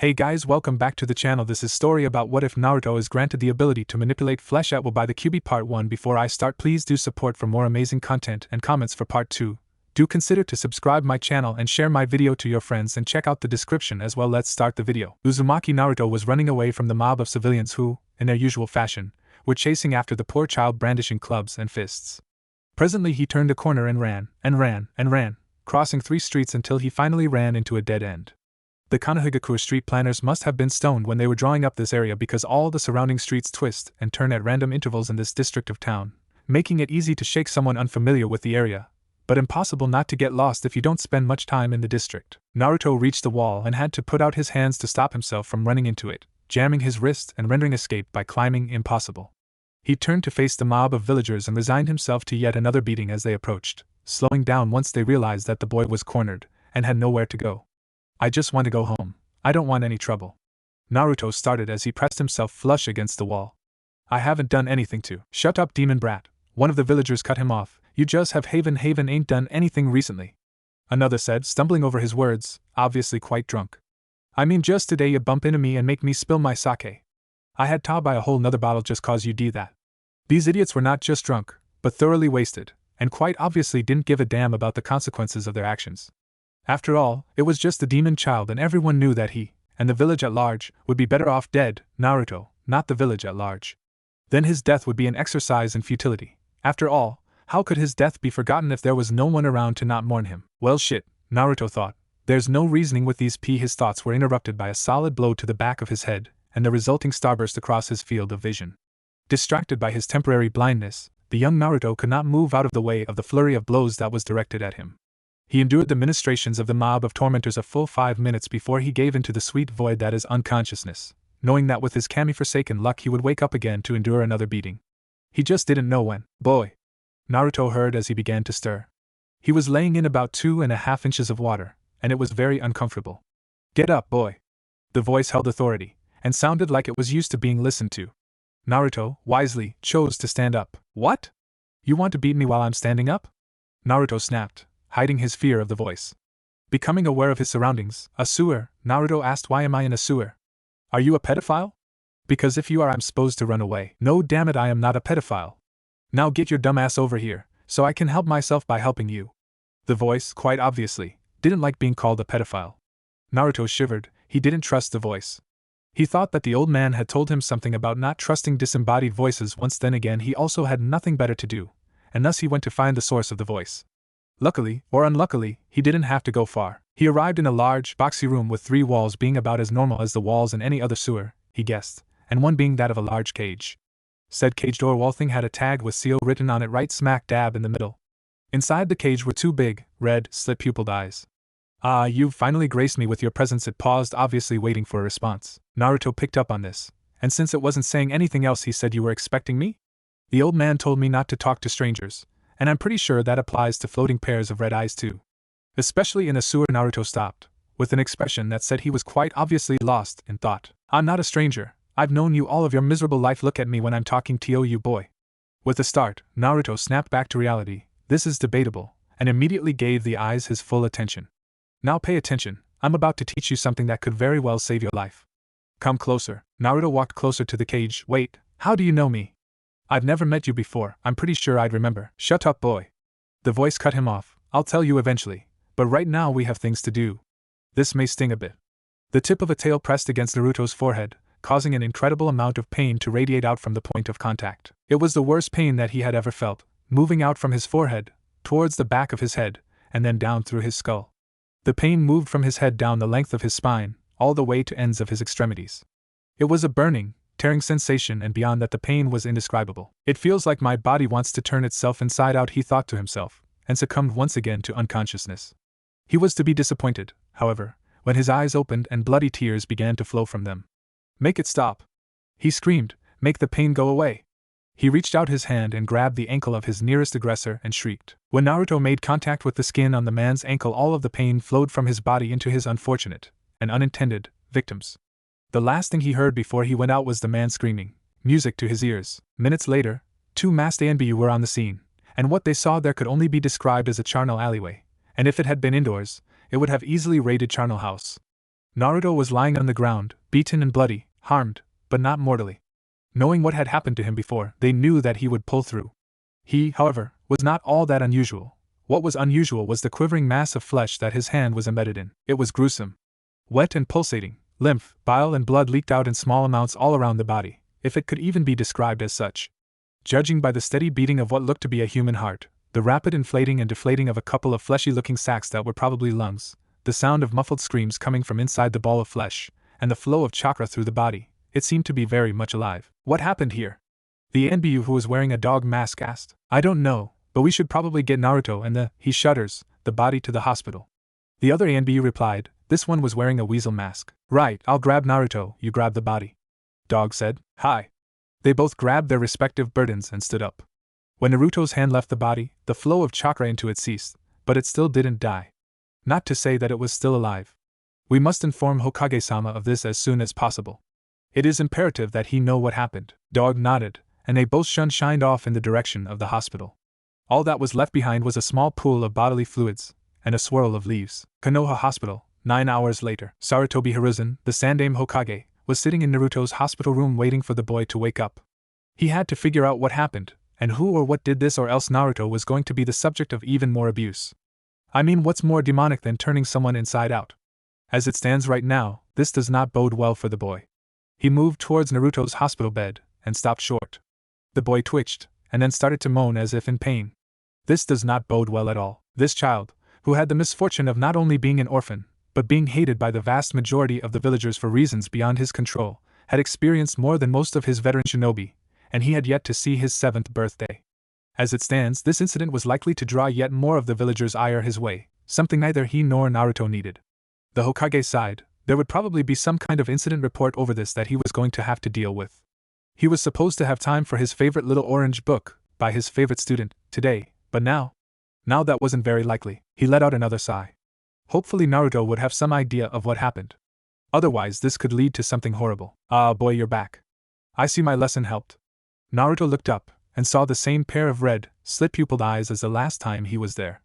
Hey guys, welcome back to the channel. This is story about what if Naruto is granted the ability to manipulate flesh at will by the Kyuubi part 1. Before I start, please do support for more amazing content and comments for part 2. Do consider to subscribe my channel and share my video to your friends and check out the description as well. Let's start the video. Uzumaki Naruto was running away from the mob of civilians who, in their usual fashion, were chasing after the poor child brandishing clubs and fists. Presently he turned a corner and ran, crossing 3 streets until he finally ran into a dead end. The Konohagakure street planners must have been stoned when they were drawing up this area because all the surrounding streets twist and turn at random intervals in this district of town, making it easy to shake someone unfamiliar with the area, but impossible not to get lost if you don't spend much time in the district. Naruto reached the wall and had to put out his hands to stop himself from running into it, jamming his wrist and rendering escape by climbing impossible. He turned to face the mob of villagers and resigned himself to yet another beating as they approached, slowing down once they realized that the boy was cornered and had nowhere to go. I just want to go home. I don't want any trouble. Naruto started as he pressed himself flush against the wall. I haven't done anything to. Shut up, demon brat. One of the villagers cut him off. You just have Haven ain't done anything recently. Another said, stumbling over his words, obviously quite drunk. I mean, just today you bump into me and make me spill my sake. I had to buy a whole nother bottle just cause you did that. These idiots were not just drunk, but thoroughly wasted, and quite obviously didn't give a damn about the consequences of their actions. After all, it was just the demon child and everyone knew that he, and the village at large, would be better off dead, Naruto, not the village at large. Then his death would be an exercise in futility. After all, how could his death be forgotten if there was no one around to not mourn him? Well shit, Naruto thought. There's no reasoning with these His thoughts were interrupted by a solid blow to the back of his head, and the resulting starburst across his field of vision. Distracted by his temporary blindness, the young Naruto could not move out of the way of the flurry of blows that was directed at him. He endured the ministrations of the mob of tormentors a full 5 minutes before he gave into the sweet void that is unconsciousness, knowing that with his kami-forsaken luck he would wake up again to endure another beating. He just didn't know when. Boy! Naruto heard as he began to stir. He was laying in about 2.5 inches of water, and it was very uncomfortable. Get up, boy! The voice held authority, and sounded like it was used to being listened to. Naruto, wisely, chose to stand up. What? You want to beat me while I'm standing up? Naruto snapped, hiding his fear of the voice. Becoming aware of his surroundings, a sewer, Naruto asked, why am I in a sewer? Are you a pedophile? Because if you are, I'm supposed to run away. No, damn it, I am not a pedophile. Now get your dumb ass over here, so I can help myself by helping you. The voice, quite obviously, didn't like being called a pedophile. Naruto shivered. He didn't trust the voice. He thought that the old man had told him something about not trusting disembodied voices once. Then again, he also had nothing better to do, and thus he went to find the source of the voice. Luckily, or unluckily, he didn't have to go far. He arrived in a large, boxy room with 3 walls being about as normal as the walls in any other sewer, he guessed, and one being that of a large cage. Said cage door wall thing had a tag with seal written on it right smack dab in the middle. Inside the cage were 2 big, red, slit-pupiled eyes. Ah, you've finally graced me with your presence. It paused, obviously waiting for a response. Naruto picked up on this, and since it wasn't saying anything else, he said, you were expecting me? The old man told me not to talk to strangers, and I'm pretty sure that applies to floating pairs of red eyes too. Especially in a sewer. Naruto stopped, with an expression that said he was quite obviously lost in thought. I'm not a stranger. I've known you all of your miserable life. Look at me when I'm talking to you, boy. With a start, Naruto snapped back to reality. This is debatable, and immediately gave the eyes his full attention. Now pay attention. I'm about to teach you something that could very well save your life. Come closer. Naruto walked closer to the cage. Wait, how do you know me? I've never met you before. I'm pretty sure I'd remember. Shut up, boy. The voice cut him off. I'll tell you eventually, but right now we have things to do. This may sting a bit. The tip of a tail pressed against Naruto's forehead, causing an incredible amount of pain to radiate out from the point of contact. It was the worst pain that he had ever felt, moving out from his forehead, towards the back of his head, and then down through his skull. The pain moved from his head down the length of his spine, all the way to ends of his extremities. It was a burning, tearing sensation, and beyond that the pain was indescribable. It feels like my body wants to turn itself inside out, he thought to himself, and succumbed once again to unconsciousness. He was to be disappointed, however, when his eyes opened and bloody tears began to flow from them. Make it stop! He screamed, make the pain go away! He reached out his hand and grabbed the ankle of his nearest aggressor and shrieked. When Naruto made contact with the skin on the man's ankle, all of the pain flowed from his body into his unfortunate, and unintended, victims. The last thing he heard before he went out was the man screaming, music to his ears. Minutes later, 2 masked ANBU were on the scene, and what they saw there could only be described as a charnel alleyway, and if it had been indoors, it would have easily raided Charnel House. Naruto was lying on the ground, beaten and bloody, harmed, but not mortally. Knowing what had happened to him before, they knew that he would pull through. He, however, was not all that unusual. What was unusual was the quivering mass of flesh that his hand was embedded in. It was gruesome. Wet and pulsating, lymph, bile and blood leaked out in small amounts all around the body, if it could even be described as such. Judging by the steady beating of what looked to be a human heart, the rapid inflating and deflating of a couple of fleshy-looking sacs that were probably lungs, the sound of muffled screams coming from inside the ball of flesh, and the flow of chakra through the body, it seemed to be very much alive. What happened here? The NBU who was wearing a dog mask asked. I don't know, but we should probably get Naruto and he shudders, the body to the hospital. The other NBU replied, this one was wearing a weasel mask. Right, I'll grab Naruto, you grab the body. Dog said, hi. They both grabbed their respective burdens and stood up. When Naruto's hand left the body, the flow of chakra into it ceased, but it still didn't die. Not to say that it was still alive. We must inform Hokage-sama of this as soon as possible. It is imperative that he know what happened. Dog nodded, and they both shined off in the direction of the hospital. All that was left behind was a small pool of bodily fluids, and a swirl of leaves. Konoha Hospital, 9 hours later. Sarutobi Hiruzen, the Sandaime Hokage, was sitting in Naruto's hospital room waiting for the boy to wake up. He had to figure out what happened, and who or what did this, or else Naruto was going to be the subject of even more abuse. I mean, what's more demonic than turning someone inside out? As it stands right now, this does not bode well for the boy. He moved towards Naruto's hospital bed, and stopped short. The boy twitched, and then started to moan as if in pain. This does not bode well at all. This child, who had the misfortune of not only being an orphan, but being hated by the vast majority of the villagers for reasons beyond his control, had experienced more than most of his veteran shinobi, and he had yet to see his 7th birthday. As it stands, this incident was likely to draw yet more of the villagers' ire his way, something neither he nor Naruto needed. The Hokage sighed. There would probably be some kind of incident report over this that he was going to have to deal with. He was supposed to have time for his favorite little orange book, by his favorite student, today, but now that wasn't very likely. He let out another sigh. Hopefully Naruto would have some idea of what happened. Otherwise this could lead to something horrible. Ah boy, you're back. I see my lesson helped. Naruto looked up, and saw the same pair of red, slit-pupiled eyes as the last time he was there.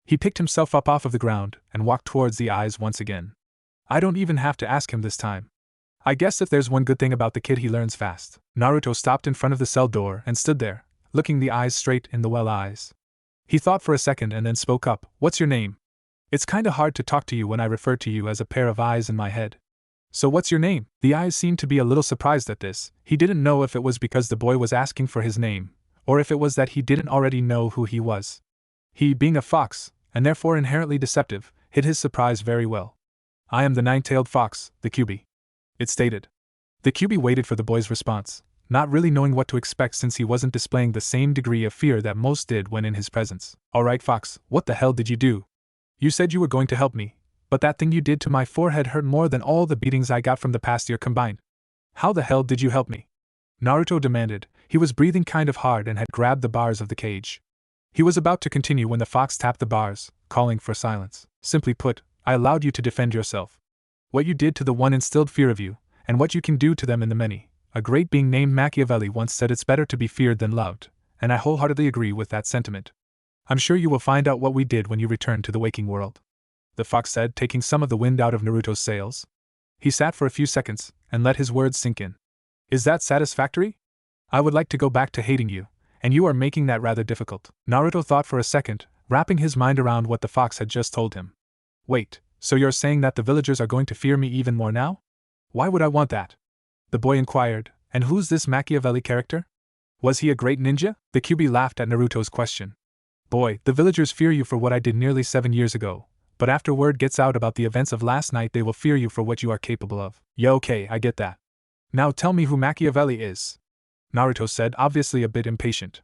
He picked himself up off of the ground, and walked towards the eyes once again. I don't even have to ask him this time. I guess if there's one good thing about the kid, he learns fast. Naruto stopped in front of the cell door and stood there, looking the eyes straight in the well eyes. He thought for a second and then spoke up. What's your name? It's kinda hard to talk to you when I refer to you as a pair of eyes in my head. So what's your name? The eyes seemed to be a little surprised at this. He didn't know if it was because the boy was asking for his name, or if it was that he didn't already know who he was. He, being a fox, and therefore inherently deceptive, hid his surprise very well. I am the nine-tailed fox, the Kyuubi. It stated. The Kyuubi waited for the boy's response, not really knowing what to expect since he wasn't displaying the same degree of fear that most did when in his presence. Alright fox, what the hell did you do? You said you were going to help me, but that thing you did to my forehead hurt more than all the beatings I got from the past year combined. How the hell did you help me? Naruto demanded. He was breathing kind of hard and had grabbed the bars of the cage. He was about to continue when the fox tapped the bars, calling for silence. Simply put, I allowed you to defend yourself. What you did to the one instilled fear of you, and what you can do to them in the many. A great being named Machiavelli once said it's better to be feared than loved, and I wholeheartedly agree with that sentiment. I'm sure you will find out what we did when you return to the waking world. The fox said, taking some of the wind out of Naruto's sails. He sat for a few seconds, and let his words sink in. Is that satisfactory? I would like to go back to hating you, and you are making that rather difficult. Naruto thought for a second, wrapping his mind around what the fox had just told him. Wait, so you're saying that the villagers are going to fear me even more now? Why would I want that? The boy inquired, and who's this Machiavelli character? Was he a great ninja? The Kyuubi laughed at Naruto's question. Boy, the villagers fear you for what I did nearly 7 years ago, but after word gets out about the events of last night they will fear you for what you are capable of. Yeah, okay, I get that. Now tell me who Machiavelli is. Naruto said, obviously a bit impatient.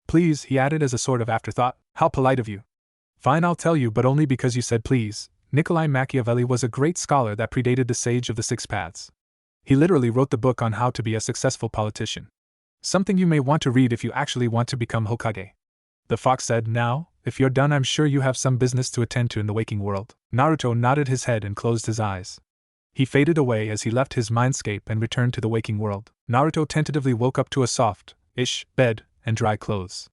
Please, he added as a sort of afterthought, how polite of you. Fine, I'll tell you, but only because you said please. Nikolai Machiavelli was a great scholar that predated the Sage of the Six Paths. He literally wrote the book on how to be a successful politician. Something you may want to read if you actually want to become Hokage. The fox said, now, if you're done I'm sure you have some business to attend to in the waking world. Naruto nodded his head and closed his eyes. He faded away as he left his mindscape and returned to the waking world. Naruto tentatively woke up to a soft-ish bed and dry clothes.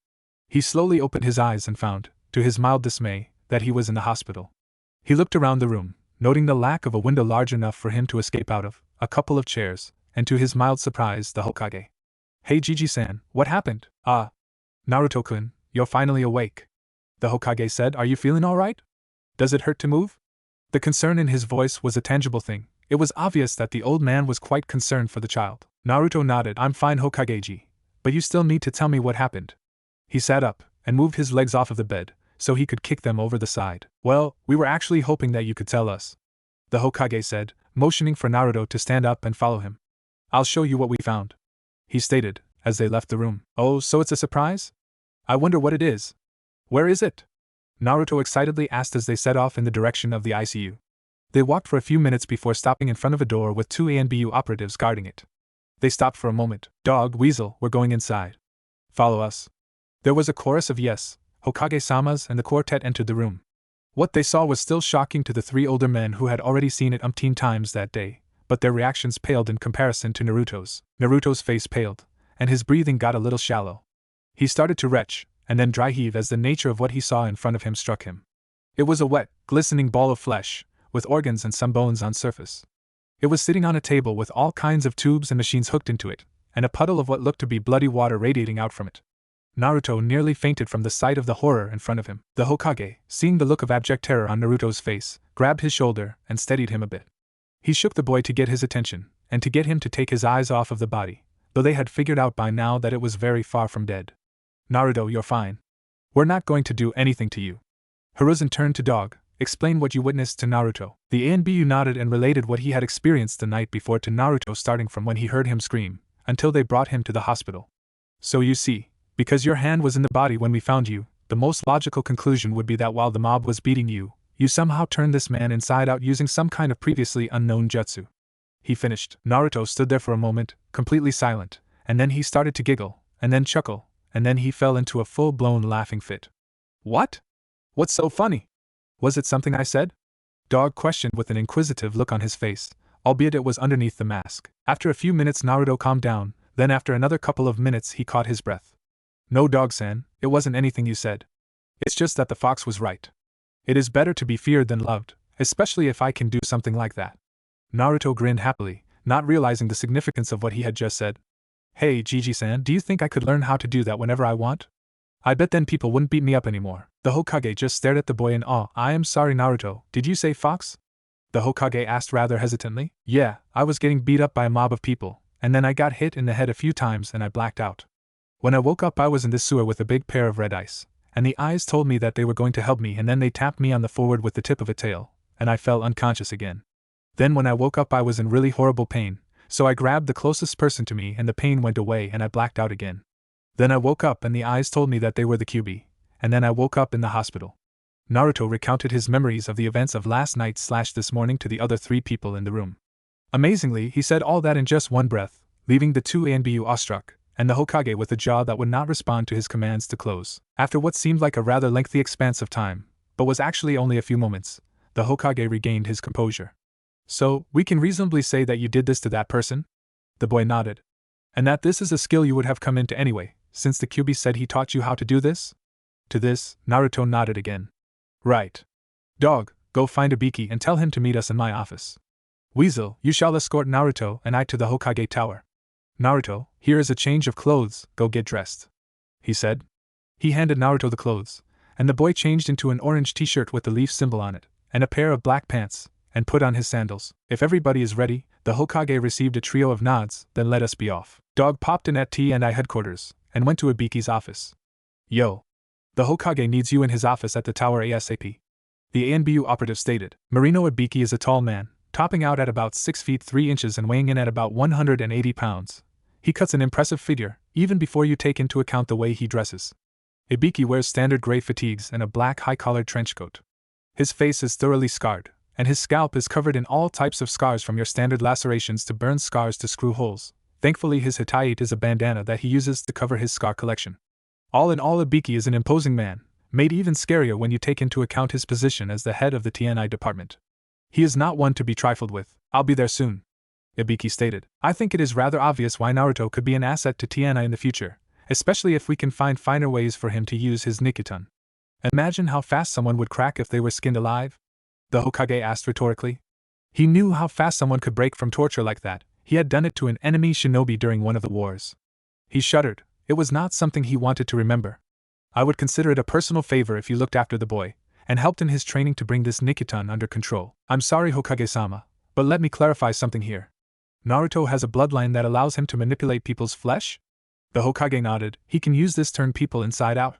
He slowly opened his eyes and found, to his mild dismay, that he was in the hospital. He looked around the room, noting the lack of a window large enough for him to escape out of, a couple of chairs, and to his mild surprise, the Hokage. Hey Gigi-san, what happened? Ah. Naruto-kun, you're finally awake. The Hokage said, are you feeling alright? Does it hurt to move? The concern in his voice was a tangible thing. It was obvious that the old man was quite concerned for the child. Naruto nodded. I'm fine, Hokage-ji. But you still need to tell me what happened. He sat up and moved his legs off of the bed so he could kick them over the side. Well, we were actually hoping that you could tell us, the Hokage said, motioning for Naruto to stand up and follow him. I'll show you what we found, he stated, as they left the room. Oh, so it's a surprise? I wonder what it is. Where is it? Naruto excitedly asked as they set off in the direction of the ICU. They walked for a few minutes before stopping in front of a door with 2 ANBU operatives guarding it. They stopped for a moment. Dog, Weasel, we're going inside. Follow us. There was a chorus of yes. Hokage-samas and the quartet entered the room. What they saw was still shocking to the 3 older men who had already seen it umpteen times that day, but their reactions paled in comparison to Naruto's. Naruto's face paled, and his breathing got a little shallow. He started to retch, and then dry heave as the nature of what he saw in front of him struck him. It was a wet, glistening ball of flesh, with organs and some bones on surface. It was sitting on a table with all kinds of tubes and machines hooked into it, and a puddle of what looked to be bloody water radiating out from it. Naruto nearly fainted from the sight of the horror in front of him. The Hokage, seeing the look of abject terror on Naruto's face, grabbed his shoulder and steadied him a bit. He shook the boy to get his attention, and to get him to take his eyes off of the body, though they had figured out by now that it was very far from dead. Naruto, you're fine. We're not going to do anything to you. Hiruzen turned to Dog. Explain what you witnessed to Naruto. The ANBU nodded and related what he had experienced the night before to Naruto, starting from when he heard him scream, until they brought him to the hospital. So you see, because your hand was in the body when we found you, the most logical conclusion would be that while the mob was beating you, you somehow turned this man inside out using some kind of previously unknown jutsu. He finished. Naruto stood there for a moment, completely silent, and then he started to giggle, and then chuckle, and then he fell into a full-blown laughing fit. What? What's so funny? Was it something I said? Dog questioned with an inquisitive look on his face, albeit it was underneath the mask. After a few minutes Naruto calmed down, then after another couple of minutes he caught his breath. No, Dog-san, it wasn't anything you said. It's just that the fox was right. It is better to be feared than loved, especially if I can do something like that. Naruto grinned happily, not realizing the significance of what he had just said. Hey, Gigi-san, do you think I could learn how to do that whenever I want? I bet then people wouldn't beat me up anymore. The Hokage just stared at the boy in awe. I am sorry, Naruto, did you say fox? The Hokage asked rather hesitantly. Yeah, I was getting beat up by a mob of people, and then I got hit in the head a few times and I blacked out. When I woke up I was in this sewer with a big pair of red eyes, and the eyes told me that they were going to help me, and then they tapped me on the forehead with the tip of a tail, and I fell unconscious again. Then when I woke up I was in really horrible pain, so I grabbed the closest person to me and the pain went away and I blacked out again. Then I woke up and the eyes told me that they were the Kyuubi, and then I woke up in the hospital. Naruto recounted his memories of the events of last night / this morning to the other 3 people in the room. Amazingly, he said all that in just one breath, leaving the 2 ANBU awestruck, and the Hokage with a jaw that would not respond to his commands to close. After what seemed like a rather lengthy expanse of time, but was actually only a few moments, the Hokage regained his composure. So, we can reasonably say that you did this to that person? The boy nodded. And that this is a skill you would have come into anyway, since the Kyuubi said he taught you how to do this? To this, Naruto nodded again. Right. Dog, go find Ibiki and tell him to meet us in my office. Weasel, you shall escort Naruto and I to the Hokage Tower. Naruto, here is a change of clothes, go get dressed, he said. He handed Naruto the clothes, and the boy changed into an orange t-shirt with the leaf symbol on it, and a pair of black pants, and put on his sandals. If everybody is ready, the Hokage received a trio of nods, then let us be off. Dog popped in at T&I headquarters, and went to Ibiki's office. Yo. The Hokage needs you in his office at the tower ASAP. The ANBU operative stated. Marino Ibiki is a tall man, topping out at about 6 feet 3 inches and weighing in at about 180 pounds. He cuts an impressive figure, even before you take into account the way he dresses. Ibiki wears standard gray fatigues and a black high-collared trench coat. His face is thoroughly scarred, and his scalp is covered in all types of scars, from your standard lacerations to burn scars to screw holes. Thankfully his hitayite is a bandana that he uses to cover his scar collection. All in all, Ibiki is an imposing man, made even scarier when you take into account his position as the head of the TNI department. He is not one to be trifled with. I'll be there soon, Ibiki stated. I think it is rather obvious why Naruto could be an asset to TNI in the future, especially if we can find finer ways for him to use his Nikitan. Imagine how fast someone would crack if they were skinned alive. the Hokage asked rhetorically. He knew how fast someone could break from torture like that. He had done it to an enemy shinobi during one of the wars. He shuddered. It was not something he wanted to remember. I would consider it a personal favor if you looked after the boy, and helped in his training to bring this Nikitan under control. I'm sorry, Hokage-sama, but let me clarify something here. Naruto has a bloodline that allows him to manipulate people's flesh? The Hokage nodded. He can use this to turn people inside out.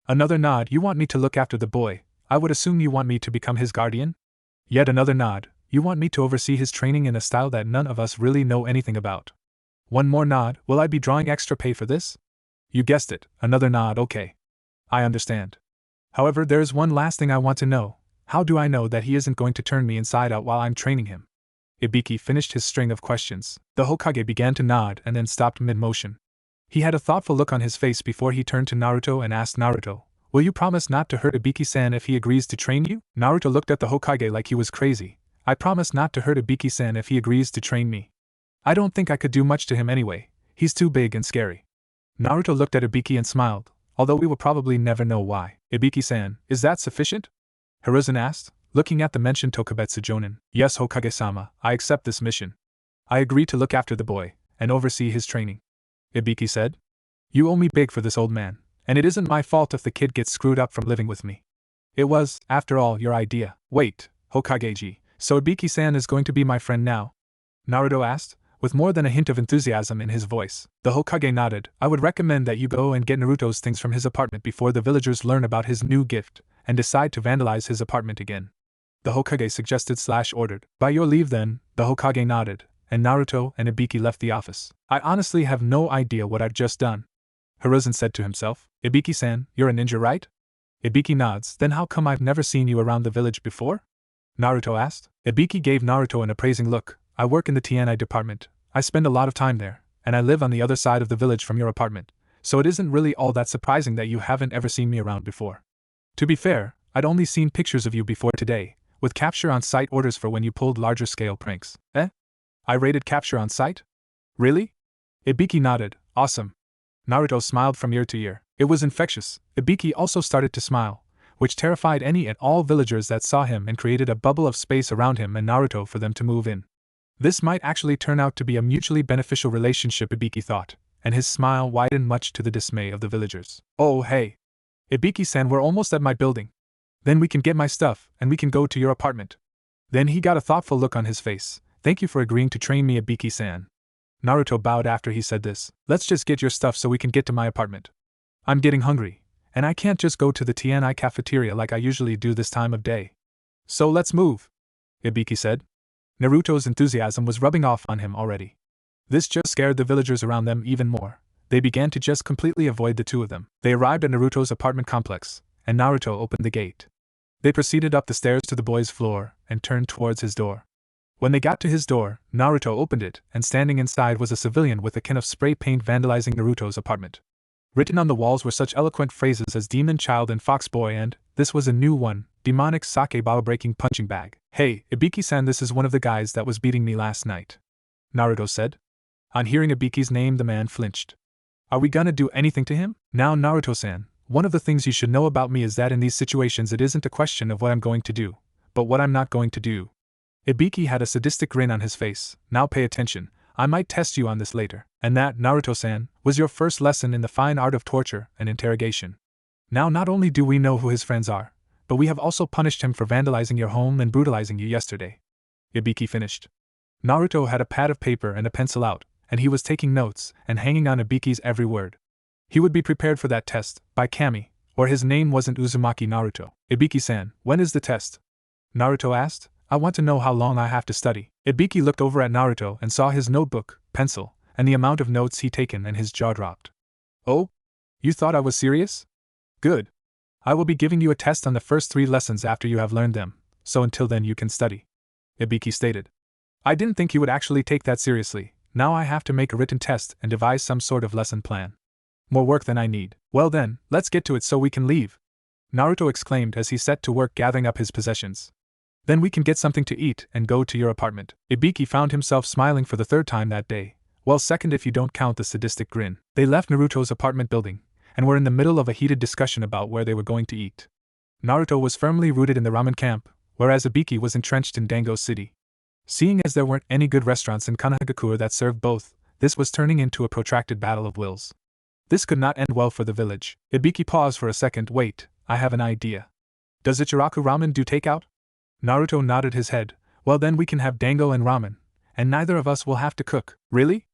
Another nod. You want me to look after the boy. I would assume you want me to become his guardian? Yet another nod. You want me to oversee his training in a style that none of us really know anything about. One more nod. Will I be drawing extra pay for this? You guessed it. Another nod. Okay. I understand. However, there is one last thing I want to know. How do I know that he isn't going to turn me inside out while I'm training him? Ibiki finished his string of questions. The Hokage began to nod and then stopped mid-motion. He had a thoughtful look on his face before he turned to Naruto and asked Naruto, will you promise not to hurt Ibiki-san if he agrees to train you? Naruto looked at the Hokage like he was crazy. I promise not to hurt Ibiki-san if he agrees to train me. I don't think I could do much to him anyway. He's too big and scary. Naruto looked at Ibiki and smiled, although we will probably never know why. Ibiki-san, is that sufficient? Hiruzen asked, looking at the mentioned Tokubetsu Jonin. Yes, Hokage-sama, I accept this mission. I agree to look after the boy, and oversee his training. Ibiki said. You owe me big for this, old man, and it isn't my fault if the kid gets screwed up from living with me. It was, after all, your idea. Wait, Hokage-ji, so Ibiki-san is going to be my friend now? Naruto asked, with more than a hint of enthusiasm in his voice. The Hokage nodded. I would recommend that you go and get Naruto's things from his apartment before the villagers learn about his new gift, and decide to vandalize his apartment again. The Hokage suggested/ordered. By your leave then, the Hokage nodded, and Naruto and Ibiki left the office. I honestly have no idea what I've just done, Hiruzen said to himself. Ibiki-san, you're a ninja, right? Ibiki nods. Then how come I've never seen you around the village before? Naruto asked. Ibiki gave Naruto an appraising look. I work in the TNI department. I spend a lot of time there, and I live on the other side of the village from your apartment, so it isn't really all that surprising that you haven't ever seen me around before. To be fair, I'd only seen pictures of you before today, with capture on site orders for when you pulled larger scale pranks. I rated capture on site? Really? Ibiki nodded. Awesome. Naruto smiled from ear to ear. It was infectious. Ibiki also started to smile, which terrified any and all villagers that saw him and created a bubble of space around him and Naruto for them to move in. This might actually turn out to be a mutually beneficial relationship, Ibiki thought, and his smile widened much to the dismay of the villagers. Oh hey! Ibiki-san, we're almost at my building. Then we can get my stuff, and we can go to your apartment. Then he got a thoughtful look on his face. Thank you for agreeing to train me, Ibiki-san. Naruto bowed after he said this. Let's just get your stuff so we can get to my apartment. I'm getting hungry, and I can't just go to the TNI cafeteria like I usually do this time of day. So let's move, Ibiki said. Naruto's enthusiasm was rubbing off on him already. This just scared the villagers around them even more. They began to just completely avoid the two of them. They arrived at Naruto's apartment complex, and Naruto opened the gate. They proceeded up the stairs to the boy's floor, and turned towards his door. When they got to his door, Naruto opened it, and standing inside was a civilian with a can of spray paint vandalizing Naruto's apartment. Written on the walls were such eloquent phrases as Demon Child and Fox Boy and, this was a new one, Demonic Sake Bottle Breaking Punching Bag. Hey, Ibiki-san, this is one of the guys that was beating me last night, Naruto said. On hearing Ibiki's name, the man flinched. Are we gonna do anything to him? Now, Naruto-san, one of the things you should know about me is that in these situations it isn't a question of what I'm going to do, but what I'm not going to do. Ibiki had a sadistic grin on his face. Now pay attention, I might test you on this later. And that, Naruto-san, was your first lesson in the fine art of torture and interrogation. Now not only do we know who his friends are, but we have also punished him for vandalizing your home and brutalizing you yesterday. Ibiki finished. Naruto had a pad of paper and a pencil out, and he was taking notes and hanging on Ibiki's every word. He would be prepared for that test, by Kami, or his name wasn't Uzumaki Naruto. Ibiki-san, when is the test? Naruto asked. I want to know how long I have to study. Ibiki looked over at Naruto and saw his notebook, pencil, and the amount of notes he'd taken, and his jaw dropped. Oh? You thought I was serious? Good. I will be giving you a test on the first 3 lessons after you have learned them, so until then you can study, Ibiki stated. I didn't think you would actually take that seriously. Now I have to make a written test and devise some sort of lesson plan. More work than I need. Well then, let's get to it so we can leave, Naruto exclaimed as he set to work gathering up his possessions. Then we can get something to eat and go to your apartment. Ibiki found himself smiling for the 3rd time that day. Well, second if you don't count the sadistic grin. They left Naruto's apartment building, and were in the middle of a heated discussion about where they were going to eat. Naruto was firmly rooted in the ramen camp, whereas Ibiki was entrenched in Dango City. Seeing as there weren't any good restaurants in Kanahagakure that served both, this was turning into a protracted battle of wills. This could not end well for the village. Ibiki paused for a second. Wait, I have an idea. Does Ichiraku Ramen do takeout? Naruto nodded his head. Well then we can have dango and ramen, and neither of us will have to cook. Really?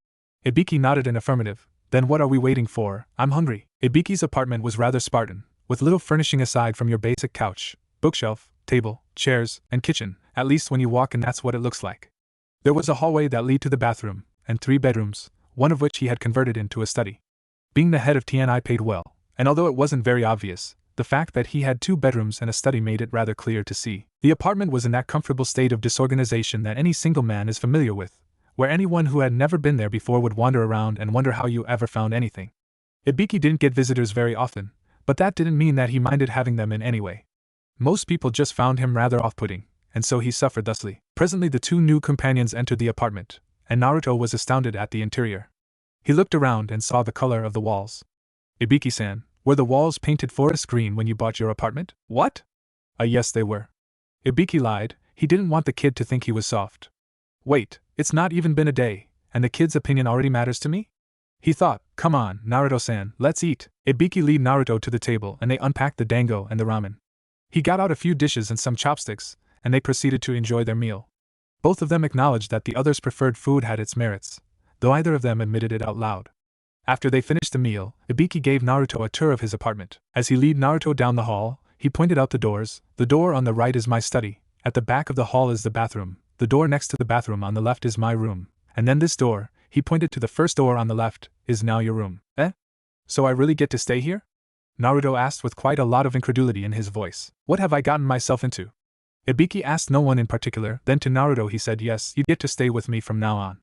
Ibiki nodded in affirmative. Then what are we waiting for? I'm hungry. Ibiki's apartment was rather Spartan, with little furnishing aside from your basic couch, bookshelf, table, chairs, and kitchen. At least when you walk in that's what it looks like. There was a hallway that led to the bathroom, and 3 bedrooms, one of which he had converted into a study. Being the head of TNI paid well, and although it wasn't very obvious, the fact that he had 2 bedrooms and a study made it rather clear to see. The apartment was in that comfortable state of disorganization that any single man is familiar with, where anyone who had never been there before would wander around and wonder how you ever found anything. Ibiki didn't get visitors very often, but that didn't mean that he minded having them in any way. Most people just found him rather off-putting, and so he suffered thusly. Presently the 2 new companions entered the apartment, and Naruto was astounded at the interior. He looked around and saw the color of the walls. Ibiki-san, were the walls painted forest green when you bought your apartment? What? Yes they were. Ibiki lied. He didn't want the kid to think he was soft. Wait, it's not even been a day, and the kid's opinion already matters to me? He thought, come on, Naruto-san, let's eat. Ibiki led Naruto to the table and they unpacked the dango and the ramen. He got out a few dishes and some chopsticks, and they proceeded to enjoy their meal. Both of them acknowledged that the other's preferred food had its merits, though either of them admitted it out loud. After they finished the meal, Ibiki gave Naruto a tour of his apartment. As he led Naruto down the hall, he pointed out the doors. The door on the right is my study, at the back of the hall is the bathroom, the door next to the bathroom on the left is my room, and then this door, he pointed to the first door on the left, is now your room. Eh? So I really get to stay here? Naruto asked with quite a lot of incredulity in his voice. What have I gotten myself into? Ibiki asked no one in particular, then to Naruto he said, yes, you get to stay with me from now on.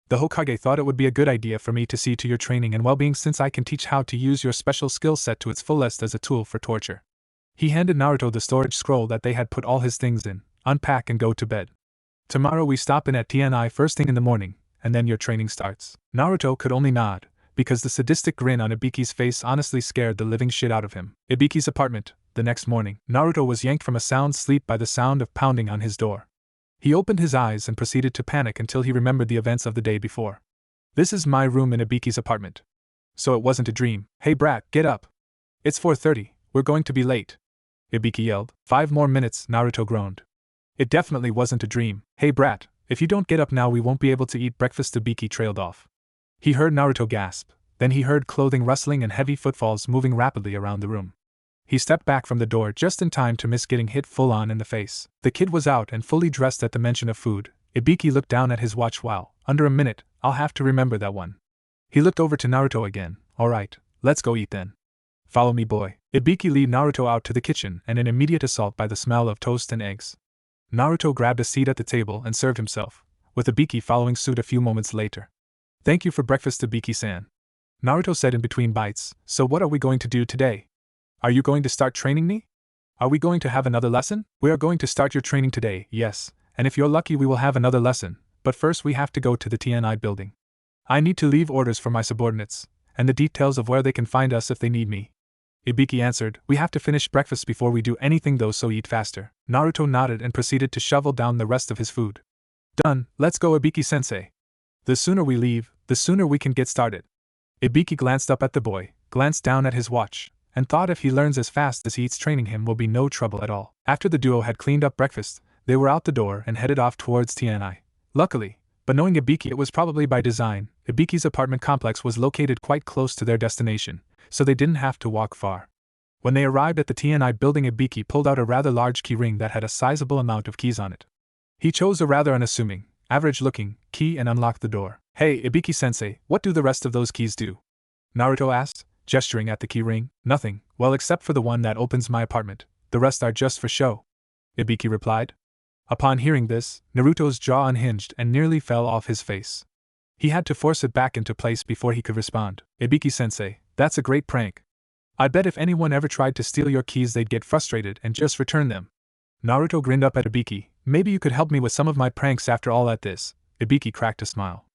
The Hokage thought it would be a good idea for me to see to your training and well-being since I can teach how to use your special skill set to its fullest as a tool for torture. He handed Naruto the storage scroll that they had put all his things in. Unpack and go to bed. Tomorrow we stop in at TNI first thing in the morning, and then your training starts. Naruto could only nod, because the sadistic grin on Ibiki's face honestly scared the living shit out of him. Ibiki's apartment. The next morning, Naruto was yanked from a sound sleep by the sound of pounding on his door. He opened his eyes and proceeded to panic until he remembered the events of the day before. This is my room in Ibiki's apartment. So it wasn't a dream. Hey brat, get up. It's 4:30, we're going to be late. Ibiki yelled. 5 more minutes, Naruto groaned. It definitely wasn't a dream. Hey brat, if you don't get up now we won't be able to eat breakfast. Ibiki trailed off. He heard Naruto gasp, then he heard clothing rustling and heavy footfalls moving rapidly around the room. He stepped back from the door just in time to miss getting hit full-on in the face. The kid was out and fully dressed at the mention of food. Ibiki looked down at his watch. Wow, under a minute, I'll have to remember that one. He looked over to Naruto again. Alright, let's go eat then. Follow me boy. Ibiki led Naruto out to the kitchen and in immediate assault by the smell of toast and eggs. Naruto grabbed a seat at the table and served himself, with Ibiki following suit a few moments later. Thank you for breakfast, Ibiki-san. Naruto said in between bites. So what are we going to do today? Are you going to start training me? Are we going to have another lesson? We are going to start your training today, yes, and if you're lucky we will have another lesson, but first we have to go to the TNI building. I need to leave orders for my subordinates, and the details of where they can find us if they need me. Ibiki answered, we have to finish breakfast before we do anything though, so eat faster. Naruto nodded and proceeded to shovel down the rest of his food. Done, let's go Ibiki-sensei. The sooner we leave, the sooner we can get started. Ibiki glanced up at the boy, glanced down at his watch, and thought if he learns as fast as he eats training him will be no trouble at all. After the duo had cleaned up breakfast, they were out the door and headed off towards TNI. Luckily, but knowing Ibiki it was probably by design, Ibiki's apartment complex was located quite close to their destination, so they didn't have to walk far. When they arrived at the TNI building, Ibiki pulled out a rather large key ring that had a sizable amount of keys on it. He chose a rather unassuming, average-looking key and unlocked the door. Hey, Ibiki-sensei, what do the rest of those keys do? Naruto asked, gesturing at the key ring. Nothing, well except for the one that opens my apartment. The rest are just for show. Ibiki replied. Upon hearing this, Naruto's jaw unhinged and nearly fell off his face. He had to force it back into place before he could respond. Ibiki-sensei, that's a great prank. I bet if anyone ever tried to steal your keys they'd get frustrated and just return them. Naruto grinned up at Ibiki. Maybe you could help me with some of my pranks after all. At this, Ibiki cracked a smile.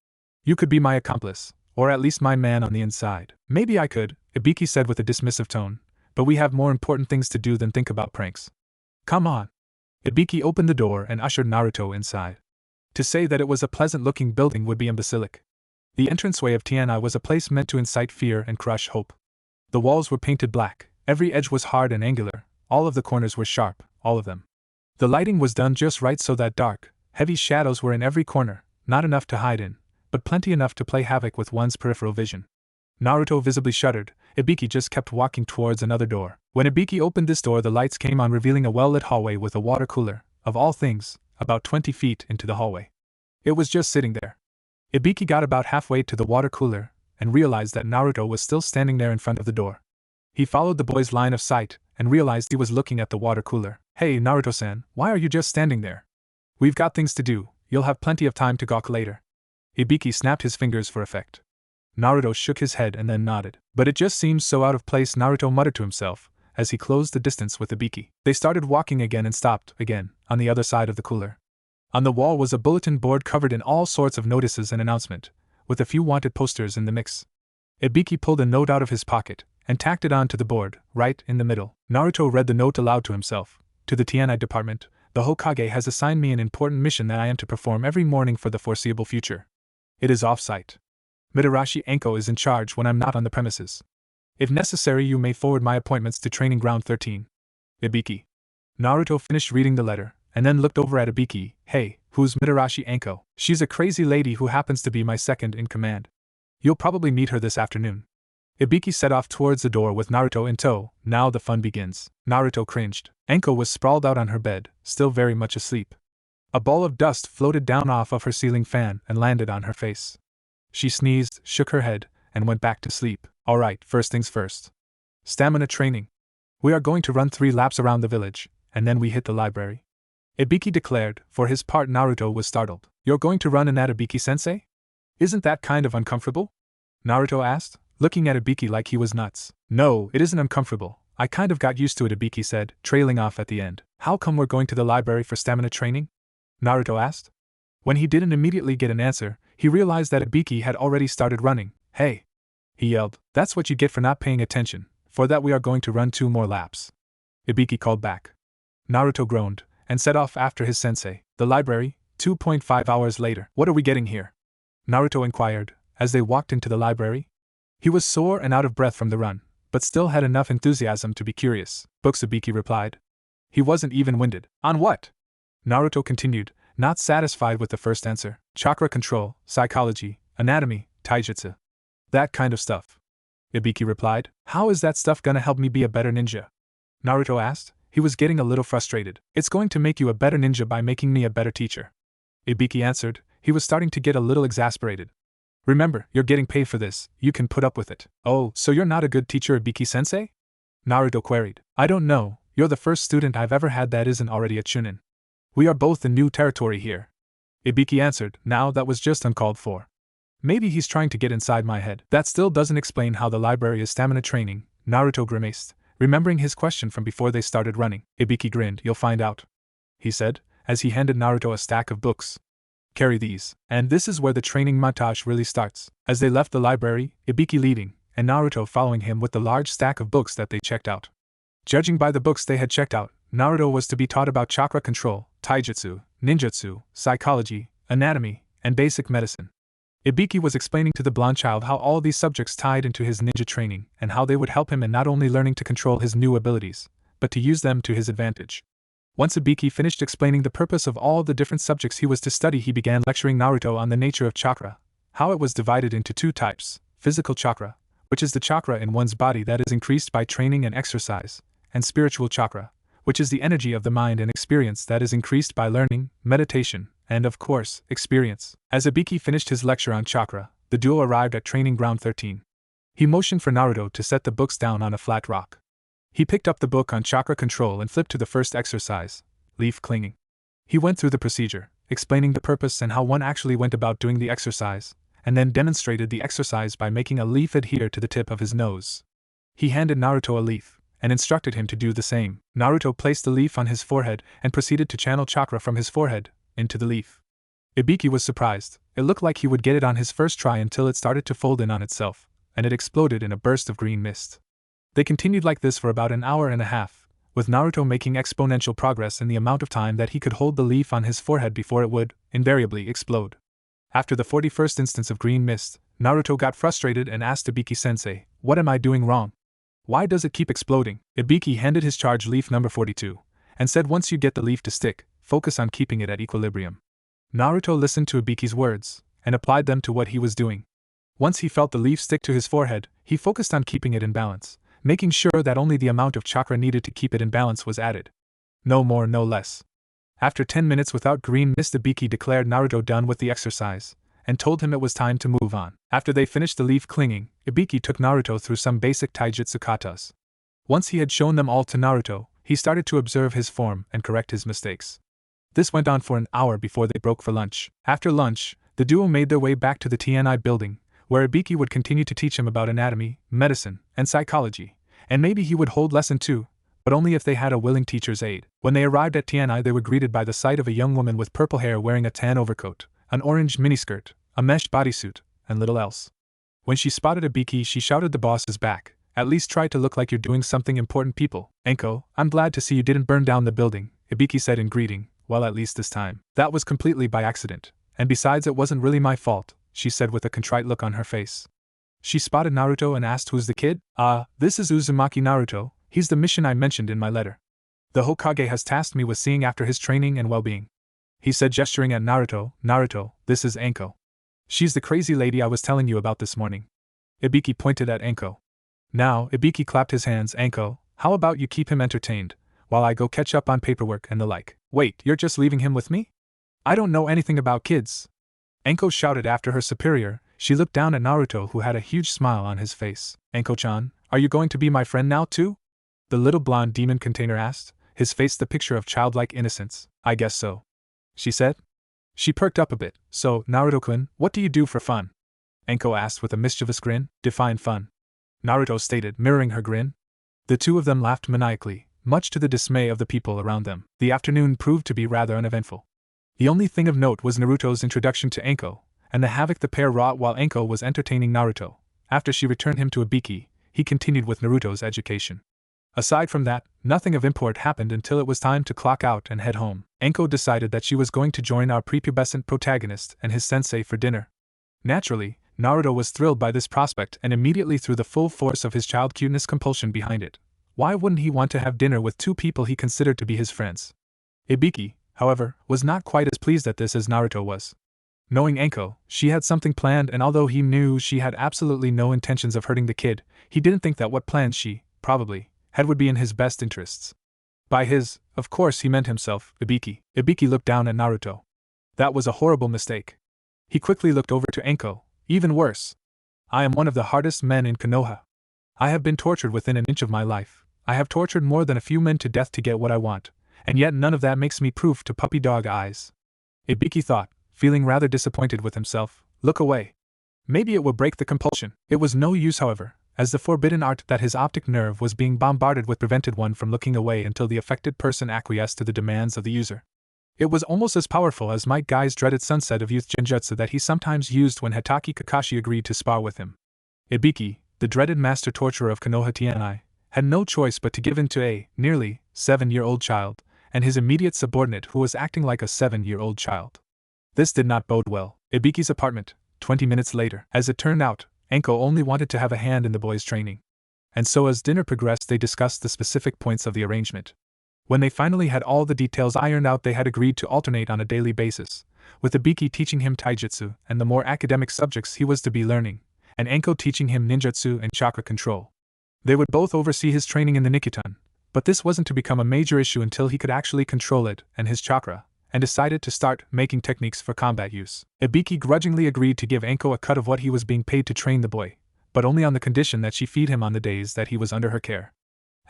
You could be my accomplice, or at least my man on the inside. Maybe I could, Ibiki said with a dismissive tone, but we have more important things to do than think about pranks. Come on. Ibiki opened the door and ushered Naruto inside. To say that it was a pleasant-looking building would be imbecilic. The entranceway of Tianai was a place meant to incite fear and crush hope. The walls were painted black, every edge was hard and angular, all of the corners were sharp, all of them. The lighting was done just right so that dark, heavy shadows were in every corner, not enough to hide in, but plenty enough to play havoc with one's peripheral vision. Naruto visibly shuddered. Ibiki just kept walking towards another door. When Ibiki opened this door, the lights came on, revealing a well-lit hallway with a water cooler, of all things, about 20 feet into the hallway. It was just sitting there. Ibiki got about halfway to the water cooler, and realized that Naruto was still standing there in front of the door. He followed the boy's line of sight, and realized he was looking at the water cooler. "Hey, Naruto-san, why are you just standing there? We've got things to do, you'll have plenty of time to gawk later." Ibiki snapped his fingers for effect. Naruto shook his head and then nodded. "But it just seems so out of place," Naruto muttered to himself, as he closed the distance with Ibiki. They started walking again and stopped, again, on the other side of the cooler. On the wall was a bulletin board covered in all sorts of notices and announcement, with a few wanted posters in the mix. Ibiki pulled a note out of his pocket, and tacked it onto the board, right in the middle. Naruto read the note aloud to himself. "To the Tianai department, the Hokage has assigned me an important mission that I am to perform every morning for the foreseeable future. It is off-site. Mitarashi Anko is in charge when I'm not on the premises. If necessary, you may forward my appointments to Training Ground 13. Ibiki." Naruto finished reading the letter, and then looked over at Ibiki. "Hey, who's Mitarashi Anko?" "She's a crazy lady who happens to be my second in command. You'll probably meet her this afternoon." Ibiki set off towards the door with Naruto in tow. Now the fun begins. Naruto cringed. Anko was sprawled out on her bed, still very much asleep. A ball of dust floated down off of her ceiling fan and landed on her face. She sneezed, shook her head, and went back to sleep. "All right, first things first. Stamina training. We are going to run 3 laps around the village, and then we hit the library," Ibiki declared. For his part, Naruto was startled. "You're going to run in that, Ibiki-sensei? Isn't that kind of uncomfortable?" Naruto asked, looking at Ibiki like he was nuts. "No, it isn't uncomfortable. I kind of got used to it," Ibiki said, trailing off at the end. "How come we're going to the library for stamina training?" Naruto asked. When he didn't immediately get an answer, he realized that Ibiki had already started running. "Hey!" he yelled. "That's what you get for not paying attention. For that we are going to run 2 more laps," Ibiki called back. Naruto groaned, and set off after his sensei. The library, 2.5 hours later. "What are we getting here?" Naruto inquired, as they walked into the library. He was sore and out of breath from the run, but still had enough enthusiasm to be curious. "Books," Ibiki replied. He wasn't even winded. "On what?" Naruto continued, not satisfied with the first answer. "Chakra control, psychology, anatomy, taijutsu. That kind of stuff," Ibiki replied. "How is that stuff gonna help me be a better ninja?" Naruto asked. He was getting a little frustrated. "It's going to make you a better ninja by making me a better teacher," Ibiki answered. He was starting to get a little exasperated. "Remember, you're getting paid for this, you can put up with it." "Oh, so you're not a good teacher, Ibiki-sensei?" Naruto queried. "I don't know, you're the first student I've ever had that isn't already a chunin. We are both in new territory here," Ibiki answered. Now that was just uncalled for. "Maybe he's trying to get inside my head." "That still doesn't explain how the library is stamina training," Naruto grimaced, remembering his question from before they started running. Ibiki grinned. "You'll find out," he said, as he handed Naruto a stack of books. "Carry these." And this is where the training montage really starts. As they left the library, Ibiki leading, and Naruto following him with the large stack of books that they checked out. Judging by the books they had checked out, Naruto was to be taught about chakra control, taijutsu, ninjutsu, psychology, anatomy, and basic medicine. Ibiki was explaining to the blonde child how all these subjects tied into his ninja training and how they would help him in not only learning to control his new abilities, but to use them to his advantage. Once Ibiki finished explaining the purpose of all the different subjects he was to study, he began lecturing Naruto on the nature of chakra, how it was divided into 2 types, physical chakra, which is the chakra in one's body that is increased by training and exercise, and spiritual chakra, which is the energy of the mind and experience that is increased by learning, meditation, and, of course, experience. As Ibiki finished his lecture on chakra, the duo arrived at Training Ground 13. He motioned for Naruto to set the books down on a flat rock. He picked up the book on chakra control and flipped to the first exercise, leaf clinging. He went through the procedure, explaining the purpose and how one actually went about doing the exercise, and then demonstrated the exercise by making a leaf adhere to the tip of his nose. He handed Naruto a leaf, and instructed him to do the same. Naruto placed the leaf on his forehead and proceeded to channel chakra from his forehead into the leaf. Ibiki was surprised. It looked like he would get it on his first try until it started to fold in on itself, and it exploded in a burst of green mist. They continued like this for about an hour and a half, with Naruto making exponential progress in the amount of time that he could hold the leaf on his forehead before it would, invariably, explode. After the 41st instance of green mist, Naruto got frustrated and asked Ibiki-sensei, "What am I doing wrong? Why does it keep exploding?" Ibiki handed his charge leaf number 42, and said once you get the leaf to stick, focus on keeping it at equilibrium. Naruto listened to Ibiki's words, and applied them to what he was doing. Once he felt the leaf stick to his forehead, he focused on keeping it in balance, making sure that only the amount of chakra needed to keep it in balance was added. No more, no less. After 10 minutes without green mist, Ibiki declared Naruto done with the exercise, and told him it was time to move on. After they finished the leaf clinging, Ibiki took Naruto through some basic taijutsu katas. Once he had shown them all to Naruto, he started to observe his form and correct his mistakes. This went on for an hour before they broke for lunch. After lunch, the duo made their way back to the TNI building, where Ibiki would continue to teach him about anatomy, medicine, and psychology, and maybe he would hold lesson 2, but only if they had a willing teacher's aid. When they arrived at TNI, they were greeted by the sight of a young woman with purple hair wearing a tan overcoat, an orange miniskirt, a mesh bodysuit, and little else. When she spotted Ibiki, she shouted, "The boss is back. At least try to look like you're doing something important, people." "Enko, I'm glad to see you didn't burn down the building," Ibiki said in greeting. "Well, at least this time." "That was completely by accident, and besides it wasn't really my fault," she said with a contrite look on her face. She spotted Naruto and asked, "Who's the kid?" This is Uzumaki Naruto. He's the mission I mentioned in my letter. The Hokage has tasked me with seeing after his training and well-being," he said, gesturing at Naruto. "Naruto, this is Enko. She's the crazy lady I was telling you about this morning." Ibiki pointed at Enko. Now, Ibiki clapped his hands. "Enko, how about you keep him entertained, while I go catch up on paperwork and the like." "Wait, you're just leaving him with me? I don't know anything about kids," Enko shouted after her superior. She looked down at Naruto, who had a huge smile on his face. "Enko-chan, are you going to be my friend now too?" the little blonde demon container asked, his face the picture of childlike innocence. "I guess so," she said. She perked up a bit. "So, Naruto-kun, what do you do for fun?" Enko asked with a mischievous grin. "Define fun," Naruto stated, mirroring her grin. The two of them laughed maniacally, much to the dismay of the people around them. The afternoon proved to be rather uneventful. The only thing of note was Naruto's introduction to Enko, and the havoc the pair wrought while Enko was entertaining Naruto. After she returned him to Ibiki, he continued with Naruto's education. Aside from that, nothing of import happened until it was time to clock out and head home. Enko decided that she was going to join our prepubescent protagonist and his sensei for dinner. Naturally, Naruto was thrilled by this prospect and immediately threw the full force of his child cuteness compulsion behind it. Why wouldn't he want to have dinner with two people he considered to be his friends? Ibiki, however, was not quite as pleased at this as Naruto was. Knowing Enko, she had something planned, and although he knew she had absolutely no intentions of hurting the kid, he didn't think that what plans she, probably, had would be in his best interests. By his, of course he meant himself, Ibiki. Ibiki looked down at Naruto. That was a horrible mistake. He quickly looked over to Enko. Even worse. I am one of the hardest men in Konoha. I have been tortured within an inch of my life. I have tortured more than a few men to death to get what I want, and yet none of that makes me proof to puppy dog eyes. Ibiki thought, feeling rather disappointed with himself. Look away. Maybe it will break the compulsion. It was no use, however, as the forbidden art that his optic nerve was being bombarded with prevented one from looking away until the affected person acquiesced to the demands of the user. It was almost as powerful as Might Guy's dreaded sunset of youth genjutsu that he sometimes used when Hatake Kakashi agreed to spar with him. Ibiki, the dreaded master torturer of Konoha TNI, had no choice but to give in to a, nearly, 7-year-old child, and his immediate subordinate who was acting like a 7-year-old child. This did not bode well. Ibiki's apartment, 20 minutes later. As it turned out, Enko only wanted to have a hand in the boys' training. And so as dinner progressed, they discussed the specific points of the arrangement. When they finally had all the details ironed out, they had agreed to alternate on a daily basis, with Ibiki teaching him taijutsu and the more academic subjects he was to be learning, and Enko teaching him ninjutsu and chakra control. They would both oversee his training in the Nikitan, but this wasn't to become a major issue until he could actually control it and his chakra, and decided to start making techniques for combat use. Ibiki grudgingly agreed to give Enko a cut of what he was being paid to train the boy, but only on the condition that she feed him on the days that he was under her care.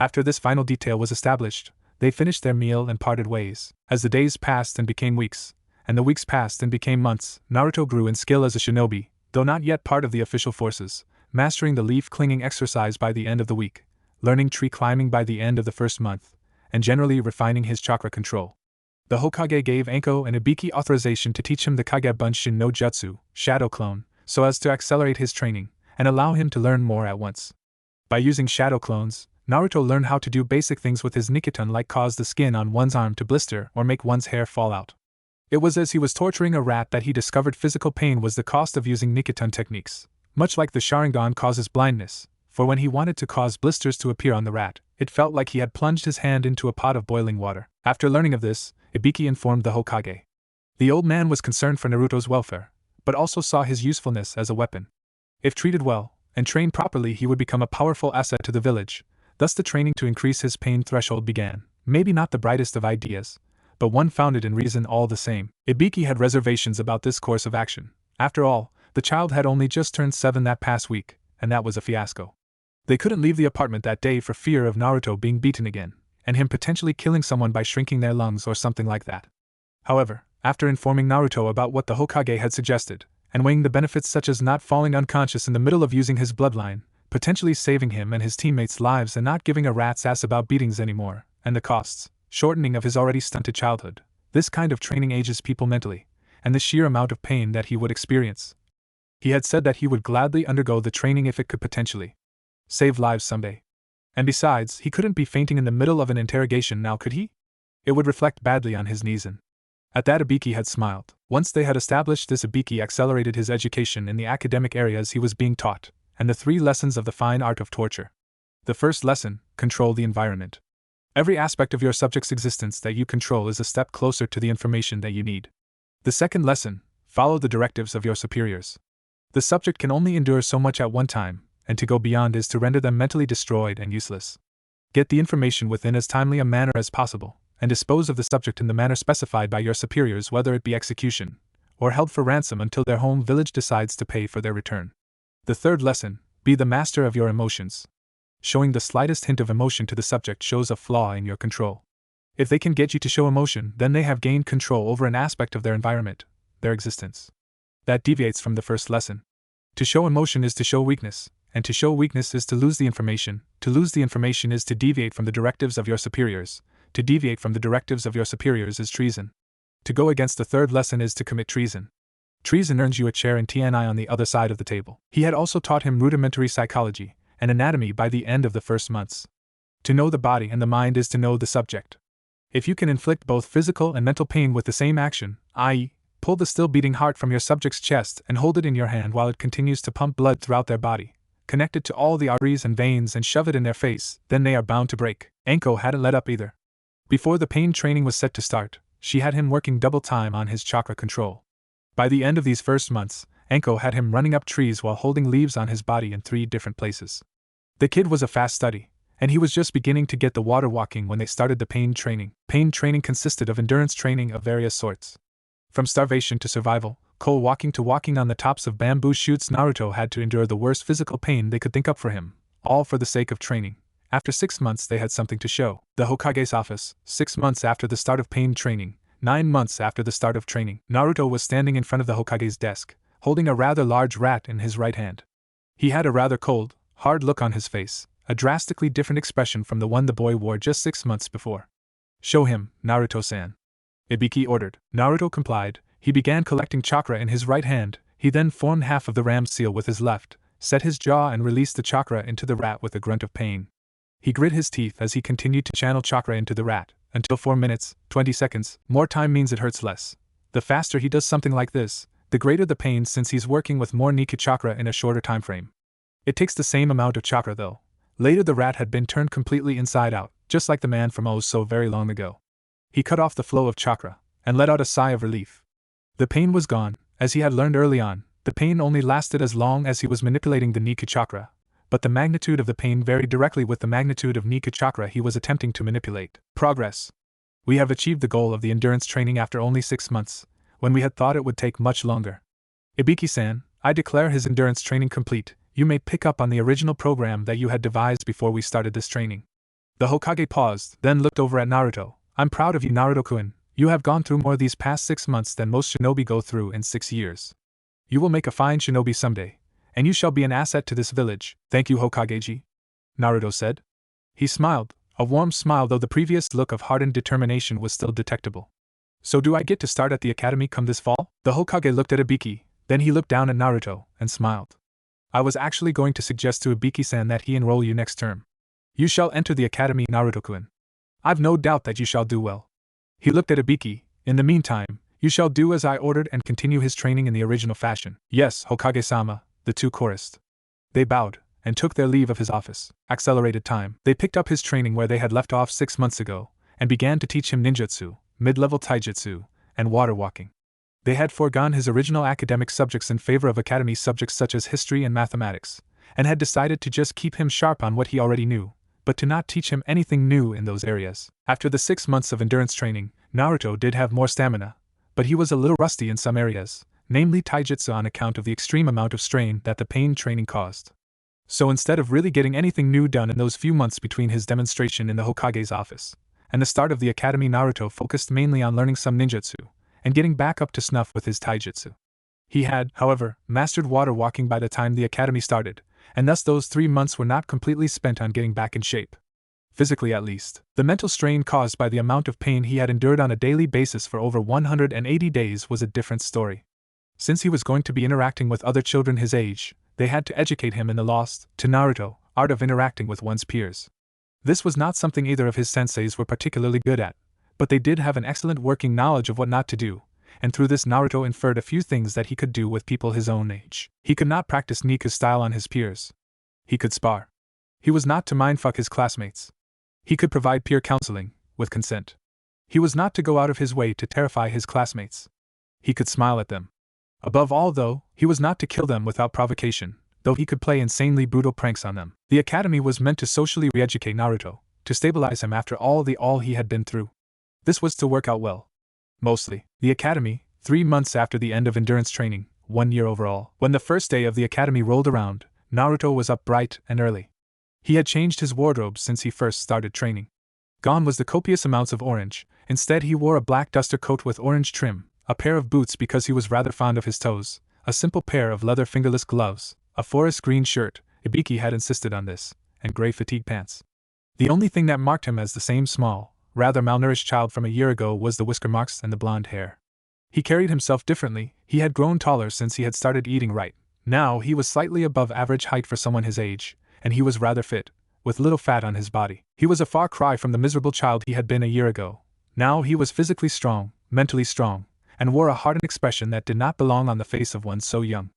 After this final detail was established, they finished their meal and parted ways. As the days passed and became weeks, and the weeks passed and became months, Naruto grew in skill as a shinobi, though not yet part of the official forces, mastering the leaf-clinging exercise by the end of the week, learning tree climbing by the end of the first month, and generally refining his chakra control. The Hokage gave Enko and Ibiki authorization to teach him the Kage Bunshin no Jutsu, Shadow Clone, so as to accelerate his training, and allow him to learn more at once. By using shadow clones, Naruto learned how to do basic things with his Nikiton, like cause the skin on one's arm to blister or make one's hair fall out. It was as he was torturing a rat that he discovered physical pain was the cost of using Nikiton techniques. Much like the Sharingan causes blindness, for when he wanted to cause blisters to appear on the rat, it felt like he had plunged his hand into a pot of boiling water. After learning of this, Ibiki informed the Hokage. The old man was concerned for Naruto's welfare, but also saw his usefulness as a weapon. If treated well and trained properly, he would become a powerful asset to the village. Thus the training to increase his pain threshold began. Maybe not the brightest of ideas, but one founded in reason all the same. Ibiki had reservations about this course of action. After all, the child had only just turned 7 that past week, and that was a fiasco. They couldn't leave the apartment that day for fear of Naruto being beaten again, and him potentially killing someone by shrinking their lungs or something like that. However, after informing Naruto about what the Hokage had suggested, and weighing the benefits such as not falling unconscious in the middle of using his bloodline, potentially saving him and his teammates' lives and not giving a rat's ass about beatings anymore, and the costs, shortening of his already stunted childhood, this kind of training ages people mentally, and the sheer amount of pain that he would experience. He had said that he would gladly undergo the training if it could potentially save lives someday. And besides, he couldn't be fainting in the middle of an interrogation now, could he? It would reflect badly on his knees. And at that Ibiki had smiled. Once they had established this, Ibiki accelerated his education in the academic areas he was being taught, and the 3 lessons of the fine art of torture. The first lesson, control the environment. Every aspect of your subject's existence that you control is a step closer to the information that you need. The second lesson, follow the directives of your superiors. The subject can only endure so much at one time, and to go beyond is to render them mentally destroyed and useless. Get the information within as timely a manner as possible, and dispose of the subject in the manner specified by your superiors, whether it be execution or held for ransom until their home village decides to pay for their return. The third lesson, be the master of your emotions. Showing the slightest hint of emotion to the subject shows a flaw in your control. If they can get you to show emotion, then they have gained control over an aspect of their environment, their existence. That deviates from the first lesson. To show emotion is to show weakness, and to show weakness is to lose the information. To lose the information is to deviate from the directives of your superiors. To deviate from the directives of your superiors is treason. To go against the third lesson is to commit treason. Treason earns you a chair in TNI on the other side of the table. He had also taught him rudimentary psychology and anatomy by the end of the first months. To know the body and the mind is to know the subject. If you can inflict both physical and mental pain with the same action, i.e., pull the still beating heart from your subject's chest and hold it in your hand while it continues to pump blood throughout their body, connect it to all the arteries and veins and shove it in their face, then they are bound to break. Anko hadn't let up either. Before the pain training was set to start, she had him working double time on his chakra control. By the end of these first months, Anko had him running up trees while holding leaves on his body in 3 different places. The kid was a fast study, and he was just beginning to get the water walking when they started the pain training. Pain training consisted of endurance training of various sorts. From starvation to survival, coal walking to walking on the tops of bamboo shoots, Naruto had to endure the worst physical pain they could think up for him, all for the sake of training. After 6 months they had something to show. The Hokage's office, 6 months after the start of pain training, 9 months after the start of training. Naruto was standing in front of the Hokage's desk, holding a rather large rat in his right hand. He had a rather cold, hard look on his face, a drastically different expression from the one the boy wore just 6 months before. Show him, Naruto-san. Ibiki ordered. Naruto complied. He began collecting chakra in his right hand. He then formed half of the ram's seal with his left, set his jaw and released the chakra into the rat with a grunt of pain. He grit his teeth as he continued to channel chakra into the rat, until 4 minutes, 20 seconds, more time means it hurts less. The faster he does something like this, the greater the pain since he's working with more Nika chakra in a shorter time frame. It takes the same amount of chakra though. Later the rat had been turned completely inside out, just like the man from oh so very long ago. He cut off the flow of chakra, and let out a sigh of relief. The pain was gone, as he had learned early on. The pain only lasted as long as he was manipulating the Nika chakra, but the magnitude of the pain varied directly with the magnitude of Nika chakra he was attempting to manipulate. Progress. We have achieved the goal of the endurance training after only 6 months, when we had thought it would take much longer. Ibiki-san, I declare his endurance training complete. You may pick up on the original program that you had devised before we started this training. The Hokage paused, then looked over at Naruto. I'm proud of you, Naruto-kun. You have gone through more these past 6 months than most shinobi go through in 6 years. You will make a fine shinobi someday, and you shall be an asset to this village. Thank you, Hokage-ji, Naruto said. He smiled, a warm smile though the previous look of hardened determination was still detectable. So do I get to start at the academy come this fall? The Hokage looked at Ibiki, then he looked down at Naruto, and smiled. I was actually going to suggest to Ibiki-san that he enroll you next term. You shall enter the academy, Naruto-kun. I've no doubt that you shall do well. He looked at Ibiki. In the meantime, you shall do as I ordered and continue his training in the original fashion. Yes, Hokage-sama, the two chorused. They bowed and took their leave of his office. Accelerated time. They picked up his training where they had left off 6 months ago, and began to teach him ninjutsu, mid-level taijutsu, and water walking. They had foregone his original academic subjects in favor of academy subjects such as history and mathematics, and had decided to just keep him sharp on what he already knew, but to not teach him anything new in those areas. After the 6 months of endurance training, Naruto did have more stamina, but he was a little rusty in some areas, namely taijutsu on account of the extreme amount of strain that the pain training caused. So instead of really getting anything new done in those few months between his demonstration in the Hokage's office and the start of the academy, Naruto focused mainly on learning some ninjutsu and getting back up to snuff with his taijutsu. He had, however, mastered water walking by the time the academy started, and thus those 3 months were not completely spent on getting back in shape. Physically at least. The mental strain caused by the amount of pain he had endured on a daily basis for over 180 days was a different story. Since he was going to be interacting with other children his age, they had to educate him in the lost, to Naruto, art of interacting with one's peers. This was not something either of his senseis were particularly good at, but they did have an excellent working knowledge of what not to do, and through this Naruto inferred a few things that he could do with people his own age. He could not practice Nika's style on his peers. He could spar. He was not to mindfuck his classmates. He could provide peer counseling, with consent. He was not to go out of his way to terrify his classmates. He could smile at them. Above all, though, he was not to kill them without provocation, though he could play insanely brutal pranks on them. The academy was meant to socially re-educate Naruto, to stabilize him after all he had been through. This was to work out well. Mostly, the academy, 3 months after the end of endurance training, 1 year overall. When the first day of the academy rolled around, Naruto was up bright and early. He had changed his wardrobe since he first started training. Gone was the copious amounts of orange. Instead he wore a black duster coat with orange trim, a pair of boots because he was rather fond of his toes, a simple pair of leather fingerless gloves, a forest green shirt, Ibiki had insisted on this, and gray fatigue pants. The only thing that marked him as the same small, rather malnourished child from a year ago was the whisker marks and the blonde hair. He carried himself differently. He had grown taller since he had started eating right. Now he was slightly above average height for someone his age, and he was rather fit, with little fat on his body. He was a far cry from the miserable child he had been a year ago. Now he was physically strong, mentally strong, and wore a hardened expression that did not belong on the face of one so young.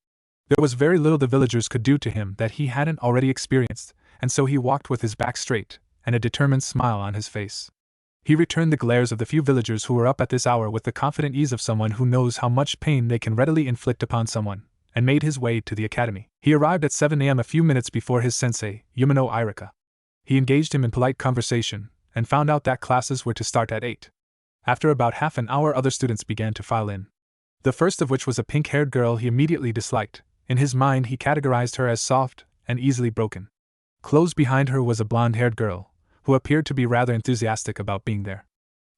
There was very little the villagers could do to him that he hadn't already experienced, and so he walked with his back straight, and a determined smile on his face. He returned the glares of the few villagers who were up at this hour with the confident ease of someone who knows how much pain they can readily inflict upon someone, and made his way to the academy. He arrived at 7 a.m. a few minutes before his sensei, Yumino Irika. He engaged him in polite conversation, and found out that classes were to start at 8. After about half an hour other students began to file in. The first of which was a pink-haired girl he immediately disliked. In his mind he categorized her as soft and easily broken. Close behind her was a blonde-haired girl, who appeared to be rather enthusiastic about being there.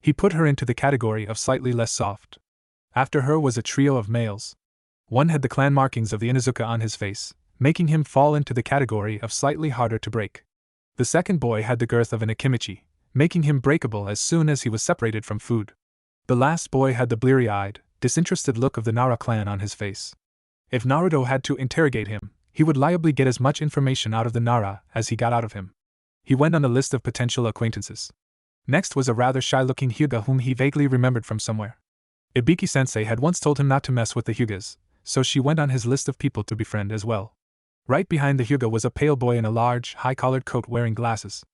He put her into the category of slightly less soft. After her was a trio of males. One had the clan markings of the Inuzuka on his face, making him fall into the category of slightly harder to break. The second boy had the girth of an Akimichi, making him breakable as soon as he was separated from food. The last boy had the bleary-eyed, disinterested look of the Nara clan on his face. If Naruto had to interrogate him, he would liably get as much information out of the Nara as he got out of him. He went on the list of potential acquaintances. Next was a rather shy-looking Hyuga whom he vaguely remembered from somewhere. Ibiki-sensei had once told him not to mess with the Hyugas, so she went on his list of people to befriend as well. Right behind the Hyuga was a pale boy in a large, high-collared coat wearing glasses.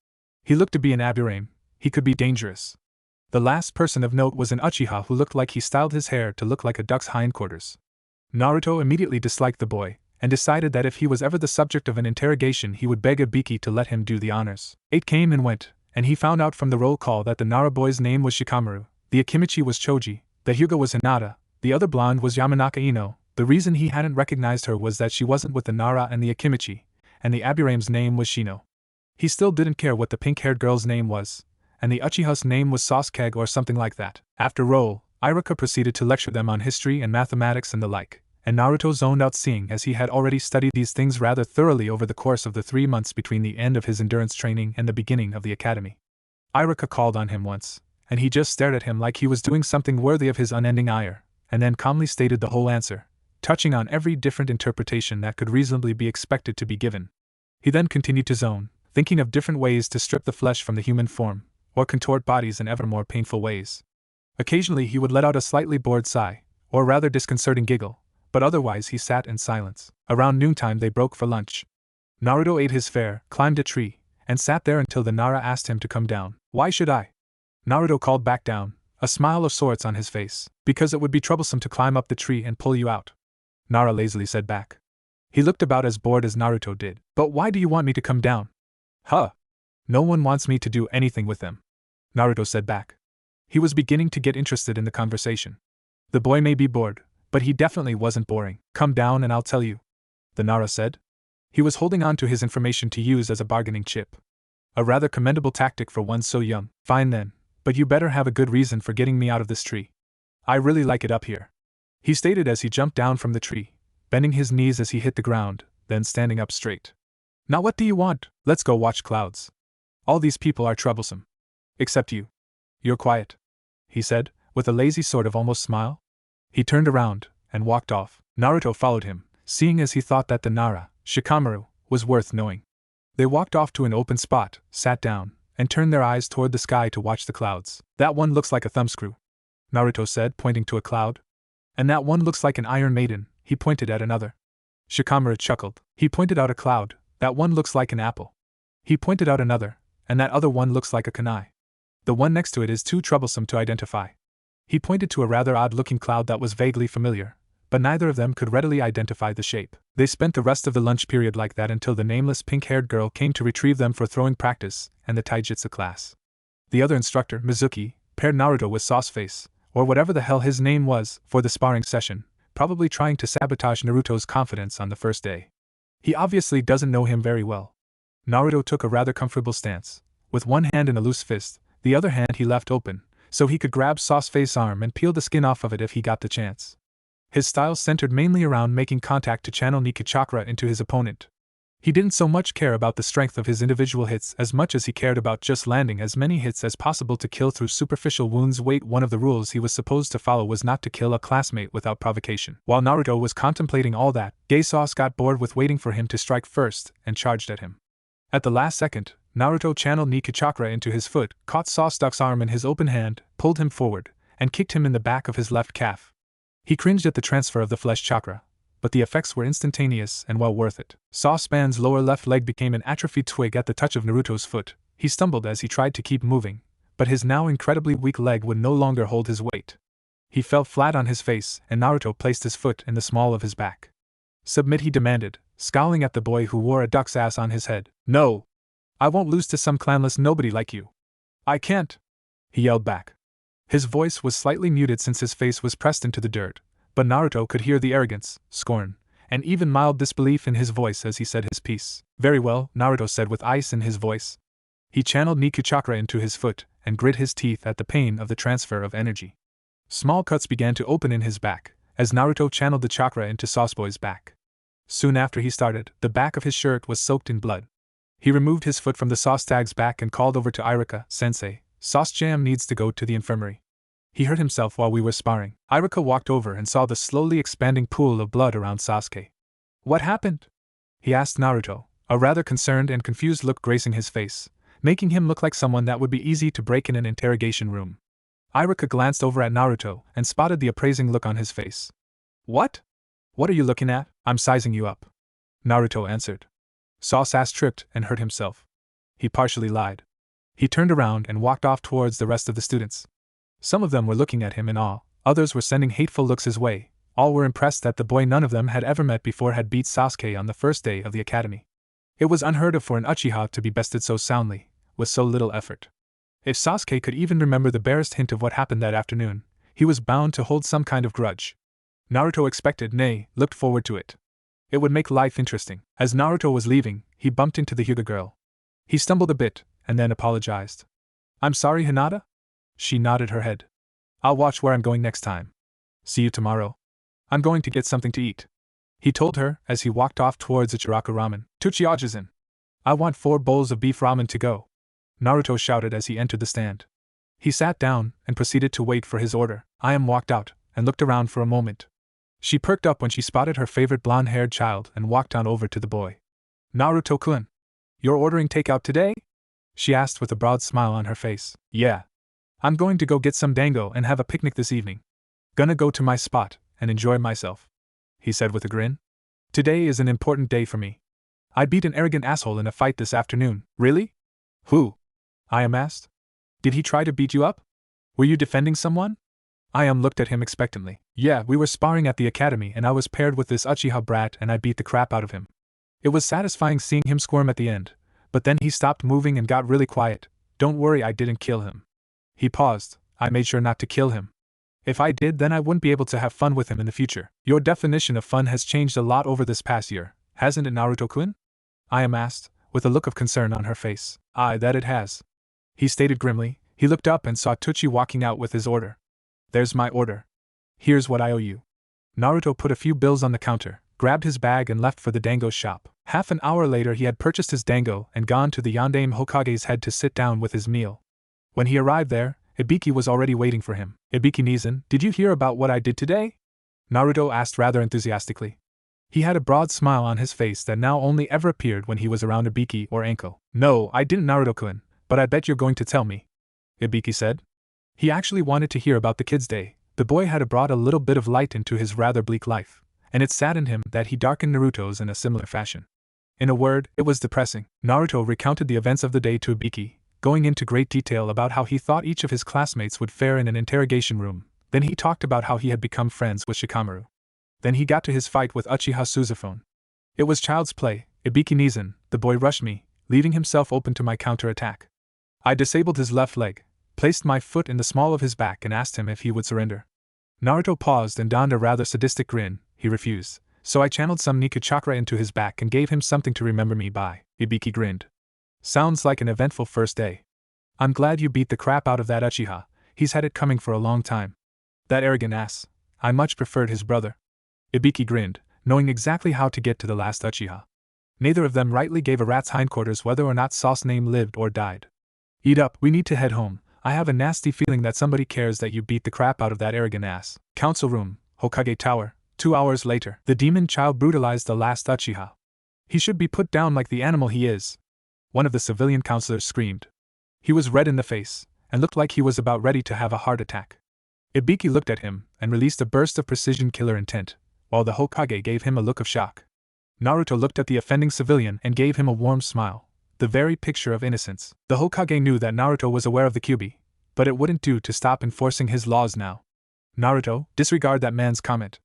He looked to be an Aburame. He could be dangerous. The last person of note was an Uchiha who looked like he styled his hair to look like a duck's hindquarters. Naruto immediately disliked the boy, and decided that if he was ever the subject of an interrogation he would beg Ibiki to let him do the honors. 8 came and went, and he found out from the roll call that the Nara boy's name was Shikamaru, the Akimichi was Choji, the Hyuga was Hinata, the other blonde was Yamanaka Ino. The reason he hadn't recognized her was that she wasn't with the Nara and the Akimichi, and the Aburame's name was Shino. He still didn't care what the pink-haired girl's name was, and the Uchiha's name was Sasuke or something like that. After roll, Irika proceeded to lecture them on history and mathematics and the like, and Naruto zoned out seeing as he had already studied these things rather thoroughly over the course of the 3 months between the end of his endurance training and the beginning of the academy. Irika called on him once, and he just stared at him like he was doing something worthy of his unending ire, and then calmly stated the whole answer, touching on every different interpretation that could reasonably be expected to be given. He then continued to zone, thinking of different ways to strip the flesh from the human form, or contort bodies in ever more painful ways. Occasionally he would let out a slightly bored sigh, or rather disconcerting giggle, but otherwise he sat in silence. Around noontime they broke for lunch. Naruto ate his fare, climbed a tree, and sat there until the Nara asked him to come down. Why should I? Naruto called back down, a smile of sorts on his face. Because it would be troublesome to climb up the tree and pull you out, Nara lazily said back. He looked about as bored as Naruto did. But why do you want me to come down? Huh. No one wants me to do anything with them, Naruto said back. He was beginning to get interested in the conversation. The boy may be bored, but he definitely wasn't boring. Come down and I'll tell you, the Nara said. He was holding on to his information to use as a bargaining chip. A rather commendable tactic for one so young. Fine then, but you better have a good reason for getting me out of this tree. I really like it up here, he stated as he jumped down from the tree, bending his knees as he hit the ground, then standing up straight. Now what do you want? Let's go watch clouds. All these people are troublesome. Except you. You're quiet, he said, with a lazy sort of almost smile. He turned around and walked off. Naruto followed him, seeing as he thought that the Nara, Shikamaru, was worth knowing. They walked off to an open spot, sat down, and turned their eyes toward the sky to watch the clouds. That one looks like a thumbscrew, Naruto said, pointing to a cloud. And that one looks like an Iron Maiden, he pointed at another. Shikamaru chuckled. He pointed out a cloud. That one looks like an apple. He pointed out another, and that other one looks like a kunai. The one next to it is too troublesome to identify. He pointed to a rather odd-looking cloud that was vaguely familiar, but neither of them could readily identify the shape. They spent the rest of the lunch period like that until the nameless pink-haired girl came to retrieve them for throwing practice and the taijutsu class. The other instructor, Mizuki, paired Naruto with Sauceface, or whatever the hell his name was, for the sparring session, probably trying to sabotage Naruto's confidence on the first day. He obviously doesn't know him very well. Naruto took a rather comfortable stance. With one hand in a loose fist, the other hand he left open, so he could grab Sauceface's arm and peel the skin off of it if he got the chance. His style centered mainly around making contact to channel Nika chakra into his opponent. He didn't so much care about the strength of his individual hits as much as he cared about just landing as many hits as possible to kill through superficial wounds. One of the rules he was supposed to follow was not to kill a classmate without provocation. While Naruto was contemplating all that, Gay Sauce got bored with waiting for him to strike first and charged at him. At the last second, Naruto channeled Nika chakra into his foot, caught Sauce Duck's arm in his open hand, pulled him forward, and kicked him in the back of his left calf. He cringed at the transfer of the flesh chakra, but the effects were instantaneous and well worth it. Saucepan's lower left leg became an atrophied twig at the touch of Naruto's foot. He stumbled as he tried to keep moving, but his now incredibly weak leg would no longer hold his weight. He fell flat on his face, and Naruto placed his foot in the small of his back. Submit, he demanded, scowling at the boy who wore a duck's ass on his head. No! I won't lose to some clanless nobody like you. I can't! He yelled back. His voice was slightly muted since his face was pressed into the dirt, but Naruto could hear the arrogance, scorn, and even mild disbelief in his voice as he said his piece. Very well, Naruto said with ice in his voice. He channeled Niku chakra into his foot and grit his teeth at the pain of the transfer of energy. Small cuts began to open in his back as Naruto channeled the chakra into Sauceboy's back. Soon after he started, the back of his shirt was soaked in blood. He removed his foot from the Sauce Tag's back and called over to Iruka, Sensei, Sauce Jam needs to go to the infirmary. He hurt himself while we were sparring. Iruka walked over and saw the slowly expanding pool of blood around Sasuke. What happened? He asked Naruto, a rather concerned and confused look gracing his face, making him look like someone that would be easy to break in an interrogation room. Iruka glanced over at Naruto and spotted the appraising look on his face. What? What are you looking at? I'm sizing you up, Naruto answered. Sauce ass tripped and hurt himself. He partially lied. He turned around and walked off towards the rest of the students. Some of them were looking at him in awe, others were sending hateful looks his way. All were impressed that the boy none of them had ever met before had beat Sasuke on the first day of the academy. It was unheard of for an Uchiha to be bested so soundly, with so little effort. If Sasuke could even remember the barest hint of what happened that afternoon, he was bound to hold some kind of grudge. Naruto expected, nay, looked forward to it. It would make life interesting. As Naruto was leaving, he bumped into the Hyuga girl. He stumbled a bit, and then apologized. I'm sorry, Hinata? She nodded her head. I'll watch where I'm going next time. See you tomorrow. I'm going to get something to eat, he told her as he walked off towards Ichiraku Ramen. Tuchiajizin. I want 4 bowls of beef ramen to go, Naruto shouted as he entered the stand. He sat down and proceeded to wait for his order. Ayam walked out and looked around for a moment. She perked up when she spotted her favorite blonde-haired child and walked on over to the boy. Naruto-kun. You're ordering takeout today? She asked with a broad smile on her face. Yeah. I'm going to go get some dango and have a picnic this evening. Gonna go to my spot and enjoy myself, he said with a grin. Today is an important day for me. I beat an arrogant asshole in a fight this afternoon. Really? Who? I asked. Did he try to beat you up? Were you defending someone? I looked at him expectantly. Yeah, we were sparring at the academy and I was paired with this Uchiha brat and I beat the crap out of him. It was satisfying seeing him squirm at the end, but then he stopped moving and got really quiet. Don't worry, I didn't kill him. He paused. I made sure not to kill him. If I did, then I wouldn't be able to have fun with him in the future. Your definition of fun has changed a lot over this past year, hasn't it, Naruto-kun? I asked, with a look of concern on her face. Aye, that it has. He stated grimly. He looked up and saw Tucci walking out with his order. There's my order. Here's what I owe you. Naruto put a few bills on the counter, grabbed his bag and left for the dango shop. Half an hour later he had purchased his dango and gone to the Yondaime Hokage's head to sit down with his meal. When he arrived there, Ibiki was already waiting for him. Ibiki-Nizan, did you hear about what I did today? Naruto asked rather enthusiastically. He had a broad smile on his face that now only ever appeared when he was around Ibiki or Anko. No, I didn't, Naruto-kun, but I bet you're going to tell me, Ibiki said. He actually wanted to hear about the kid's day. The boy had brought a little bit of light into his rather bleak life, and it saddened him that he darkened Naruto's in a similar fashion. In a word, it was depressing. Naruto recounted the events of the day to Ibiki, going into great detail about how he thought each of his classmates would fare in an interrogation room. Then he talked about how he had become friends with Shikamaru. Then he got to his fight with Uchiha Suzafone. It was child's play. Ibiki-Nizan, the boy rushed me, leaving himself open to my counter-attack. I disabled his left leg, placed my foot in the small of his back and asked him if he would surrender. Naruto paused and donned a rather sadistic grin. He refused, so I channeled some Nika chakra into his back and gave him something to remember me by. Ibiki grinned. Sounds like an eventful first day. I'm glad you beat the crap out of that Uchiha. He's had it coming for a long time. That arrogant ass. I much preferred his brother. Ibiki grinned, knowing exactly how to get to the last Uchiha. Neither of them rightly gave a rat's hindquarters whether or not Sauce Name lived or died. Eat up, we need to head home. I have a nasty feeling that somebody cares that you beat the crap out of that arrogant ass. Council room, Hokage Tower. 2 hours later, the demon child brutalized the last Uchiha. He should be put down like the animal he is. One of the civilian counselors screamed. He was red in the face, and looked like he was about ready to have a heart attack. Ibiki looked at him, and released a burst of precision killer intent, while the Hokage gave him a look of shock. Naruto looked at the offending civilian and gave him a warm smile, the very picture of innocence. The Hokage knew that Naruto was aware of the Kyuubi, but it wouldn't do to stop enforcing his laws now. Naruto, disregard that man's comment.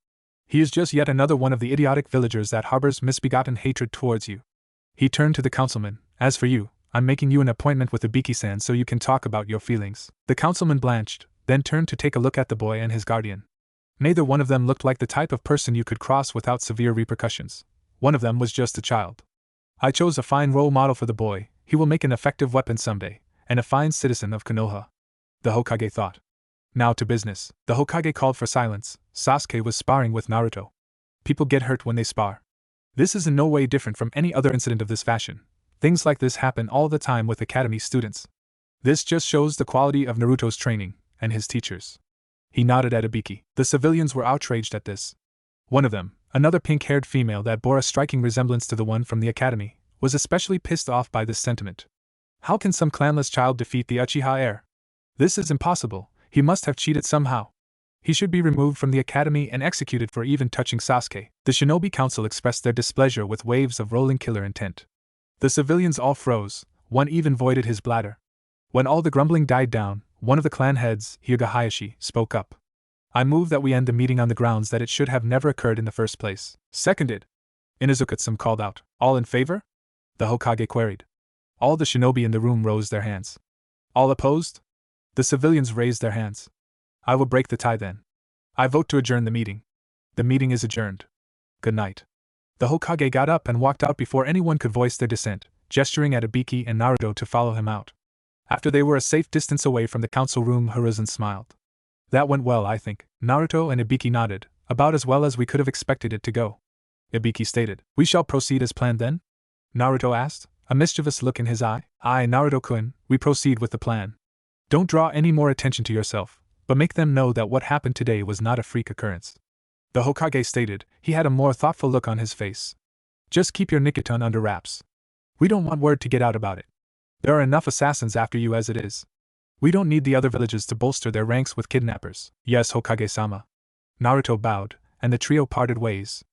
He is just yet another one of the idiotic villagers that harbors misbegotten hatred towards you. He turned to the councilman. As for you, I'm making you an appointment with Ibiki-san so you can talk about your feelings. The councilman blanched, then turned to take a look at the boy and his guardian. Neither one of them looked like the type of person you could cross without severe repercussions. One of them was just a child. I chose a fine role model for the boy. He will make an effective weapon someday, and a fine citizen of Konoha. The Hokage thought. Now to business. The Hokage called for silence. Sasuke was sparring with Naruto. People get hurt when they spar. This is in no way different from any other incident of this fashion. Things like this happen all the time with academy students. This just shows the quality of Naruto's training, and his teachers. He nodded at Ibiki. The civilians were outraged at this. One of them, another pink-haired female that bore a striking resemblance to the one from the academy, was especially pissed off by this sentiment. How can some clanless child defeat the Uchiha heir? This is impossible. He must have cheated somehow. He should be removed from the academy and executed for even touching Sasuke. The Shinobi Council expressed their displeasure with waves of rolling killer intent. The civilians all froze, one even voided his bladder. When all the grumbling died down, one of the clan heads, Hyuga Hayashi, spoke up. I move that we end the meeting on the grounds that it should have never occurred in the first place. Seconded. Inuzuka-san called out. All in favor? The Hokage queried. All the shinobi in the room rose their hands. All opposed? The civilians raised their hands. I will break the tie then. I vote to adjourn the meeting. The meeting is adjourned. Good night. The Hokage got up and walked out before anyone could voice their dissent, gesturing at Ibiki and Naruto to follow him out. After they were a safe distance away from the council room, Hiruzen smiled. That went well, I think. Naruto and Ibiki nodded, about as well as we could have expected it to go. Ibiki stated. We shall proceed as planned then? Naruto asked, a mischievous look in his eye. Aye, Naruto-kun, we proceed with the plan. Don't draw any more attention to yourself, but make them know that what happened today was not a freak occurrence. The Hokage stated. He had a more thoughtful look on his face. Just keep your Nikiton under wraps. We don't want word to get out about it. There are enough assassins after you as it is. We don't need the other villages to bolster their ranks with kidnappers. Yes, Hokage-sama. Naruto bowed, and the trio parted ways.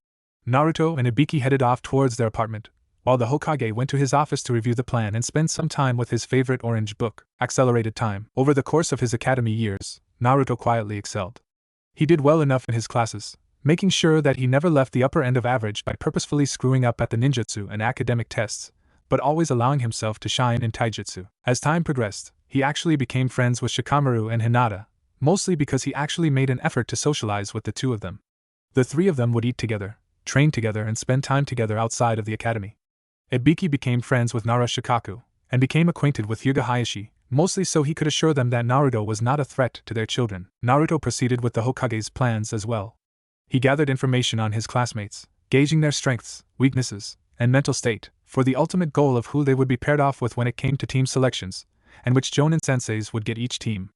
Naruto and Ibiki headed off towards their apartment, while the Hokage went to his office to review the plan and spend some time with his favorite orange book, Accelerated Time. Over the course of his academy years, Naruto quietly excelled. He did well enough in his classes, making sure that he never left the upper end of average by purposefully screwing up at the ninjutsu and academic tests, but always allowing himself to shine in taijutsu. As time progressed, he actually became friends with Shikamaru and Hinata, mostly because he actually made an effort to socialize with the two of them. The three of them would eat together, train together, and spend time together outside of the academy. Ibiki became friends with Nara Shikaku, and became acquainted with Hyuga Hayashi, mostly so he could assure them that Naruto was not a threat to their children. Naruto proceeded with the Hokage's plans as well. He gathered information on his classmates, gauging their strengths, weaknesses, and mental state, for the ultimate goal of who they would be paired off with when it came to team selections, and which Jonin senseis would get each team.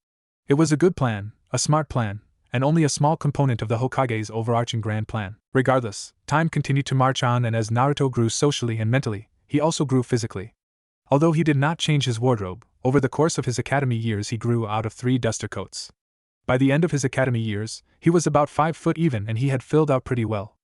It was a good plan, a smart plan, and only a small component of the Hokage's overarching grand plan. Regardless, time continued to march on, and as Naruto grew socially and mentally, he also grew physically. Although he did not change his wardrobe, over the course of his academy years he grew out of 3 duster coats. By the end of his academy years, he was about 5 foot even, and he had filled out pretty well.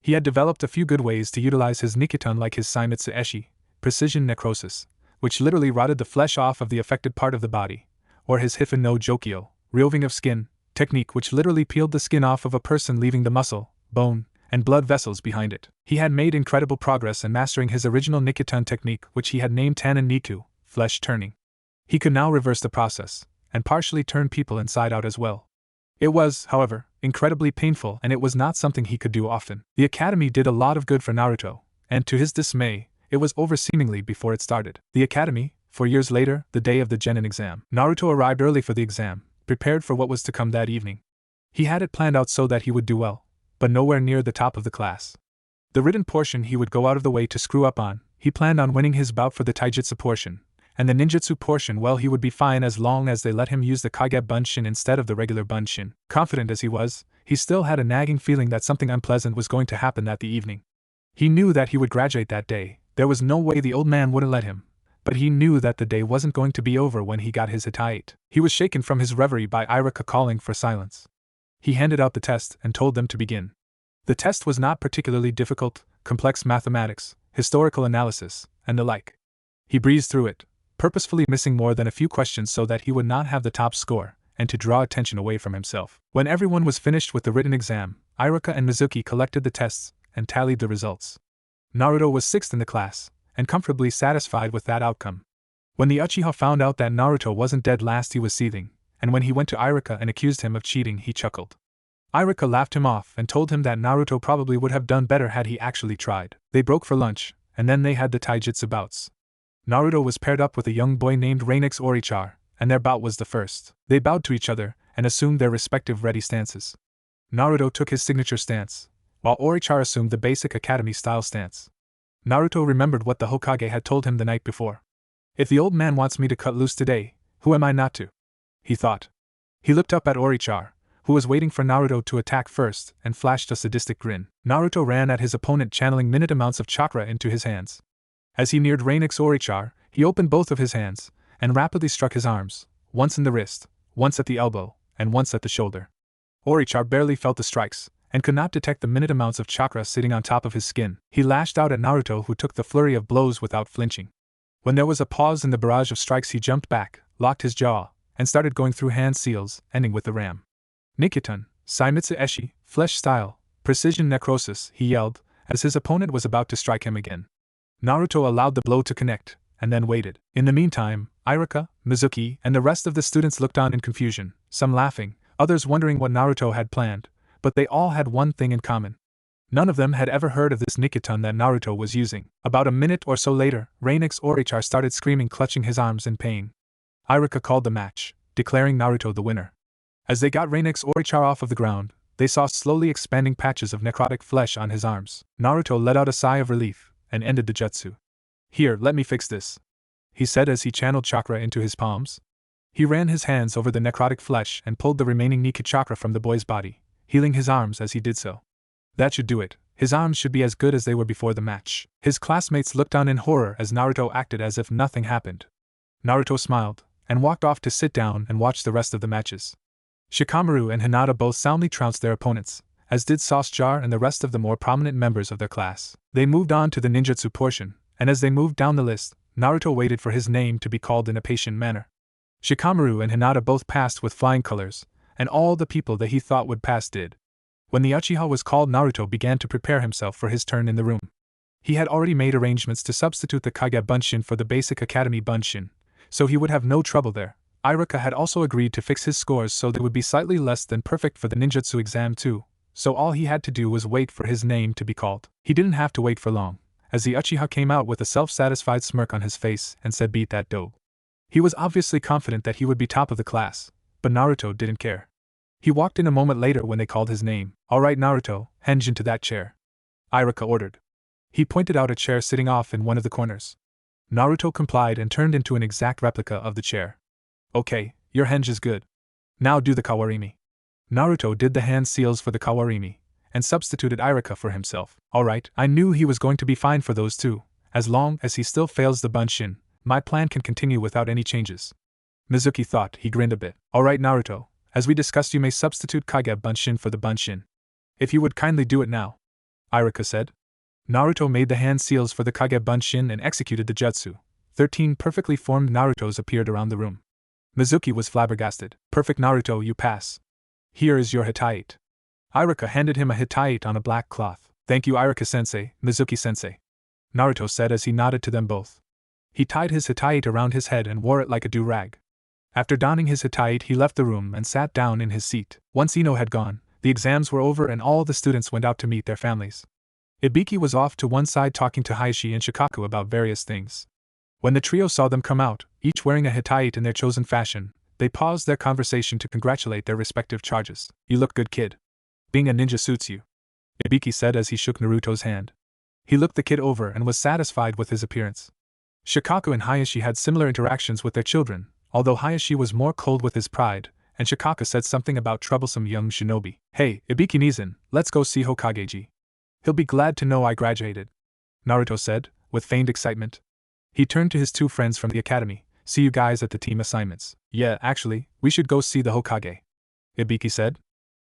He had developed a few good ways to utilize his Nikiton, like his Saimitsu Eshi, precision necrosis, which literally rotted the flesh off of the affected part of the body, or his Hifen no Jokyo, reoving of skin, technique which literally peeled the skin off of a person, leaving the muscle, bone, and blood vessels behind it. He had made incredible progress in mastering his original Nikiton technique, which he had named Tannen Niku, flesh turning. He could now reverse the process, and partially turn people inside out as well. It was, however, incredibly painful, and it was not something he could do often. The academy did a lot of good for Naruto, and to his dismay, it was over seemingly before it started. The academy, 4 years later, the day of the genin exam. Naruto arrived early for the exam, prepared for what was to come that evening. He had it planned out so that he would do well, but nowhere near the top of the class. The written portion he would go out of the way to screw up on. He planned on winning his bout for the taijutsu portion, and the ninjutsu portion, well, he would be fine as long as they let him use the Kage Bunshin instead of the regular Bunshin. Confident as he was, he still had a nagging feeling that something unpleasant was going to happen that the evening. He knew that he would graduate that day. There was no way the old man wouldn't let him, but he knew that the day wasn't going to be over when he got his Hitaiite. He was shaken from his reverie by Irika calling for silence. He handed out the test and told them to begin. The test was not particularly difficult, complex mathematics, historical analysis, and the like. He breezed through it, purposefully missing more than a few questions so that he would not have the top score, and to draw attention away from himself. When everyone was finished with the written exam, Irika and Mizuki collected the tests and tallied the results. Naruto was 6th in the class, and comfortably satisfied with that outcome. When the Uchiha found out that Naruto wasn't dead last, he was seething, and when he went to Irika and accused him of cheating, he chuckled. Irika laughed him off and told him that Naruto probably would have done better had he actually tried. They broke for lunch, and then they had the taijutsu bouts. Naruto was paired up with a young boy named Rainix Orichar, and their bout was the first. They bowed to each other and assumed their respective ready stances. Naruto took his signature stance, while Orichar assumed the basic academy-style stance. Naruto remembered what the Hokage had told him the night before. If the old man wants me to cut loose today, who am I not to? He thought. He looked up at Orichar, who was waiting for Naruto to attack first, and flashed a sadistic grin. Naruto ran at his opponent, channeling minute amounts of chakra into his hands. As he neared Rainix Orichar, he opened both of his hands, and rapidly struck his arms, once in the wrist, once at the elbow, and once at the shoulder. Orichar barely felt the strikes, and could not detect the minute amounts of chakra sitting on top of his skin. He lashed out at Naruto, who took the flurry of blows without flinching. When there was a pause in the barrage of strikes, he jumped back, locked his jaw, and started going through hand seals, ending with the ram. Nikiton, Saimitsu Eshi, flesh style, precision necrosis, he yelled, as his opponent was about to strike him again. Naruto allowed the blow to connect, and then waited. In the meantime, Irika, Mizuki, and the rest of the students looked on in confusion, some laughing, others wondering what Naruto had planned, but they all had one thing in common. None of them had ever heard of this Nikiton that Naruto was using. About a minute or so later, Rainix Orichar started screaming, clutching his arms in pain. Irika called the match, declaring Naruto the winner. As they got Rainix Orichar off of the ground, they saw slowly expanding patches of necrotic flesh on his arms. Naruto let out a sigh of relief, and ended the jutsu. "Here, let me fix this," he said as he channeled chakra into his palms. He ran his hands over the necrotic flesh and pulled the remaining Nikki chakra from the boy's body, healing his arms as he did so. "That should do it," His arms should be as good as they were before the match. His classmates looked on in horror as Naruto acted as if nothing happened. Naruto smiled, and walked off to sit down and watch the rest of the matches. Shikamaru and Hinata both soundly trounced their opponents, as did Saucejar and the rest of the more prominent members of their class. They moved on to the ninjutsu portion, and as they moved down the list, Naruto waited for his name to be called in a patient manner. Shikamaru and Hinata both passed with flying colors, and all the people that he thought would pass did. When the Uchiha was called, Naruto began to prepare himself for his turn in the room. He had already made arrangements to substitute the Kage Bunshin for the basic academy Bunshin, so he would have no trouble there. Iruka had also agreed to fix his scores so they would be slightly less than perfect for the ninjutsu exam too, so all he had to do was wait for his name to be called. He didn't have to wait for long, as the Uchiha came out with a self-satisfied smirk on his face and said, "Beat that dope." He was obviously confident that he would be top of the class, but Naruto didn't care. He walked in a moment later when they called his name. "All right, Naruto, henge into that chair," Iruka ordered. He pointed out a chair sitting off in one of the corners. Naruto complied and turned into an exact replica of the chair. "Okay, your henge is good. Now do the kawarimi." Naruto did the hand seals for the kawarimi, and substituted Iruka for himself. "All right, I knew he was going to be fine for those two. As long as he still fails the Bunshin, my plan can continue without any changes." Mizuki thought. He grinned a bit. "All right, Naruto. As we discussed, you may substitute Kage Bunshin for the Bunshin. If you would kindly do it now," Iruka said. Naruto made the hand seals for the Kage Bunshin and executed the jutsu. 13 perfectly formed Narutos appeared around the room. Mizuki was flabbergasted. "Perfect, Naruto, you pass. Here is your hitite." Iruka handed him a hitite on a black cloth. "Thank you, Iruka-sensei, Mizuki-sensei," Naruto said as he nodded to them both. He tied his hitite around his head and wore it like a do-rag. After donning his hitite, he left the room and sat down in his seat. Once Ino had gone, the exams were over and all the students went out to meet their families. Ibiki was off to one side talking to Hayashi and Shikaku about various things. When the trio saw them come out, each wearing a hitite in their chosen fashion, they paused their conversation to congratulate their respective charges. "You look good, kid. Being a ninja suits you," Ibiki said as he shook Naruto's hand. He looked the kid over and was satisfied with his appearance. Shikaku and Hayashi had similar interactions with their children, although Hayashi was more cold with his pride, and Shikaku said something about troublesome young shinobi. "Hey, Ibiki-Nizan, let's go see Hokageji. He'll be glad to know I graduated," Naruto said, with feigned excitement. He turned to his two friends from the academy. "See you guys at the team assignments." "Yeah, actually, we should go see the Hokage," Ibiki said.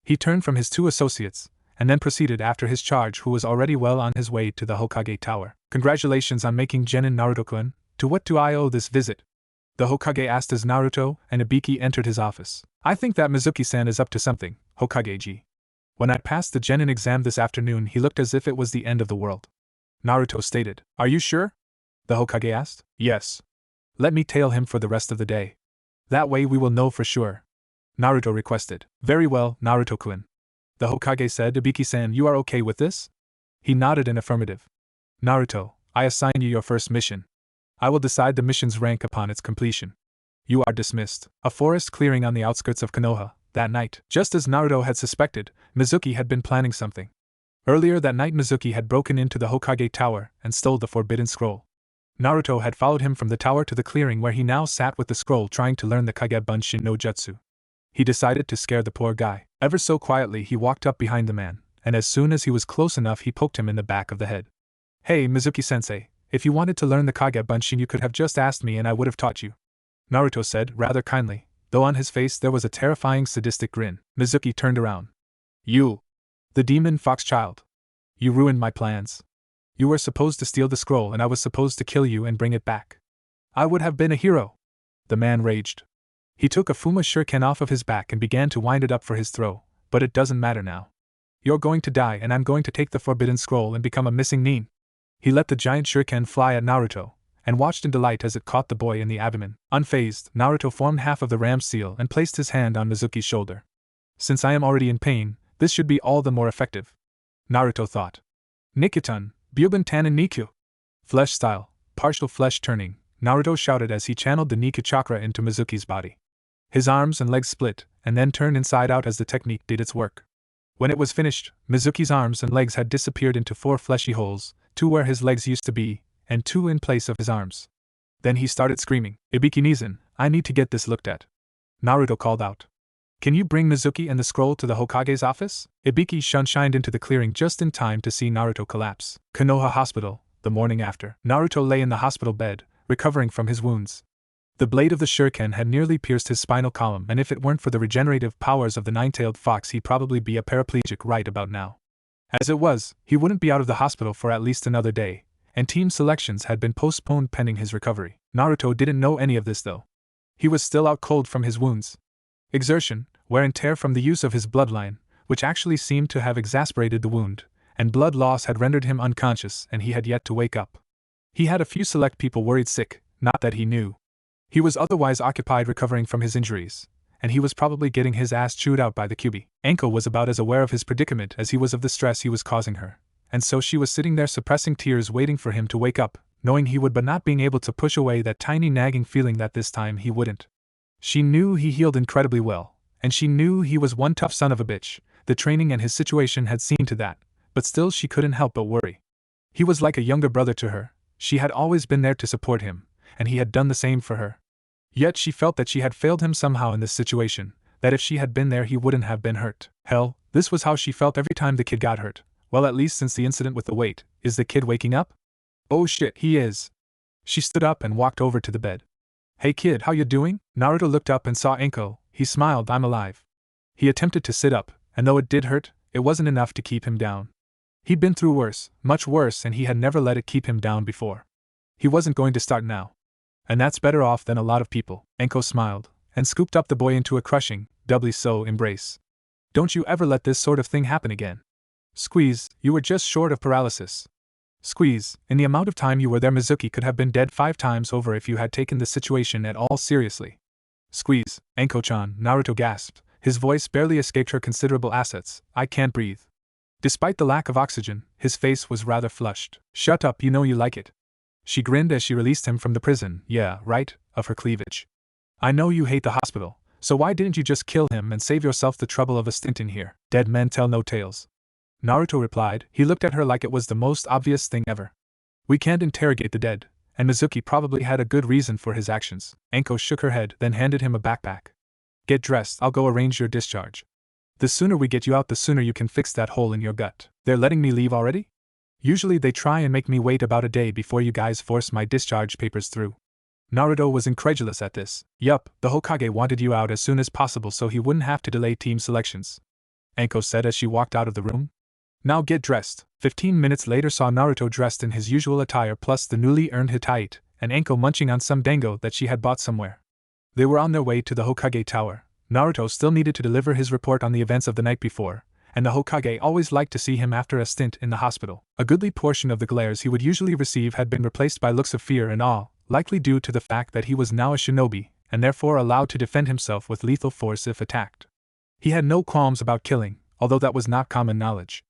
He turned from his two associates, and then proceeded after his charge, who was already well on his way to the Hokage Tower. "Congratulations on making genin, Naruto-kun. To what do I owe this visit?" the Hokage asked as Naruto and Ibiki entered his office. "I think that Mizuki-san is up to something, Hokage-ji. When I passed the genin exam this afternoon, he looked as if it was the end of the world," Naruto stated. "Are you sure?" the Hokage asked. "Yes. Let me tail him for the rest of the day. That way we will know for sure," Naruto requested. "Very well, Naruto-kun," the Hokage said. "Ibiki-san, you are okay with this?" He nodded in affirmative. "Naruto, I assign you your first mission. I will decide the mission's rank upon its completion. You are dismissed." A forest clearing on the outskirts of Konoha. That night, just as Naruto had suspected, Mizuki had been planning something. Earlier that night, Mizuki had broken into the Hokage Tower and stole the Forbidden Scroll. Naruto had followed him from the tower to the clearing where he now sat with the scroll trying to learn the Kage Bunshin no Jutsu. He decided to scare the poor guy. Ever so quietly he walked up behind the man, and as soon as he was close enough he poked him in the back of the head. "Hey, Mizuki-sensei, if you wanted to learn the Kage Bunshin you could have just asked me and I would have taught you," Naruto said, rather kindly, though on his face there was a terrifying sadistic grin. Mizuki turned around. "You! The demon fox child! You ruined my plans. You were supposed to steal the scroll and I was supposed to kill you and bring it back. I would have been a hero," the man raged. He took a Fuma shuriken off of his back and began to wind it up for his throw. "But it doesn't matter now. You're going to die and I'm going to take the Forbidden Scroll and become a missing nin." He let the giant shuriken fly at Naruto, and watched in delight as it caught the boy in the abdomen. Unfazed, Naruto formed half of the ram seal and placed his hand on Mizuki's shoulder. "Since I am already in pain, this should be all the more effective," Naruto thought. "Nikutun, Byuban Tanin Nikyu!" Flesh style, partial flesh turning, Naruto shouted as he channeled the Nikyu chakra into Mizuki's body. His arms and legs split, and then turned inside out as the technique did its work. When it was finished, Mizuki's arms and legs had disappeared into 4 fleshy holes, 2 where his legs used to be, and 2 in place of his arms. Then he started screaming, "Ibiki-Nizan, I need to get this looked at," Naruto called out. Can you bring Mizuki and the scroll to the Hokage's office? Ibiki shined into the clearing just in time to see Naruto collapse. Konoha Hospital, the morning after. Naruto lay in the hospital bed, recovering from his wounds. The blade of the shuriken had nearly pierced his spinal column, and if it weren't for the regenerative powers of the nine-tailed fox, he'd probably be a paraplegic right about now. As it was, he wouldn't be out of the hospital for at least another day, and team selections had been postponed pending his recovery. Naruto didn't know any of this though. He was still out cold from his wounds. Exertion, wear and tear from the use of his bloodline, which actually seemed to have exacerbated the wound, and blood loss had rendered him unconscious, and he had yet to wake up. He had a few select people worried sick, not that he knew. He was otherwise occupied recovering from his injuries, and he was probably getting his ass chewed out by the Kyuubi. Anko was about as aware of his predicament as he was of the stress he was causing her, and so she was sitting there suppressing tears waiting for him to wake up, knowing he would but not being able to push away that tiny nagging feeling that this time he wouldn't. She knew he healed incredibly well, and she knew he was one tough son of a bitch. The training and his situation had seen to that, but still she couldn't help but worry. He was like a younger brother to her, she had always been there to support him, and he had done the same for her. Yet she felt that she had failed him somehow in this situation, that if she had been there he wouldn't have been hurt. Hell, this was how she felt every time the kid got hurt. Well, at least since the incident with the weight. Is the kid waking up? Oh shit, he is. She stood up and walked over to the bed. Hey kid, how you doing? Naruto looked up and saw Anko. He smiled. I'm alive. He attempted to sit up, and though it did hurt, it wasn't enough to keep him down. He'd been through worse, much worse, and he had never let it keep him down before. He wasn't going to start now. And that's better off than a lot of people. Anko smiled, and scooped up the boy into a crushing, doubly so embrace. Don't you ever let this sort of thing happen again. Squeeze, you were just short of paralysis. Squeeze, in the amount of time you were there Mizuki could have been dead 5 times over if you had taken the situation at all seriously. Squeeze, Anko-chan, Naruto gasped, his voice barely escaped her considerable assets, I can't breathe. Despite the lack of oxygen, his face was rather flushed. Shut up, you know you like it. She grinned as she released him from the prison, yeah, right, of her cleavage. I know you hate the hospital, so why didn't you just kill him and save yourself the trouble of a stint in here? Dead men tell no tales. Naruto replied. He looked at her like it was the most obvious thing ever. We can't interrogate the dead, and Mizuki probably had a good reason for his actions. Anko shook her head, then handed him a backpack. Get dressed, I'll go arrange your discharge. The sooner we get you out, the sooner you can fix that hole in your gut. They're letting me leave already? Usually they try and make me wait about a day before you guys force my discharge papers through. Naruto was incredulous at this. Yup, the Hokage wanted you out as soon as possible so he wouldn't have to delay team selections. Anko said as she walked out of the room. Now get dressed. 15 minutes later saw Naruto dressed in his usual attire plus the newly earned Hittite, and Anko munching on some dango that she had bought somewhere. They were on their way to the Hokage Tower. Naruto still needed to deliver his report on the events of the night before, and the Hokage always liked to see him after a stint in the hospital. A goodly portion of the glares he would usually receive had been replaced by looks of fear and awe, likely due to the fact that he was now a shinobi, and therefore allowed to defend himself with lethal force if attacked. He had no qualms about killing, although that was not common knowledge.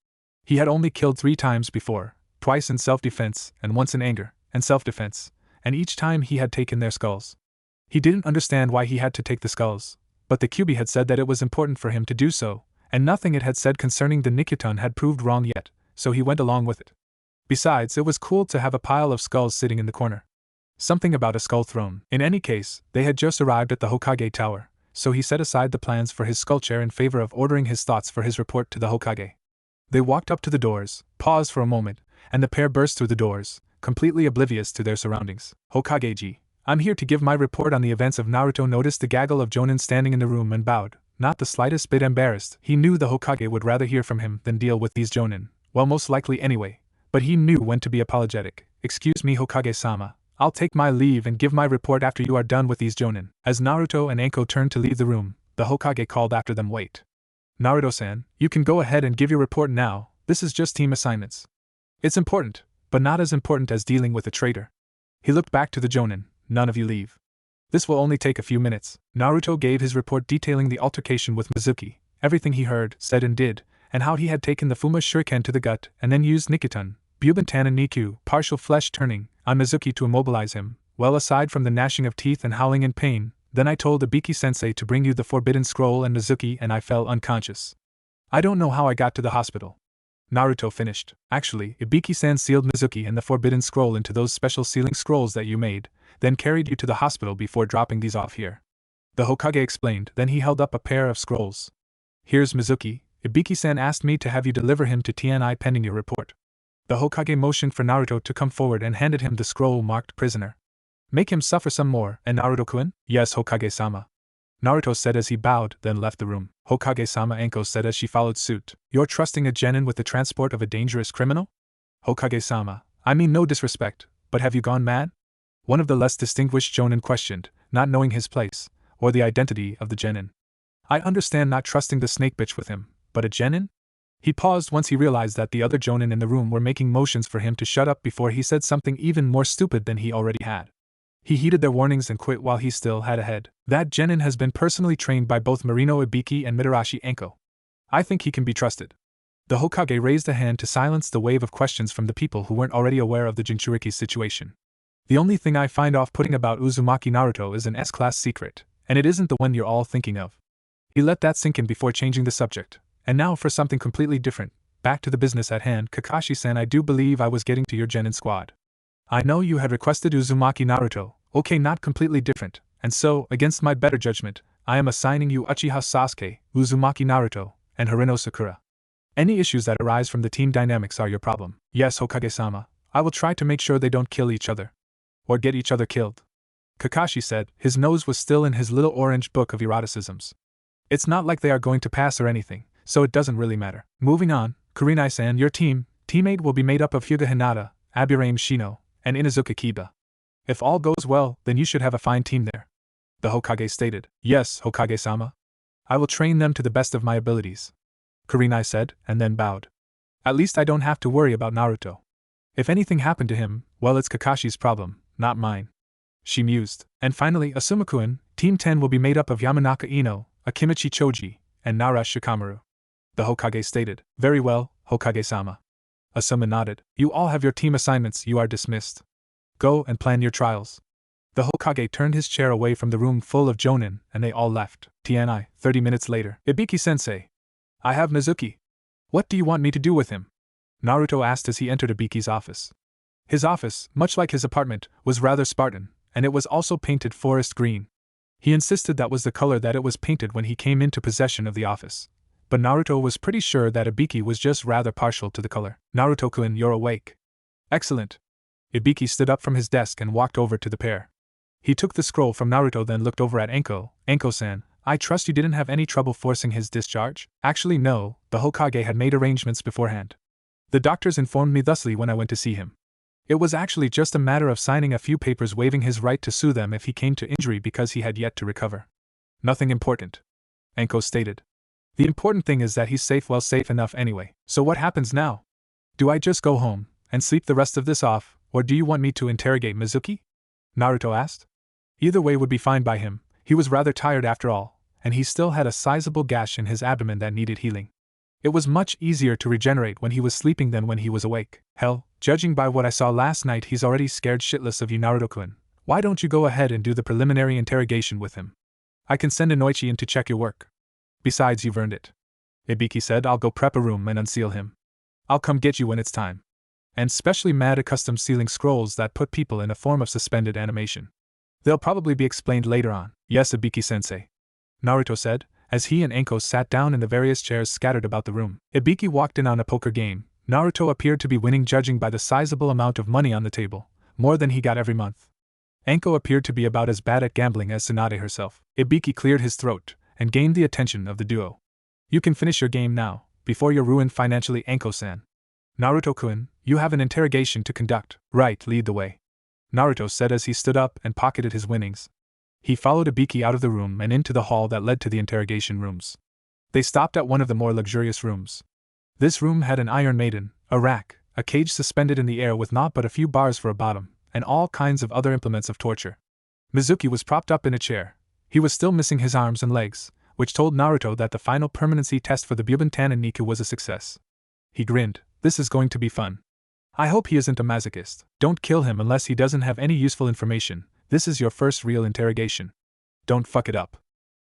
He had only killed 3 times before, twice in self-defense and once in anger and self-defense, and each time he had taken their skulls. He didn't understand why he had to take the skulls, but the Kyuubi had said that it was important for him to do so, and nothing it had said concerning the Nikiton had proved wrong yet, so he went along with it. Besides, it was cool to have a pile of skulls sitting in the corner. Something about a skull throne. In any case, they had just arrived at the Hokage Tower, so he set aside the plans for his skull chair in favor of ordering his thoughts for his report to the Hokage. They walked up to the doors, paused for a moment, and the pair burst through the doors, completely oblivious to their surroundings. Hokage-ji, I'm here to give my report on the events of Naruto. Noticed the gaggle of jonin standing in the room and bowed, not the slightest bit embarrassed. He knew the Hokage would rather hear from him than deal with these jonin, well, most likely anyway, but he knew when to be apologetic. Excuse me, Hokage-sama, I'll take my leave and give my report after you are done with these jonin. As Naruto and Anko turned to leave the room, the Hokage called after them, wait. Naruto-san, you can go ahead and give your report now, this is just team assignments. It's important, but not as important as dealing with a traitor. He looked back to the jonin, none of you leave. This will only take a few minutes. Naruto gave his report detailing the altercation with Mizuki, everything he heard, said and did, and how he had taken the Fuma Shuriken to the gut and then used Nikiton, Bubantan and Nikyu, partial flesh turning, on Mizuki to immobilize him. Well, aside from the gnashing of teeth and howling in pain, then I told Ibiki-sensei to bring you the forbidden scroll and Mizuki and I fell unconscious. I don't know how I got to the hospital. Naruto finished. Actually, Ibiki-san sealed Mizuki and the forbidden scroll into those special sealing scrolls that you made, then carried you to the hospital before dropping these off here. The Hokage explained, then he held up a pair of scrolls. Here's Mizuki. Ibiki-san asked me to have you deliver him to TNI pending your report. The Hokage motioned for Naruto to come forward and handed him the scroll marked prisoner. Make him suffer some more, and Naruto-kun? Yes, Hokage-sama. Naruto said as he bowed, then left the room. Hokage-sama, Anko said as she followed suit. You're trusting a genin with the transport of a dangerous criminal? Hokage-sama, I mean no disrespect, but have you gone mad? One of the less distinguished jonin questioned, not knowing his place, or the identity of the genin. I understand not trusting the snake bitch with him, but a genin? He paused once he realized that the other jonin in the room were making motions for him to shut up before he said something even more stupid than he already had. He heeded their warnings and quit while he still had a head. That genin has been personally trained by both Marino Ibiki and Mitarashi Anko. I think he can be trusted. The Hokage raised a hand to silence the wave of questions from the people who weren't already aware of the Jinchuriki's situation. The only thing I find off-putting about Uzumaki Naruto is an S-class secret, and it isn't the one you're all thinking of. He let that sink in before changing the subject. And now for something completely different. Back to the business at hand, Kakashi-san, I do believe I was getting to your genin squad. I know you had requested Uzumaki Naruto, okay, not completely different, and so, against my better judgment, I am assigning you Uchiha Sasuke, Uzumaki Naruto, and Harino Sakura. Any issues that arise from the team dynamics are your problem. Yes, Hokage-sama, I will try to make sure they don't kill each other. Or get each other killed. Kakashi said, his nose was still in his little orange book of eroticisms. It's not like they are going to pass or anything, so it doesn't really matter. Moving on, Kurenai-san, your teammate will be made up of Hyuga Hinata, Abirame Shino, and Inazuka Kiba. If all goes well, then you should have a fine team there. The Hokage stated. Yes, Hokage-sama. I will train them to the best of my abilities. Kurenai said, and then bowed. At least I don't have to worry about Naruto. If anything happened to him, well, it's Kakashi's problem, not mine. She mused. And finally, Asuma-kun, Team 10 will be made up of Yamanaka Ino, Akimichi Choji, and Nara Shikamaru. The Hokage stated. Very well, Hokage-sama. Asuma nodded. You all have your team assignments, you are dismissed. Go and plan your trials. The Hokage turned his chair away from the room full of jonin, and they all left. TNI, 30 minutes later. Ibiki-sensei. I have Mizuki. What do you want me to do with him? Naruto asked as he entered Ibiki's office. His office, much like his apartment, was rather Spartan, and it was also painted forest green. He insisted that was the color that it was painted when he came into possession of the office. But Naruto was pretty sure that Ibiki was just rather partial to the color. Naruto-kun, you're awake. Excellent. Ibiki stood up from his desk and walked over to the pair. He took the scroll from Naruto, then looked over at Anko. Anko-san, I trust you didn't have any trouble forcing his discharge? Actually no, the Hokage had made arrangements beforehand. The doctors informed me thusly when I went to see him. It was actually just a matter of signing a few papers waiving his right to sue them if he came to injury because he had yet to recover. Nothing important. Anko stated. The important thing is that he's safe, well, safe enough anyway. So what happens now? Do I just go home and sleep the rest of this off, or do you want me to interrogate Mizuki? Naruto asked. Either way would be fine by him. He was rather tired after all, and he still had a sizable gash in his abdomen that needed healing. It was much easier to regenerate when he was sleeping than when he was awake. Hell, judging by what I saw last night, he's already scared shitless of you, Naruto-kun. Why don't you go ahead and do the preliminary interrogation with him? I can send Inoichi in to check your work. Besides, you've earned it. Ibiki said. I'll go prep a room and unseal him. I'll come get you when it's time. And specially mad accustomed sealing scrolls that put people in a form of suspended animation. They'll probably be explained later on. Yes, Ibiki-sensei. Naruto said, as he and Anko sat down in the various chairs scattered about the room. Ibiki walked in on a poker game. Naruto appeared to be winning, judging by the sizable amount of money on the table, more than he got every month. Anko appeared to be about as bad at gambling as Tsunade herself. Ibiki cleared his throat and gained the attention of the duo. You can finish your game now, before you're ruined financially, Anko-san. Naruto-kun, you have an interrogation to conduct. Right, lead the way. Naruto said as he stood up and pocketed his winnings. He followed Ibiki out of the room and into the hall that led to the interrogation rooms. They stopped at one of the more luxurious rooms. This room had an iron maiden, a rack, a cage suspended in the air with naught but a few bars for a bottom, and all kinds of other implements of torture. Mizuki was propped up in a chair. He was still missing his arms and legs, which told Naruto that the final permanency test for the Bubantan and Niku was a success. He grinned. This is going to be fun. I hope he isn't a masochist. Don't kill him unless he doesn't have any useful information. This is your first real interrogation. Don't fuck it up.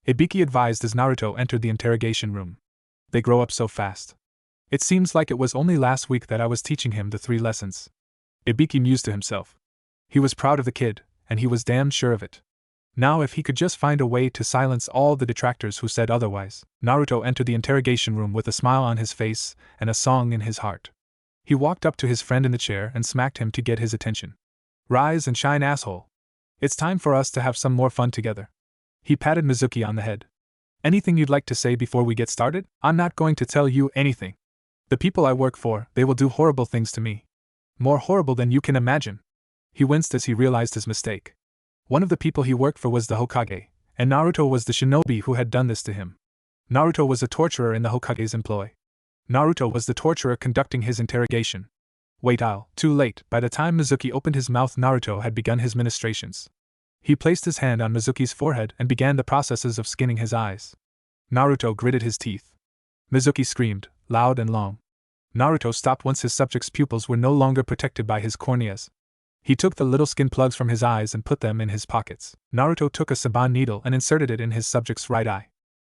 Ibiki advised as Naruto entered the interrogation room. They grow up so fast. It seems like it was only last week that I was teaching him the 3 lessons. Ibiki mused to himself. He was proud of the kid, and he was damned sure of it. Now if he could just find a way to silence all the detractors who said otherwise. Naruto entered the interrogation room with a smile on his face and a song in his heart. He walked up to his friend in the chair and smacked him to get his attention. Rise and shine, asshole. It's time for us to have some more fun together. He patted Mizuki on the head. Anything you'd like to say before we get started? I'm not going to tell you anything. The people I work for, they will do horrible things to me. More horrible than you can imagine. He winced as he realized his mistake. One of the people he worked for was the Hokage, and Naruto was the shinobi who had done this to him. Naruto was a torturer in the Hokage's employ. Naruto was the torturer conducting his interrogation. Wait, too late. By the time Mizuki opened his mouth, Naruto had begun his ministrations. He placed his hand on Mizuki's forehead and began the processes of skinning his eyes. Naruto gritted his teeth. Mizuki screamed, loud and long. Naruto stopped once his subject's pupils were no longer protected by his corneas. He took the little skin plugs from his eyes and put them in his pockets. Naruto took a saban needle and inserted it in his subject's right eye.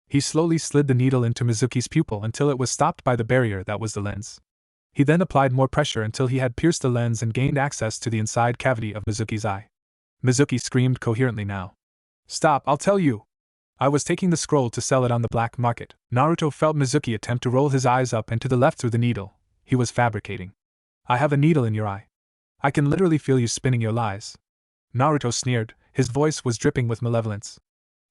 He slowly slid the needle into Mizuki's pupil until it was stopped by the barrier that was the lens. He then applied more pressure until he had pierced the lens and gained access to the inside cavity of Mizuki's eye. Mizuki screamed coherently now. Stop, I'll tell you! I was taking the scroll to sell it on the black market. Naruto felt Mizuki attempt to roll his eyes up and to the left through the needle. He was fabricating. I have a needle in your eye. I can literally feel you spinning your lies. Naruto sneered, his voice was dripping with malevolence.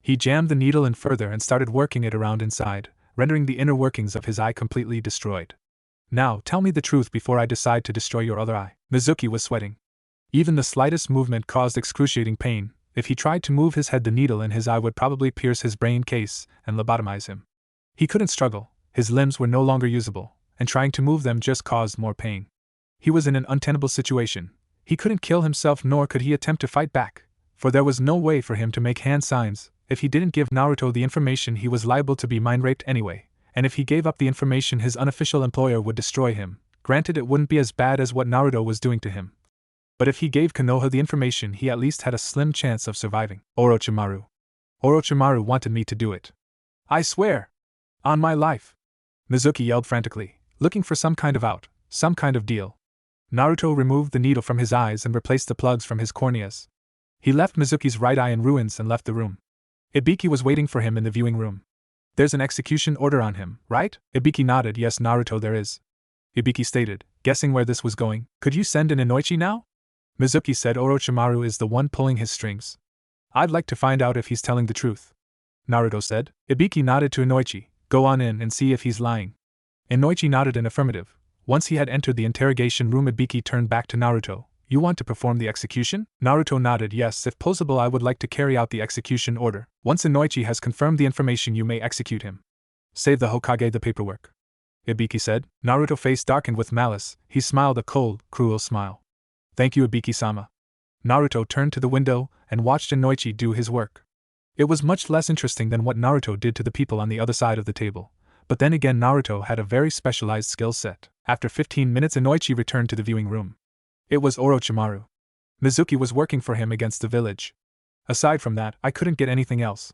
He jammed the needle in further and started working it around inside, rendering the inner workings of his eye completely destroyed. Now, tell me the truth before I decide to destroy your other eye. Mizuki was sweating. Even the slightest movement caused excruciating pain. If he tried to move his head, the needle in his eye would probably pierce his brain case and lobotomize him. He couldn't struggle, his limbs were no longer usable, and trying to move them just caused more pain. He was in an untenable situation. He couldn't kill himself nor could he attempt to fight back, for there was no way for him to make hand signs. If he didn't give Naruto the information, he was liable to be mind-raped anyway, and if he gave up the information, his unofficial employer would destroy him. Granted, it wouldn't be as bad as what Naruto was doing to him. But if he gave Konoha the information, he at least had a slim chance of surviving. Orochimaru. Orochimaru wanted me to do it. I swear! On my life! Mizuki yelled frantically, looking for some kind of deal. Naruto removed the needle from his eyes and replaced the plugs from his corneas. He left Mizuki's right eye in ruins and left the room. Ibiki was waiting for him in the viewing room. There's an execution order on him, right? Ibiki nodded. Yes, Naruto, there is. Ibiki stated, guessing where this was going. Could you send an Inoichi now? Mizuki said Orochimaru is the one pulling his strings. I'd like to find out if he's telling the truth. Naruto said. Ibiki nodded to Inoichi. Go on in and see if he's lying. Inoichi nodded in affirmative. Once he had entered the interrogation room, Ibiki turned back to Naruto. You want to perform the execution? Naruto nodded. Yes, if possible I would like to carry out the execution order. Once Inoichi has confirmed the information, you may execute him. Save the Hokage the paperwork. Ibiki said. Naruto's face darkened with malice. He smiled a cold, cruel smile. Thank you, Ibiki-sama. Naruto turned to the window and watched Inoichi do his work. It was much less interesting than what Naruto did to the people on the other side of the table. But then again, Naruto had a very specialized skill set. After 15 minutes, Inoichi returned to the viewing room. It was Orochimaru. Mizuki was working for him against the village. Aside from that, I couldn't get anything else.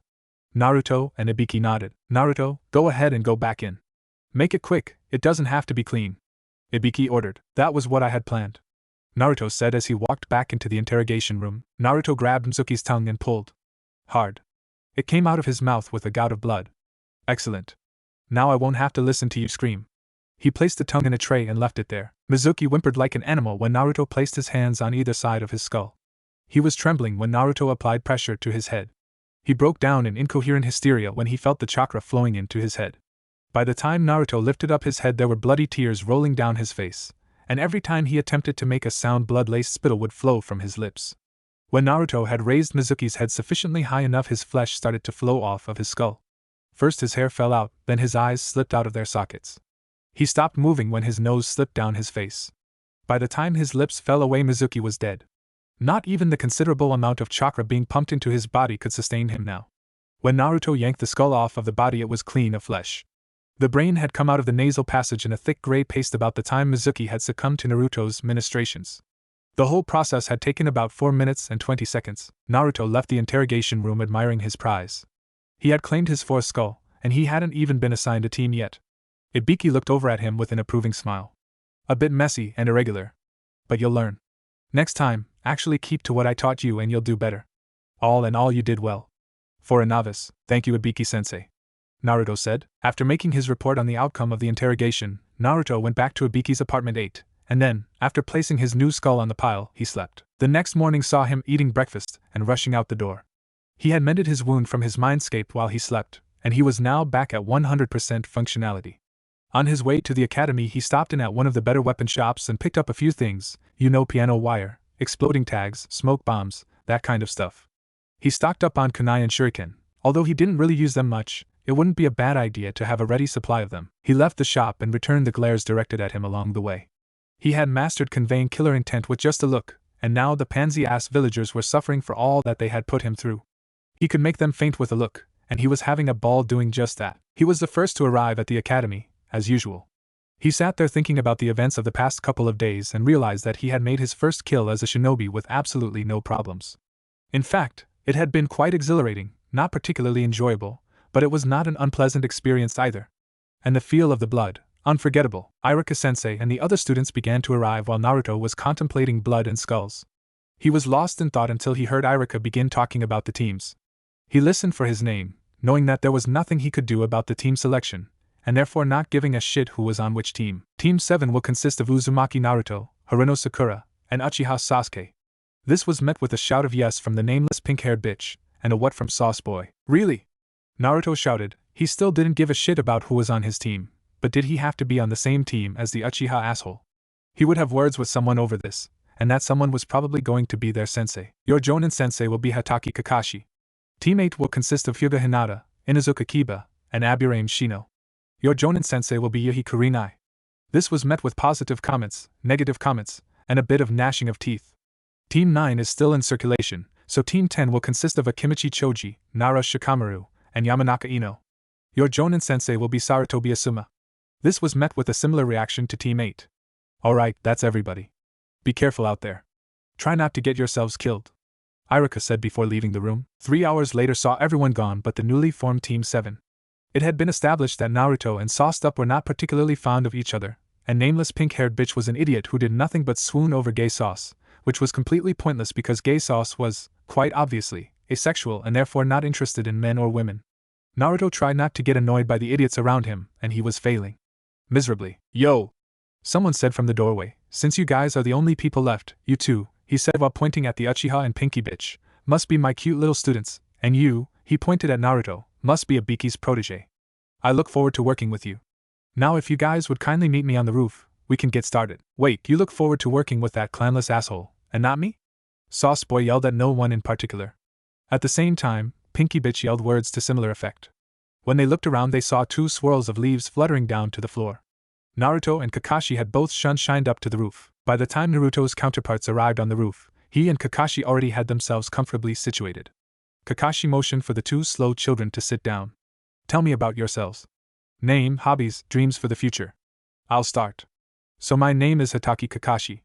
Naruto and Ibiki nodded. Naruto, go ahead and go back in. Make it quick, it doesn't have to be clean. Ibiki ordered. That was what I had planned. Naruto said as he walked back into the interrogation room. Naruto grabbed Mizuki's tongue and pulled. Hard. It came out of his mouth with a gout of blood. Excellent. Now I won't have to listen to you scream. He placed the tongue in a tray and left it there. Mizuki whimpered like an animal when Naruto placed his hands on either side of his skull. He was trembling when Naruto applied pressure to his head. He broke down in incoherent hysteria when he felt the chakra flowing into his head. By the time Naruto lifted up his head, there were bloody tears rolling down his face, and every time he attempted to make a sound, blood-laced spittle would flow from his lips. When Naruto had raised Mizuki's head sufficiently high enough, his flesh started to flow off of his skull. First his hair fell out, then his eyes slipped out of their sockets. He stopped moving when his nose slipped down his face. By the time his lips fell away, Mizuki was dead. Not even the considerable amount of chakra being pumped into his body could sustain him now. When Naruto yanked the skull off of the body, it was clean of flesh. The brain had come out of the nasal passage in a thick gray paste about the time Mizuki had succumbed to Naruto's ministrations. The whole process had taken about 4 minutes and 20 seconds. Naruto left the interrogation room admiring his prize. He had claimed his fourth skull, and he hadn't even been assigned a team yet. Ibiki looked over at him with an approving smile. A bit messy and irregular. But you'll learn. Next time, actually keep to what I taught you and you'll do better. All in all, you did well. For a novice, thank you, Ibiki-sensei. Naruto said. After making his report on the outcome of the interrogation, Naruto went back to Ibiki's apartment 8, and then, after placing his new skull on the pile, he slept. The next morning saw him eating breakfast and rushing out the door. He had mended his wound from his mindscape while he slept, and he was now back at 100% functionality. On his way to the academy, he stopped in at one of the better weapon shops and picked up a few things, piano wire, exploding tags, smoke bombs, that kind of stuff. He stocked up on kunai and shuriken. Although he didn't really use them much, it wouldn't be a bad idea to have a ready supply of them. He left the shop and returned the glares directed at him along the way. He had mastered conveying killer intent with just a look, and now the pansy-ass villagers were suffering for all that they had put him through. He could make them faint with a look, and he was having a ball doing just that. He was the first to arrive at the academy, as usual. He sat there thinking about the events of the past couple of days and realized that he had made his first kill as a shinobi with absolutely no problems. In fact, it had been quite exhilarating, not particularly enjoyable, but it was not an unpleasant experience either. And the feel of the blood, unforgettable. Iruka-sensei and the other students began to arrive while Naruto was contemplating blood and skulls. He was lost in thought until he heard Iruka begin talking about the teams. He listened for his name, knowing that there was nothing he could do about the team selection, and therefore not giving a shit who was on which team. Team 7 will consist of Uzumaki Naruto, Haruno Sakura, and Uchiha Sasuke. This was met with a shout of yes from the nameless pink-haired bitch, and a what from Sauce Boy. Really? Naruto shouted. He still didn't give a shit about who was on his team, but did he have to be on the same team as the Uchiha asshole? He would have words with someone over this, and that someone was probably going to be their sensei. Your Jonin sensei will be Hatake Kakashi. Team 8 will consist of Hyuga Hinata, Inuzuka Kiba, and Aburame Shino. Your Jonin sensei will be Yuhi Kurinai. This was met with positive comments, negative comments, and a bit of gnashing of teeth. Team 9 is still in circulation, so Team 10 will consist of Akimichi Choji, Nara Shikamaru, and Yamanaka Ino. Your Jonin sensei will be Sarutobi Asuma. This was met with a similar reaction to Team 8. Alright, that's everybody. Be careful out there. Try not to get yourselves killed. Iruka said before leaving the room. 3 hours later saw everyone gone but the newly formed Team 7. It had been established that Naruto and Sauced Up were not particularly fond of each other, and nameless pink-haired bitch was an idiot who did nothing but swoon over Gay Sauce, which was completely pointless because Gay Sauce was, quite obviously, asexual and therefore not interested in men or women. Naruto tried not to get annoyed by the idiots around him, and he was failing miserably. Yo! Someone said from the doorway, since you guys are the only people left, you two, he said while pointing at the Uchiha and Pinky bitch, must be my cute little students, and you, he pointed at Naruto, must be Ibiki's protege. I look forward to working with you. Now if you guys would kindly meet me on the roof, we can get started. Wait, you look forward to working with that clanless asshole, and not me? Sauce Boy yelled at no one in particular. At the same time, Pinky bitch yelled words to similar effect. When they looked around they saw 2 swirls of leaves fluttering down to the floor. Naruto and Kakashi had both shined up to the roof. By the time Naruto's counterparts arrived on the roof, he and Kakashi already had themselves comfortably situated. Kakashi motioned for the 2 slow children to sit down. Tell me about yourselves. Name, hobbies, dreams for the future. I'll start. So my name is Hatake Kakashi.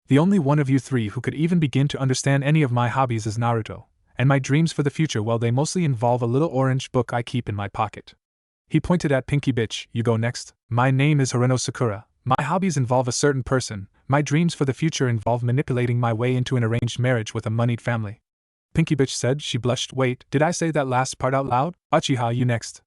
The only one of you 3 who could even begin to understand any of my hobbies is Naruto, and my dreams for the future, well, they mostly involve a little orange book I keep in my pocket. He pointed at Pinky bitch. You go next. My name is Haruno Sakura. My hobbies involve a certain person. My dreams for the future involve manipulating my way into an arranged marriage with a moneyed family. Pinky bitch said. She blushed. Wait, did I say that last part out loud? Uchiha, you next.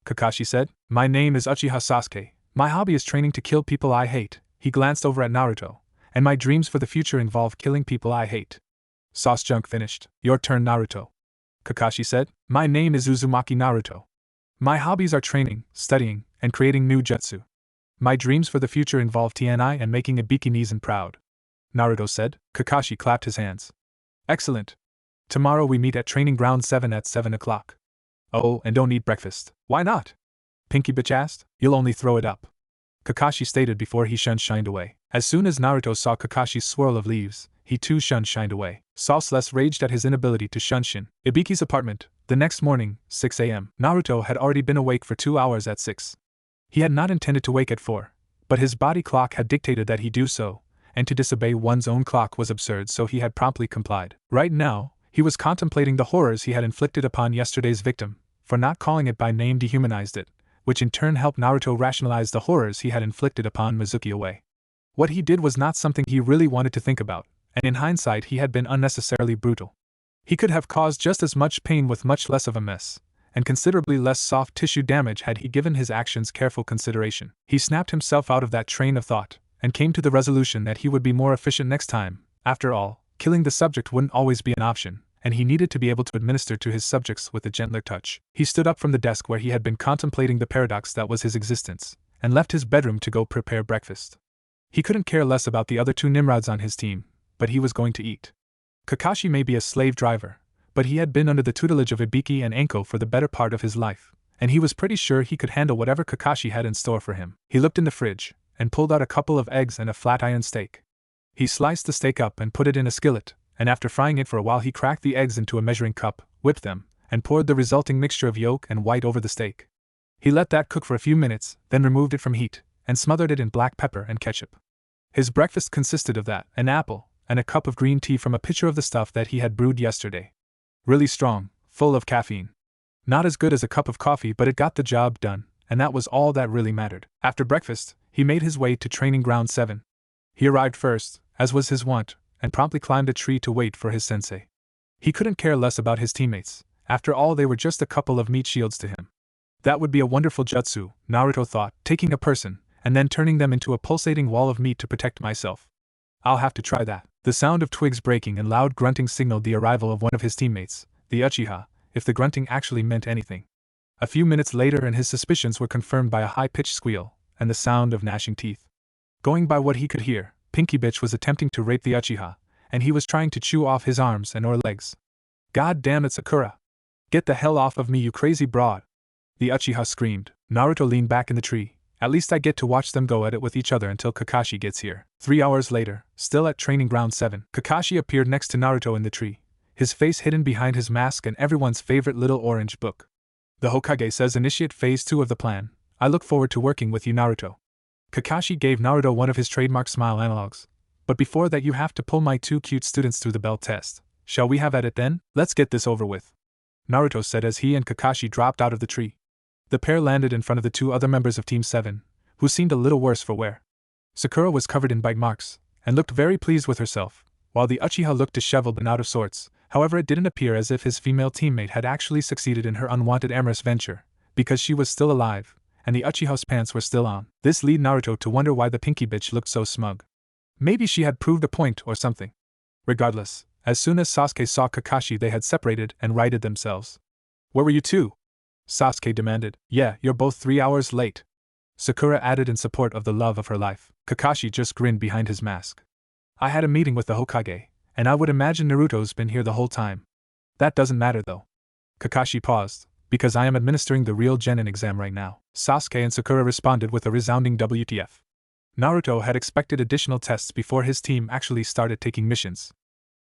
Kakashi said. My name is Uchiha Sasuke. My hobby is training to kill people I hate. He glanced over at Naruto. And my dreams for the future involve killing people I hate. Sauce Junk finished. Your turn, Naruto. Kakashi said. My name is Uzumaki Naruto. My hobbies are training, studying, and creating new jutsu. My dreams for the future involve TNI and making Ibiki Nizen proud. Naruto said. Kakashi clapped his hands. Excellent. Tomorrow we meet at Training Ground 7 at 7 o'clock. Oh, and don't eat breakfast. Why not? Pinky bitch asked. You'll only throw it up. Kakashi stated before he shined away. As soon as Naruto saw Kakashi's swirl of leaves, he too shined away. Sauce less raged at his inability to shin. Ibiki's apartment. The next morning, 6 a.m. Naruto had already been awake for 2 hours at 6. He had not intended to wake at 4, but his body clock had dictated that he do so, and to disobey one's own clock was absurd, so he had promptly complied. Right now, he was contemplating the horrors he had inflicted upon yesterday's victim, for not calling it by name dehumanized it, which in turn helped Naruto rationalize the horrors he had inflicted upon Mizuki away. What he did was not something he really wanted to think about, and in hindsight he had been unnecessarily brutal. He could have caused just as much pain with much less of a mess, and considerably less soft tissue damage had he given his actions careful consideration. He snapped himself out of that train of thought, and came to the resolution that he would be more efficient next time. After all, killing the subject wouldn't always be an option, and he needed to be able to administer to his subjects with a gentler touch. He stood up from the desk where he had been contemplating the paradox that was his existence, and left his bedroom to go prepare breakfast. He couldn't care less about the other two Nimrods on his team, but he was going to eat. Kakashi may be a slave driver, but he had been under the tutelage of Ibiki and Anko for the better part of his life, and he was pretty sure he could handle whatever Kakashi had in store for him. He looked in the fridge, and pulled out a couple of eggs and a flat iron steak. He sliced the steak up and put it in a skillet, and after frying it for a while he cracked the eggs into a measuring cup, whipped them, and poured the resulting mixture of yolk and white over the steak. He let that cook for a few minutes, then removed it from heat, and smothered it in black pepper and ketchup. His breakfast consisted of that, an apple, and a cup of green tea from a pitcher of the stuff that he had brewed yesterday. Really strong, full of caffeine. Not as good as a cup of coffee, but it got the job done, and that was all that really mattered. After breakfast, he made his way to Training Ground 7. He arrived first, as was his wont, and promptly climbed a tree to wait for his sensei. He couldn't care less about his teammates, after all they were just a couple of meat shields to him. That would be a wonderful jutsu, Naruto thought, taking a person, and then turning them into a pulsating wall of meat to protect myself. I'll have to try that. The sound of twigs breaking and loud grunting signaled the arrival of one of his teammates, the Uchiha, if the grunting actually meant anything. A few minutes later and his suspicions were confirmed by a high-pitched squeal, and the sound of gnashing teeth. Going by what he could hear, Pinky Bitch was attempting to rape the Uchiha, and he was trying to chew off his arms and or legs. God damn it, Sakura! Get the hell off of me, you crazy broad! The Uchiha screamed. Naruto leaned back in the tree. At least I get to watch them go at it with each other until Kakashi gets here. 3 hours later, still at Training Ground 7, Kakashi appeared next to Naruto in the tree, his face hidden behind his mask and everyone's favorite little orange book. The Hokage says initiate phase 2 of the plan. I look forward to working with you, Naruto. Kakashi gave Naruto one of his trademark smile analogs. But before that you have to pull my 2 cute students through the bell test. Shall we have at it then? Let's get this over with. Naruto said as he and Kakashi dropped out of the tree. The pair landed in front of the 2 other members of Team 7, who seemed a little worse for wear. Sakura was covered in bite marks, and looked very pleased with herself, while the Uchiha looked disheveled and out of sorts. However, it didn't appear as if his female teammate had actually succeeded in her unwanted amorous venture, because she was still alive, and the Uchiha's pants were still on. This led Naruto to wonder why the Pinky Bitch looked so smug. Maybe she had proved a point or something. Regardless, as soon as Sasuke saw Kakashi they had separated and righted themselves. Where were you two? Sasuke demanded. Yeah, you're both 3 hours late. Sakura added in support of the love of her life. Kakashi just grinned behind his mask. I had a meeting with the Hokage, and I would imagine Naruto's been here the whole time. That doesn't matter though. Kakashi paused, because I am administering the real Genin exam right now. Sasuke and Sakura responded with a resounding WTF. Naruto had expected additional tests before his team actually started taking missions.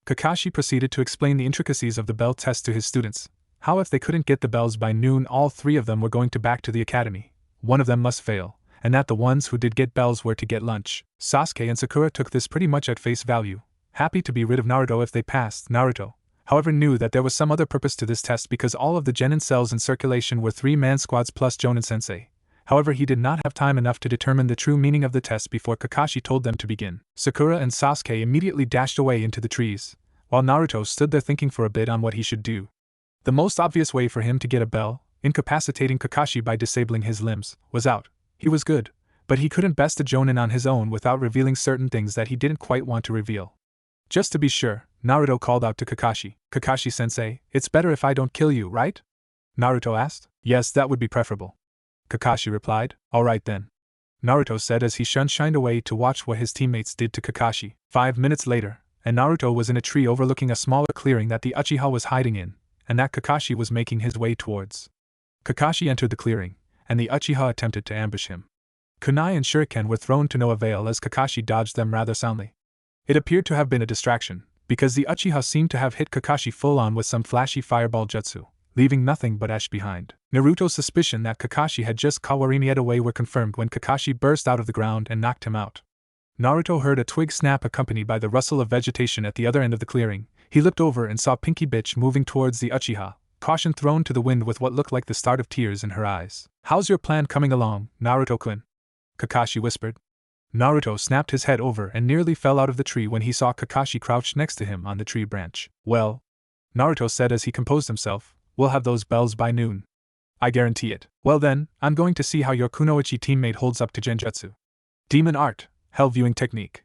Kakashi proceeded to explain the intricacies of the bell test to his students. How if they couldn't get the bells by noon, all 3 of them were going to back to the academy. One of them must fail, and that the ones who did get bells were to get lunch. Sasuke and Sakura took this pretty much at face value, happy to be rid of Naruto if they passed. Naruto, however, knew that there was some other purpose to this test because all of the Genin cells in circulation were 3-man squads plus Jonin-sensei. However, he did not have time enough to determine the true meaning of the test before Kakashi told them to begin. Sakura and Sasuke immediately dashed away into the trees, while Naruto stood there thinking for a bit on what he should do. The most obvious way for him to get a bell, incapacitating Kakashi by disabling his limbs, was out. He was good, but he couldn't best a Jonin on his own without revealing certain things that he didn't quite want to reveal. Just to be sure, Naruto called out to Kakashi. Kakashi-sensei, it's better if I don't kill you, right? Naruto asked. Yes, that would be preferable. Kakashi replied. Alright then. Naruto said as he shined away to watch what his teammates did to Kakashi. 5 minutes later, and Naruto was in a tree overlooking a smaller clearing that the Uchiha was hiding in, and that Kakashi was making his way towards. Kakashi entered the clearing, and the Uchiha attempted to ambush him. Kunai and shuriken were thrown to no avail as Kakashi dodged them rather soundly. It appeared to have been a distraction, because the Uchiha seemed to have hit Kakashi full-on with some flashy fireball jutsu, leaving nothing but ash behind. Naruto's suspicion that Kakashi had just Kawarimi'd away were confirmed when Kakashi burst out of the ground and knocked him out. Naruto heard a twig snap accompanied by the rustle of vegetation at the other end of the clearing. He looked over and saw Pinky Bitch moving towards the Uchiha, caution thrown to the wind with what looked like the start of tears in her eyes. How's your plan coming along, Naruto-kun? Kakashi whispered. Naruto snapped his head over and nearly fell out of the tree when he saw Kakashi crouched next to him on the tree branch. Well, Naruto said as he composed himself. We'll have those bells by noon. I guarantee it. Well then, I'm going to see how your kunoichi teammate holds up to genjutsu. Demon art, hell viewing technique.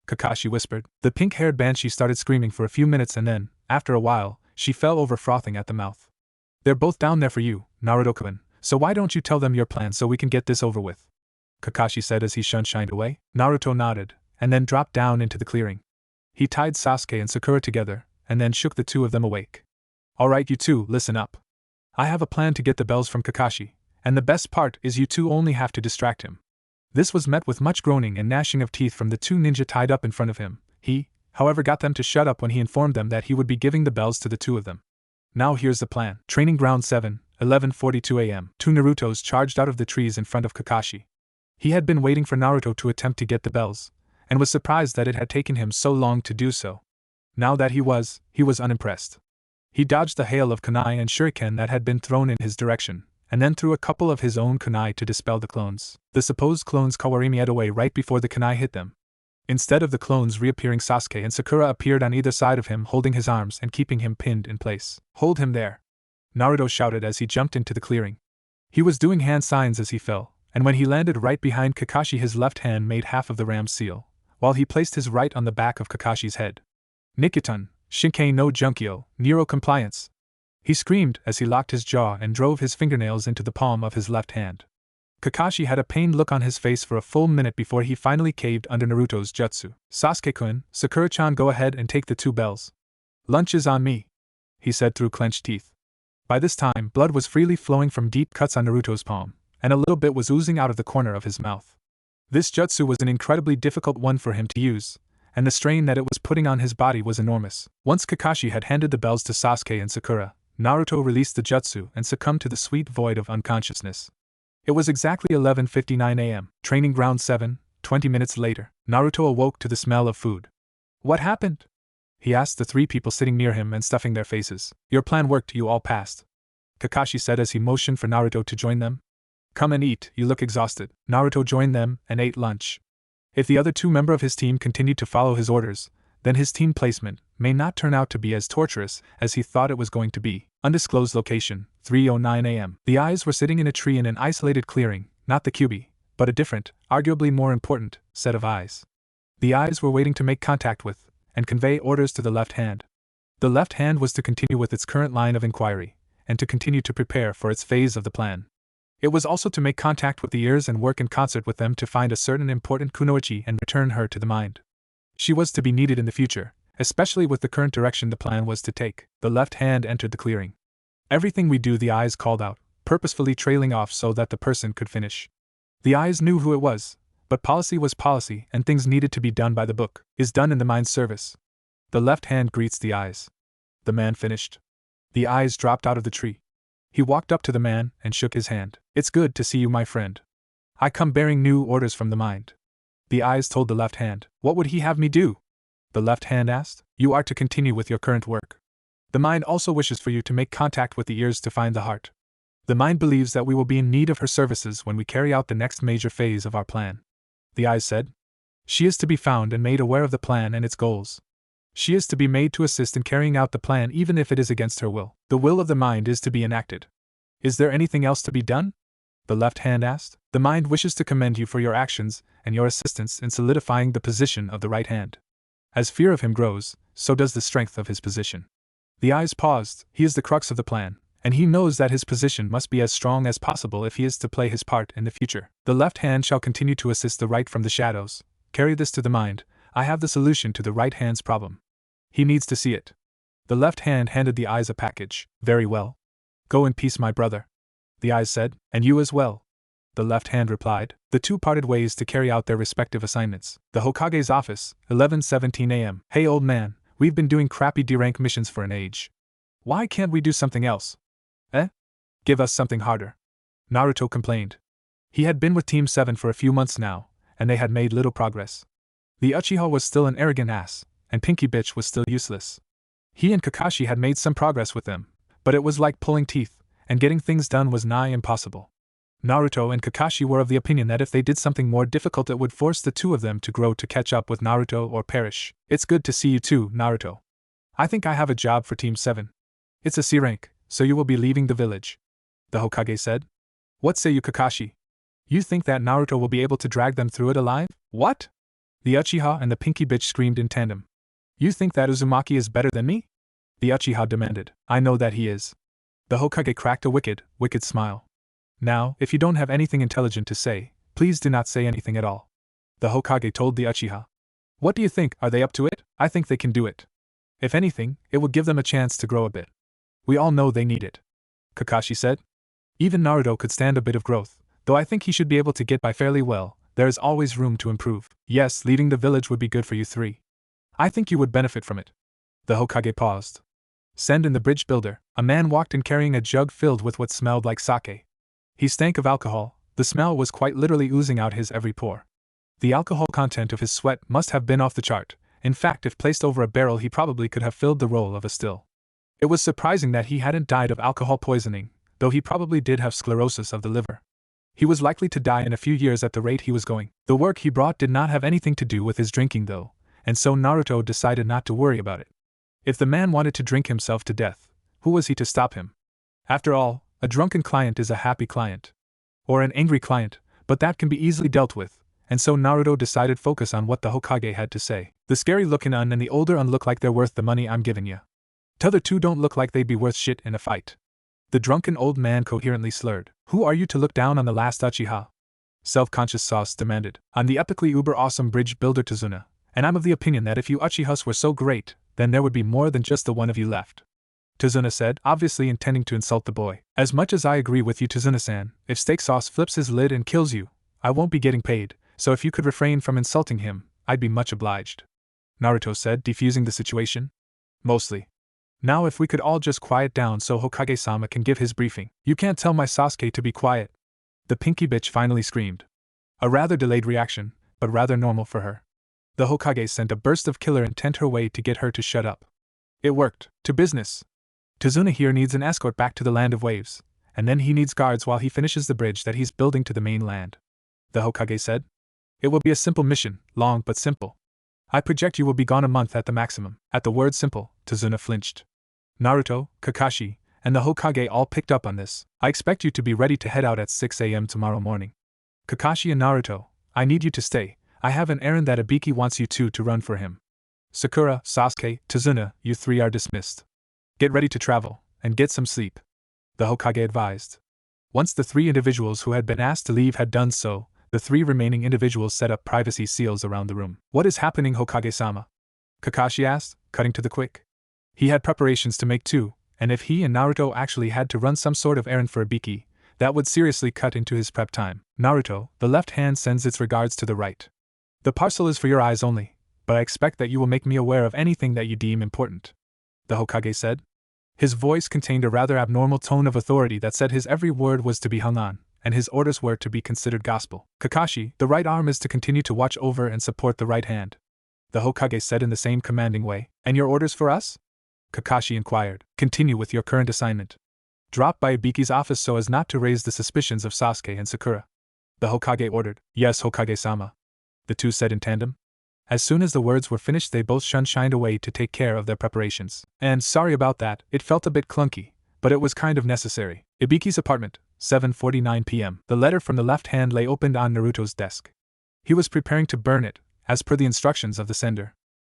Kakashi whispered. The pink-haired banshee started screaming for a few minutes and then, after a while, she fell over frothing at the mouth. They're both down there for you, Naruto-kun, so why don't you tell them your plan so we can get this over with? Kakashi said as he shined away. Naruto nodded, and then dropped down into the clearing. He tied Sasuke and Sakura together, and then shook the two of them awake. Alright, you two, listen up. I have a plan to get the bells from Kakashi, and the best part is you two only have to distract him. This was met with much groaning and gnashing of teeth from the two ninja tied up in front of him. He, however, got them to shut up when he informed them that he would be giving the bells to the two of them. Now here's the plan. Training Ground 7, 11:42 a.m. Two Narutos charged out of the trees in front of Kakashi. He had been waiting for Naruto to attempt to get the bells, and was surprised that it had taken him so long to do so. Now that he was unimpressed. He dodged the hail of kunai and shuriken that had been thrown in his direction, and then threw a couple of his own kunai to dispel the clones. The supposed clones Kawarimi'd away right before the kunai hit them. Instead of the clones reappearing, Sasuke and Sakura appeared on either side of him, holding his arms and keeping him pinned in place. Hold him there! Naruto shouted as he jumped into the clearing. He was doing hand signs as he fell, and when he landed right behind Kakashi, his left hand made half of the ram's seal, while he placed his right on the back of Kakashi's head. Nikitan, Shinkei no Junkyo, Nero compliance! He screamed as he locked his jaw and drove his fingernails into the palm of his left hand. Kakashi had a pained look on his face for a full minute before he finally caved under Naruto's jutsu. Sasuke-kun, Sakura-chan, go ahead and take the two bells. Lunch is on me, he said through clenched teeth. By this time, blood was freely flowing from deep cuts on Naruto's palm, and a little bit was oozing out of the corner of his mouth. This jutsu was an incredibly difficult one for him to use, and the strain that it was putting on his body was enormous. Once Kakashi had handed the bells to Sasuke and Sakura, Naruto released the jutsu and succumbed to the sweet void of unconsciousness. It was exactly 11:59 a.m. Training Ground 7, 20 minutes later. Naruto awoke to the smell of food. What happened? He asked the three people sitting near him and stuffing their faces. Your plan worked, you all passed, Kakashi said as he motioned for Naruto to join them. Come and eat, you look exhausted. Naruto joined them and ate lunch. If the other two members of his team continued to follow his orders, then his team placement may not turn out to be as torturous as he thought it was going to be. Undisclosed location, 3:09 a.m. The eyes were sitting in a tree in an isolated clearing, not the Kyuubi, but a different, arguably more important, set of eyes. The eyes were waiting to make contact with, and convey orders to the left hand. The left hand was to continue with its current line of inquiry, and to continue to prepare for its phase of the plan. It was also to make contact with the ears and work in concert with them to find a certain important kunoichi and return her to the mind. She was to be needed in the future, especially with the current direction the plan was to take. The left hand entered the clearing. Everything we do, the eyes called out, purposefully trailing off so that the person could finish. The eyes knew who it was, but policy was policy and things needed to be done by the book, is done in the mind's service. The left hand greets the eyes. The man finished. The eyes dropped out of the tree. He walked up to the man and shook his hand. It's good to see you, my friend. I come bearing new orders from the mind. The eyes told the left hand. What would he have me do? The left hand asked. You are to continue with your current work. The mind also wishes for you to make contact with the ears to find the heart. The mind believes that we will be in need of her services when we carry out the next major phase of our plan. The eyes said. She is to be found and made aware of the plan and its goals. She is to be made to assist in carrying out the plan even if it is against her will. The will of the mind is to be enacted. Is there anything else to be done? The left hand asked. The mind wishes to commend you for your actions and your assistance in solidifying the position of the right hand. As fear of him grows, so does the strength of his position. The eyes paused. He is the crux of the plan, and he knows that his position must be as strong as possible if he is to play his part in the future. The left hand shall continue to assist the right from the shadows. Carry this to the mind. I have the solution to the right hand's problem. He needs to see it. The left hand handed the eyes a package. Very well. Go in peace, my brother. The eyes said, and you as well. The left hand replied. The two parted ways to carry out their respective assignments. The Hokage's office, 11:17 a.m. Hey old man, we've been doing crappy D-rank missions for an age. Why can't we do something else? Give us something harder. Naruto complained. He had been with Team 7 for a few months now, and they had made little progress. The Uchiha was still an arrogant ass, and Pinky Bitch was still useless. He and Kakashi had made some progress with them, but it was like pulling teeth, and getting things done was nigh impossible. Naruto and Kakashi were of the opinion that if they did something more difficult it would force the two of them to grow to catch up with Naruto or perish. It's good to see you too, Naruto. I think I have a job for Team 7. It's a C rank, so you will be leaving the village. The Hokage said. What say you, Kakashi? You think that Naruto will be able to drag them through it alive? What? The Uchiha and the Pinky Bitch screamed in tandem. You think that Uzumaki is better than me? The Uchiha demanded. I know that he is. The Hokage cracked a wicked smile. Now, if you don't have anything intelligent to say, please do not say anything at all. The Hokage told the Uchiha. What do you think, are they up to it? I think they can do it. If anything, it will give them a chance to grow a bit. We all know they need it. Kakashi said. Even Naruto could stand a bit of growth, though I think he should be able to get by fairly well. There is always room to improve. Yes, leaving the village would be good for you three. I think you would benefit from it. The Hokage paused. Send in the bridge builder. A man walked in carrying a jug filled with what smelled like sake. He stank of alcohol. The smell was quite literally oozing out his every pore. The alcohol content of his sweat must have been off the chart. In fact, if placed over a barrel, he probably could have filled the role of a still. It was surprising that he hadn't died of alcohol poisoning, though he probably did have sclerosis of the liver. He was likely to die in a few years at the rate he was going. The work he brought did not have anything to do with his drinking though, and so Naruto decided not to worry about it. If the man wanted to drink himself to death, who was he to stop him? After all, a drunken client is a happy client. Or an angry client, but that can be easily dealt with, and so Naruto decided focus on what the Hokage had to say. The scary looking Un and the older Un look like they're worth the money I'm giving ya. T'other two don't look like they'd be worth shit in a fight. The drunken old man coherently slurred. Who are you to look down on the last Uchiha? Self-conscious Sauce demanded. I'm the epically uber-awesome bridge builder Tazuna, and I'm of the opinion that if you Uchihas were so great, then there would be more than just the one of you left. Tazuna said, obviously intending to insult the boy. As much as I agree with you, Tazuna-san, if Steak Sauce flips his lid and kills you, I won't be getting paid, so if you could refrain from insulting him, I'd be much obliged. Naruto said, defusing the situation. Mostly. Now if we could all just quiet down so Hokage-sama can give his briefing. You can't tell my Sasuke to be quiet. The Pinky Bitch finally screamed. A rather delayed reaction, but rather normal for her. The Hokage sent a burst of killer intent her way to get her to shut up. It worked. To business. Tazuna here needs an escort back to the Land of Waves, and then he needs guards while he finishes the bridge that he's building to the main land. The Hokage said. It will be a simple mission, long but simple. I project you will be gone a month at the maximum. At the word simple, Tazuna flinched. Naruto, Kakashi, and the Hokage all picked up on this. I expect you to be ready to head out at 6 a.m. tomorrow morning. Kakashi and Naruto, I need you to stay. I have an errand that Ibiki wants you two to run for him. Sakura, Sasuke, Tazuna, you three are dismissed. Get ready to travel, and get some sleep. The Hokage advised. Once the three individuals who had been asked to leave had done so, the three remaining individuals set up privacy seals around the room. What is happening, Hokage-sama? Kakashi asked, cutting to the quick. He had preparations to make too, and if he and Naruto actually had to run some sort of errand for Ibiki, that would seriously cut into his prep time. Naruto, the left hand sends its regards to the right. The parcel is for your eyes only, but I expect that you will make me aware of anything that you deem important. The Hokage said. His voice contained a rather abnormal tone of authority that said his every word was to be hung on, and his orders were to be considered gospel. Kakashi, the right arm is to continue to watch over and support the right hand. The Hokage said in the same commanding way. And your orders for us? Kakashi inquired. Continue with your current assignment. Drop by Ibiki's office so as not to raise the suspicions of Sasuke and Sakura. The Hokage ordered. Yes, Hokage-sama. The two said in tandem. As soon as the words were finished, they both shined away to take care of their preparations. And sorry about that, it felt a bit clunky, but it was kind of necessary. Ibiki's apartment, 7:49 p.m. The letter from the left hand lay opened on Naruto's desk. He was preparing to burn it, as per the instructions of the sender.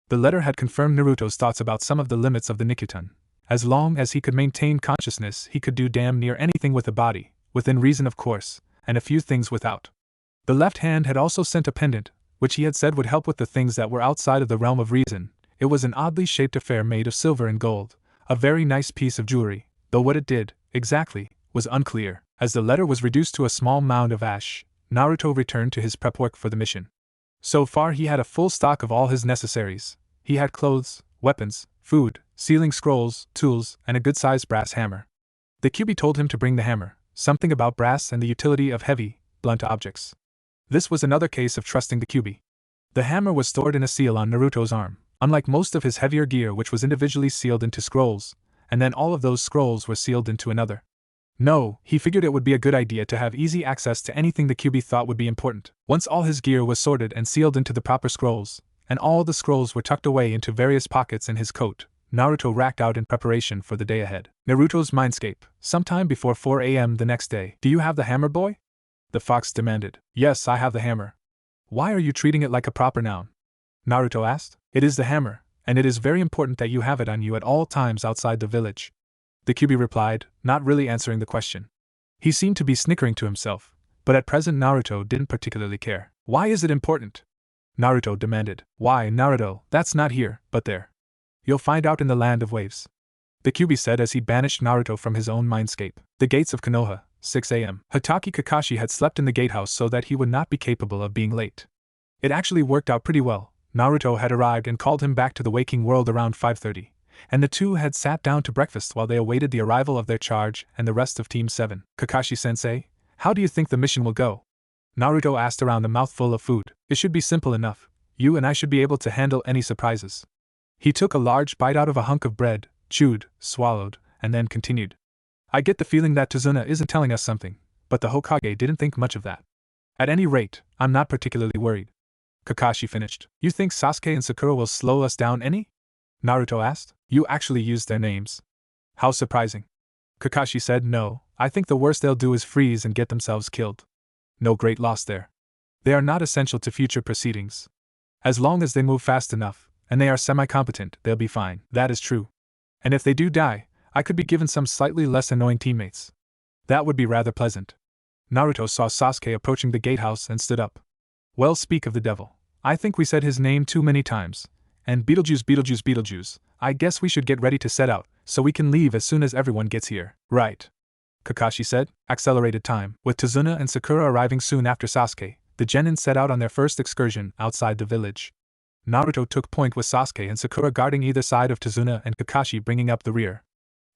The letter had confirmed Naruto's thoughts about some of the limits of the Nikkuten. As long as he could maintain consciousness, he could do damn near anything with a body, within reason of course, and a few things without. The left hand had also sent a pendant, which he had said would help with the things that were outside of the realm of reason. It was an oddly shaped affair made of silver and gold, a very nice piece of jewelry, though what it did, exactly, was unclear. As the letter was reduced to a small mound of ash, Naruto returned to his prep work for the mission. So far he had a full stock of all his necessaries. He had clothes, weapons, food, sealing scrolls, tools, and a good-sized brass hammer. The Kyuubi told him to bring the hammer, something about brass and the utility of heavy, blunt objects. This was another case of trusting the Kyuubi. The hammer was stored in a seal on Naruto's arm, unlike most of his heavier gear which was individually sealed into scrolls, and then all of those scrolls were sealed into another. No, he figured it would be a good idea to have easy access to anything the Kyuubi thought would be important. Once all his gear was sorted and sealed into the proper scrolls, and all the scrolls were tucked away into various pockets in his coat, Naruto racked out in preparation for the day ahead. Naruto's mindscape, sometime before 4 a.m. the next day. Do you have the hammer, boy? The fox demanded. Yes, I have the hammer. Why are you treating it like a proper noun? Naruto asked. It is the hammer, and it is very important that you have it on you at all times outside the village. The Kyuubi replied, not really answering the question. He seemed to be snickering to himself, but at present Naruto didn't particularly care. Why is it important? Naruto demanded. Why, Naruto, that's not here, but there. You'll find out in the land of waves. The Kyuubi said as he banished Naruto from his own mindscape. The gates of Konoha, 6 a.m. Hatake Kakashi had slept in the gatehouse so that he would not be capable of being late. It actually worked out pretty well. Naruto had arrived and called him back to the waking world around 5:30, and the two had sat down to breakfast while they awaited the arrival of their charge and the rest of Team 7. Kakashi-sensei, how do you think the mission will go? Naruto asked around a mouthful of food. It should be simple enough. You and I should be able to handle any surprises. He took a large bite out of a hunk of bread, chewed, swallowed, and then continued. I get the feeling that Tazuna isn't telling us something, but the Hokage didn't think much of that. At any rate, I'm not particularly worried. Kakashi finished. You think Sasuke and Sakura will slow us down any? Naruto asked. You actually used their names. How surprising. Kakashi said no, I think the worst they'll do is freeze and get themselves killed. No great loss there. They are not essential to future proceedings. As long as they move fast enough, and they are semi-competent, they'll be fine. That is true. And if they do die, I could be given some slightly less annoying teammates. That would be rather pleasant. Naruto saw Sasuke approaching the gatehouse and stood up. Well, speak of the devil. I think we said his name too many times. And Beetlejuice, I guess we should get ready to set out, so we can leave as soon as everyone gets here. Right. Kakashi said. Accelerated time. With Tazuna and Sakura arriving soon after Sasuke, the genin set out on their first excursion outside the village. Naruto took point with Sasuke and Sakura guarding either side of Tazuna and Kakashi bringing up the rear.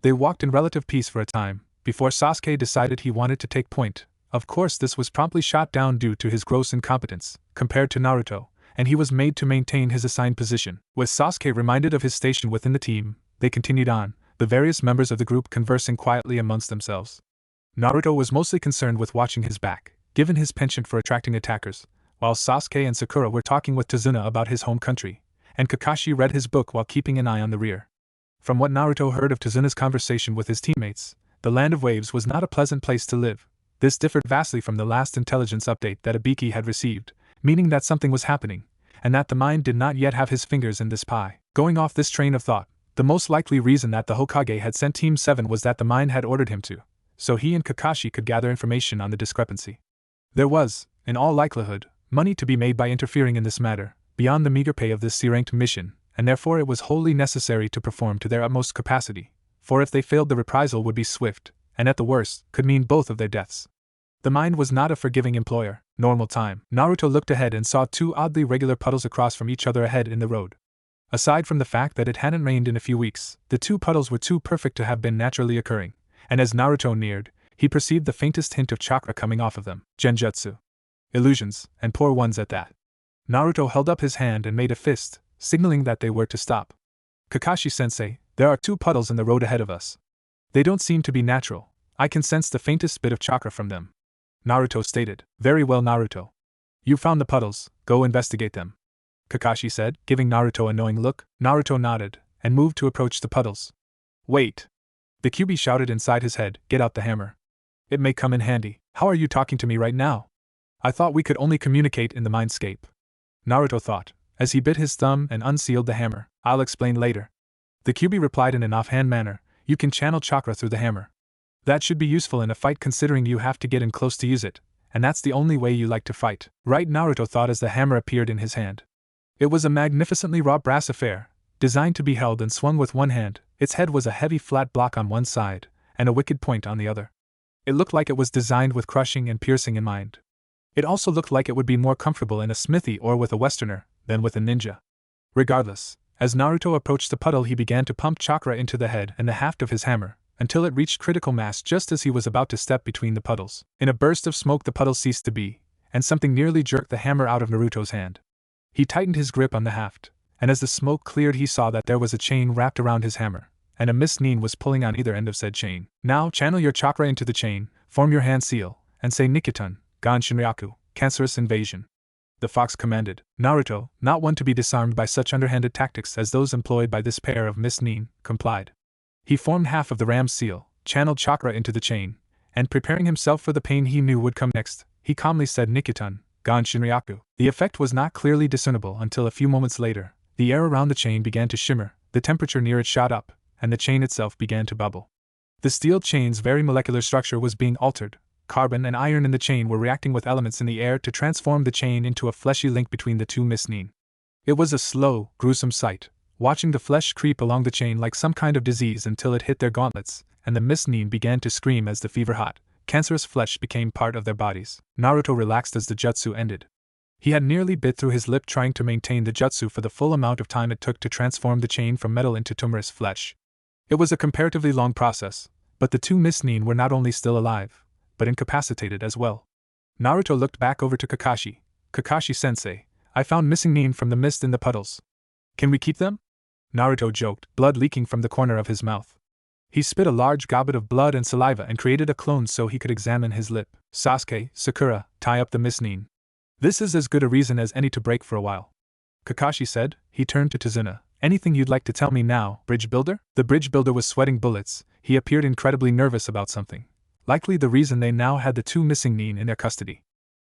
They walked in relative peace for a time, before Sasuke decided he wanted to take point. Of course, this was promptly shot down due to his gross incompetence, compared to Naruto, and he was made to maintain his assigned position. With Sasuke reminded of his station within the team, they continued on, the various members of the group conversing quietly amongst themselves. Naruto was mostly concerned with watching his back, given his penchant for attracting attackers, while Sasuke and Sakura were talking with Tazuna about his home country, and Kakashi read his book while keeping an eye on the rear. From what Naruto heard of Tazuna's conversation with his teammates, the Land of Waves was not a pleasant place to live. This differed vastly from the last intelligence update that Ibiki had received, meaning that something was happening, and that the mind did not yet have his fingers in this pie. Going off this train of thought, the most likely reason that the Hokage had sent Team 7 was that the mind had ordered him to, so he and Kakashi could gather information on the discrepancy. There was, in all likelihood, money to be made by interfering in this matter, beyond the meager pay of this C-ranked mission, and therefore it was wholly necessary to perform to their utmost capacity, for if they failed the reprisal would be swift, and at the worst, could mean both of their deaths. The mind was not a forgiving employer. Normal time. Naruto looked ahead and saw two oddly regular puddles across from each other ahead in the road. Aside from the fact that it hadn't rained in a few weeks, the two puddles were too perfect to have been naturally occurring, and as Naruto neared, he perceived the faintest hint of chakra coming off of them. Genjutsu. Illusions, and poor ones at that. Naruto held up his hand and made a fist, signaling that they were to stop. Kakashi-sensei, there are two puddles in the road ahead of us. They don't seem to be natural. I can sense the faintest bit of chakra from them. Naruto stated. Very well, Naruto. You found the puddles, go investigate them. Kakashi said, giving Naruto a knowing look. Naruto nodded, and moved to approach the puddles. Wait! The Kyuubi shouted inside his head, get out the hammer. It may come in handy. How are you talking to me right now? I thought we could only communicate in the mindscape. Naruto thought, as he bit his thumb and unsealed the hammer. I'll explain later. The Kyuubi replied in an offhand manner, you can channel chakra through the hammer. That should be useful in a fight considering you have to get in close to use it, and that's the only way you like to fight. Right, Naruto thought as the hammer appeared in his hand. It was a magnificently wrought brass affair, designed to be held and swung with one hand. Its head was a heavy flat block on one side, and a wicked point on the other. It looked like it was designed with crushing and piercing in mind. It also looked like it would be more comfortable in a smithy or with a westerner, than with a ninja. Regardless, as Naruto approached the puddle he began to pump chakra into the head and the haft of his hammer, until it reached critical mass just as he was about to step between the puddles. In a burst of smoke the puddle ceased to be, and something nearly jerked the hammer out of Naruto's hand. He tightened his grip on the haft, and as the smoke cleared he saw that there was a chain wrapped around his hammer, and a Miss Nin was pulling on either end of said chain. Now channel your chakra into the chain, form your hand seal, and say Nikitun, Gan Shinryaku, Cancerous Invasion. the fox commanded. Naruto, not one to be disarmed by such underhanded tactics as those employed by this pair of Miss Nin, complied. He formed half of the ram's seal, channeled chakra into the chain, and preparing himself for the pain he knew would come next, he calmly said Nikitun, Gon Shinryaku. The effect was not clearly discernible until a few moments later. The air around the chain began to shimmer, the temperature near it shot up, and the chain itself began to bubble. The steel chain's very molecular structure was being altered. Carbon and iron in the chain were reacting with elements in the air to transform the chain into a fleshy link between the two Miss Nin. It was a slow, gruesome sight, watching the flesh creep along the chain like some kind of disease until it hit their gauntlets, and the Miss Nin began to scream as the fever-hot, cancerous flesh became part of their bodies. Naruto relaxed as the jutsu ended. He had nearly bit through his lip trying to maintain the jutsu for the full amount of time it took to transform the chain from metal into tumorous flesh. It was a comparatively long process, but the two Miss Nin were not only still alive, but incapacitated as well. Naruto looked back over to Kakashi. Kakashi-sensei, I found missing Nin from the mist in the puddles. Can we keep them? Naruto joked, blood leaking from the corner of his mouth. He spit a large goblet of blood and saliva and created a clone so he could examine his lip. Sasuke, Sakura, tie up the Miss Nin. This is as good a reason as any to break for a while. Kakashi said. He turned to Tazuna. Anything you'd like to tell me now, bridge builder? The bridge builder was sweating bullets. He appeared incredibly nervous about something. Likely the reason they now had the two missing Nin in their custody.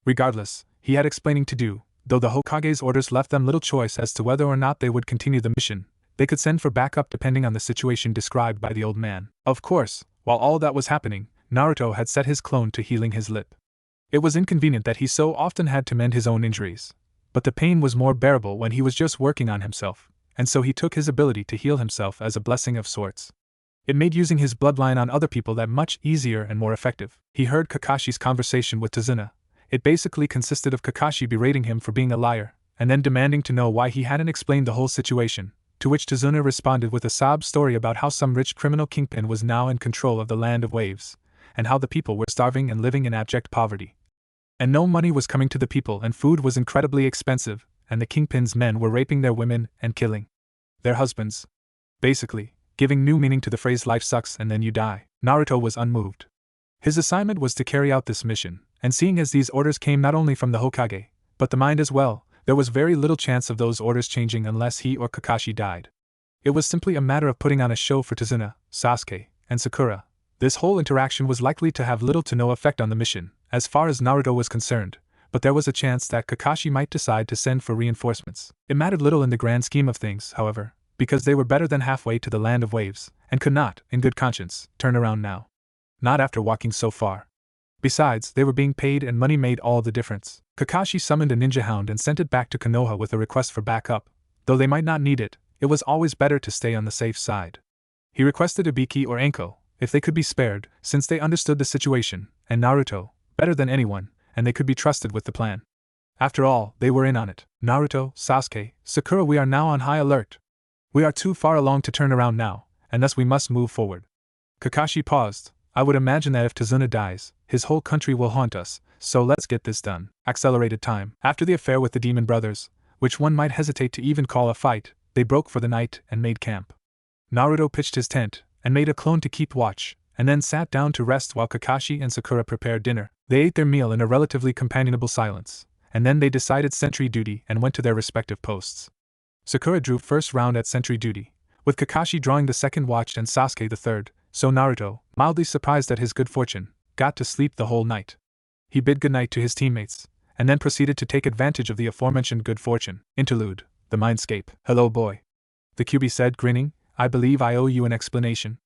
Regardless, he had explaining to do, though the Hokage's orders left them little choice as to whether or not they would continue the mission. They could send for backup depending on the situation described by the old man. Of course, while all that was happening, Naruto had set his clone to healing his lip. It was inconvenient that he so often had to mend his own injuries, but the pain was more bearable when he was just working on himself, and so he took his ability to heal himself as a blessing of sorts. It made using his bloodline on other people that much easier and more effective. He heard Kakashi's conversation with Tazuna. It basically consisted of Kakashi berating him for being a liar, and then demanding to know why he hadn't explained the whole situation, to which Tazuna responded with a sob story about how some rich criminal kingpin was now in control of the land of waves, and how the people were starving and living in abject poverty. And no money was coming to the people, and food was incredibly expensive, and the kingpin's men were raping their women and killing their husbands. Basically, giving new meaning to the phrase life sucks and then you die. Naruto was unmoved. His assignment was to carry out this mission, and seeing as these orders came not only from the Hokage, but the mind as well, there was very little chance of those orders changing unless he or Kakashi died. It was simply a matter of putting on a show for Tazuna, Sasuke, and Sakura. This whole interaction was likely to have little to no effect on the mission, as far as Naruto was concerned, but there was a chance that Kakashi might decide to send for reinforcements. It mattered little in the grand scheme of things, however, because they were better than halfway to the land of waves, and could not, in good conscience, turn around now. Not after walking so far. Besides, they were being paid and money made all the difference. Kakashi summoned a ninja hound and sent it back to Konoha with a request for backup. Though they might not need it, it was always better to stay on the safe side. He requested Ibiki or Anko, if they could be spared, since they understood the situation, and Naruto, better than anyone, and they could be trusted with the plan. After all, they were in on it. Naruto, Sasuke, Sakura, we are now on high alert. We are too far along to turn around now, and thus we must move forward. Kakashi paused. I would imagine that if Tazuna dies, his whole country will haunt us, so let's get this done. Accelerated time. After the affair with the demon brothers, which one might hesitate to even call a fight, they broke for the night and made camp. Naruto pitched his tent, and made a clone to keep watch, and then sat down to rest while Kakashi and Sakura prepared dinner. They ate their meal in a relatively companionable silence, and then they decided sentry duty and went to their respective posts. Sakura drew first round at sentry duty, with Kakashi drawing the second watch and Sasuke the third, so Naruto, mildly surprised at his good fortune, got to sleep the whole night. He bid goodnight to his teammates, and then proceeded to take advantage of the aforementioned good fortune. Interlude, the mindscape. Hello boy. The Kyuubi said, grinning, I believe I owe you an explanation.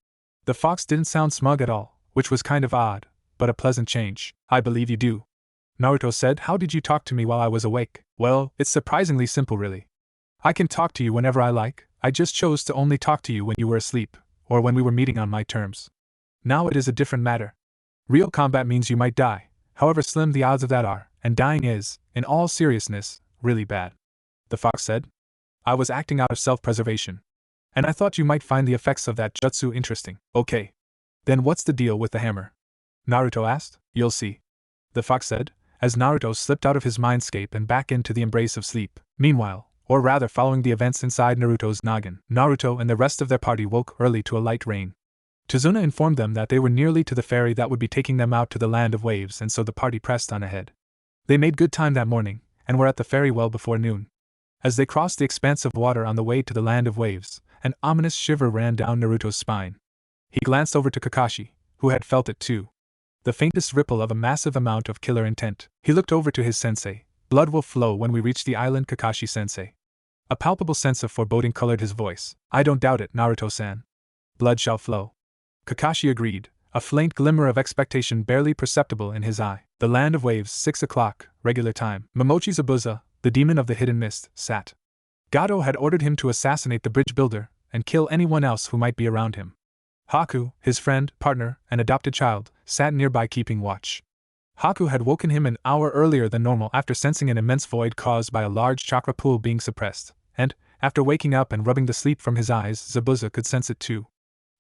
The fox didn't sound smug at all, which was kind of odd, but a pleasant change. I believe you do. Naruto said, how did you talk to me while I was awake? Well, it's surprisingly simple really. I can talk to you whenever I like, I just chose to only talk to you when you were asleep, or when we were meeting on my terms. Now it is a different matter. Real combat means you might die, however slim the odds of that are, and dying is, in all seriousness, really bad. The fox said. I was acting out of self-preservation. And I thought you might find the effects of that jutsu interesting. Okay. Then what's the deal with the hammer? Naruto asked. You'll see. The fox said, as Naruto slipped out of his mindscape and back into the embrace of sleep. Meanwhile, or rather following the events inside Naruto's noggin, Naruto and the rest of their party woke early to a light rain. Tazuna informed them that they were nearly to the ferry that would be taking them out to the land of waves, and so the party pressed on ahead. They made good time that morning, and were at the ferry well before noon. As they crossed the expanse of water on the way to the land of waves, an ominous shiver ran down Naruto's spine. He glanced over to Kakashi, who had felt it too. The faintest ripple of a massive amount of killer intent. He looked over to his sensei. Blood will flow when we reach the island, Kakashi-sensei. A palpable sense of foreboding colored his voice. I don't doubt it, Naruto-san. Blood shall flow. Kakashi agreed, a faint glimmer of expectation barely perceptible in his eye. The land of waves, 6 o'clock, regular time. Momochi Zabuza, the demon of the hidden mist, sat. Gato had ordered him to assassinate the bridge builder and kill anyone else who might be around him. Haku, his friend, partner, and adopted child, sat nearby keeping watch. Haku had woken him an hour earlier than normal after sensing an immense void caused by a large chakra pool being suppressed, and, after waking up and rubbing the sleep from his eyes, Zabuza could sense it too.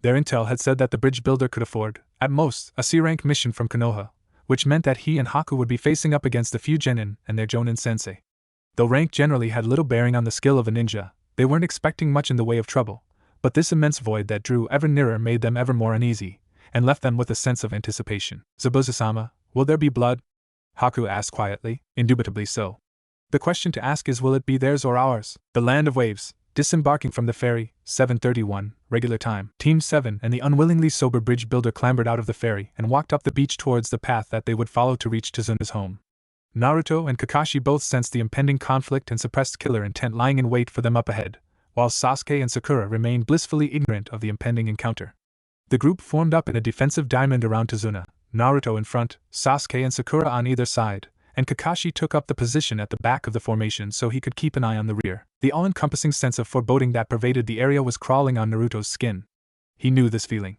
Their intel had said that the bridge builder could afford, at most, a C-rank mission from Konoha, which meant that he and Haku would be facing up against a few genin and their jonin sensei. Though rank generally had little bearing on the skill of a ninja, they weren't expecting much in the way of trouble, but this immense void that drew ever nearer made them ever more uneasy, and left them with a sense of anticipation. Zabuza-sama, will there be blood? Haku asked quietly. Indubitably so. The question to ask is, will it be theirs or ours? The land of waves, disembarking from the ferry, 7:31, regular time. Team 7 and the unwillingly sober bridge builder clambered out of the ferry and walked up the beach towards the path that they would follow to reach Tazuna's home. Naruto and Kakashi both sensed the impending conflict and suppressed killer intent lying in wait for them up ahead, while Sasuke and Sakura remained blissfully ignorant of the impending encounter. The group formed up in a defensive diamond around Tazuna, Naruto in front, Sasuke and Sakura on either side, and Kakashi took up the position at the back of the formation so he could keep an eye on the rear. The all-encompassing sense of foreboding that pervaded the area was crawling on Naruto's skin. He knew this feeling.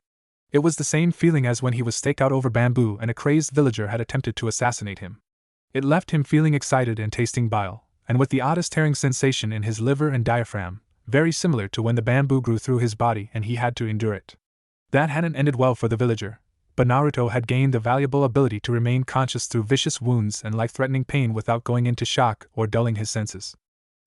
It was the same feeling as when he was staked out over bamboo and a crazed villager had attempted to assassinate him. It left him feeling excited and tasting bile, and with the oddest tearing sensation in his liver and diaphragm, very similar to when the bamboo grew through his body and he had to endure it. That hadn't ended well for the villager, but Naruto had gained the valuable ability to remain conscious through vicious wounds and life-threatening pain without going into shock or dulling his senses.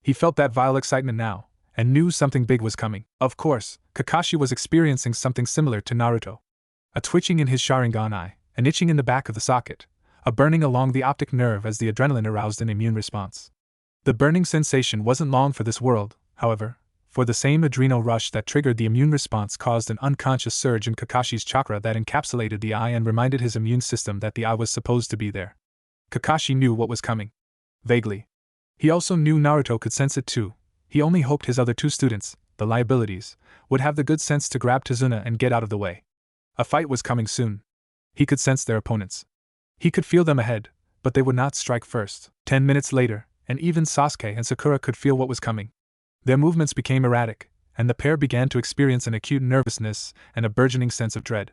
He felt that vile excitement now, and knew something big was coming. Of course, Kakashi was experiencing something similar to Naruto. A twitching in his Sharingan eye, an itching in the back of the socket, a burning along the optic nerve as the adrenaline aroused an immune response. The burning sensation wasn't long for this world, however, for the same adrenal rush that triggered the immune response caused an unconscious surge in Kakashi's chakra that encapsulated the eye and reminded his immune system that the eye was supposed to be there. Kakashi knew what was coming. Vaguely. He also knew Naruto could sense it too. He only hoped his other two students, the liabilities, would have the good sense to grab Tazuna and get out of the way. A fight was coming soon. He could sense their opponents. He could feel them ahead, but they would not strike first. 10 minutes later, and even Sasuke and Sakura could feel what was coming. Their movements became erratic, and the pair began to experience an acute nervousness and a burgeoning sense of dread.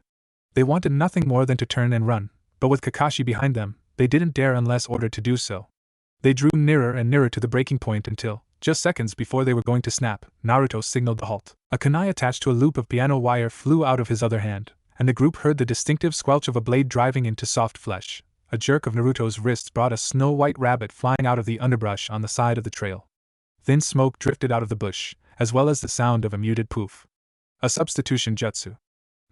They wanted nothing more than to turn and run, but with Kakashi behind them, they didn't dare unless ordered to do so. They drew nearer and nearer to the breaking point until, just seconds before they were going to snap, Naruto signaled the halt. A kunai attached to a loop of piano wire flew out of his other hand, and the group heard the distinctive squelch of a blade driving into soft flesh. A jerk of Naruto's wrist brought a snow-white rabbit flying out of the underbrush on the side of the trail. Thin smoke drifted out of the bush, as well as the sound of a muted poof. A substitution jutsu.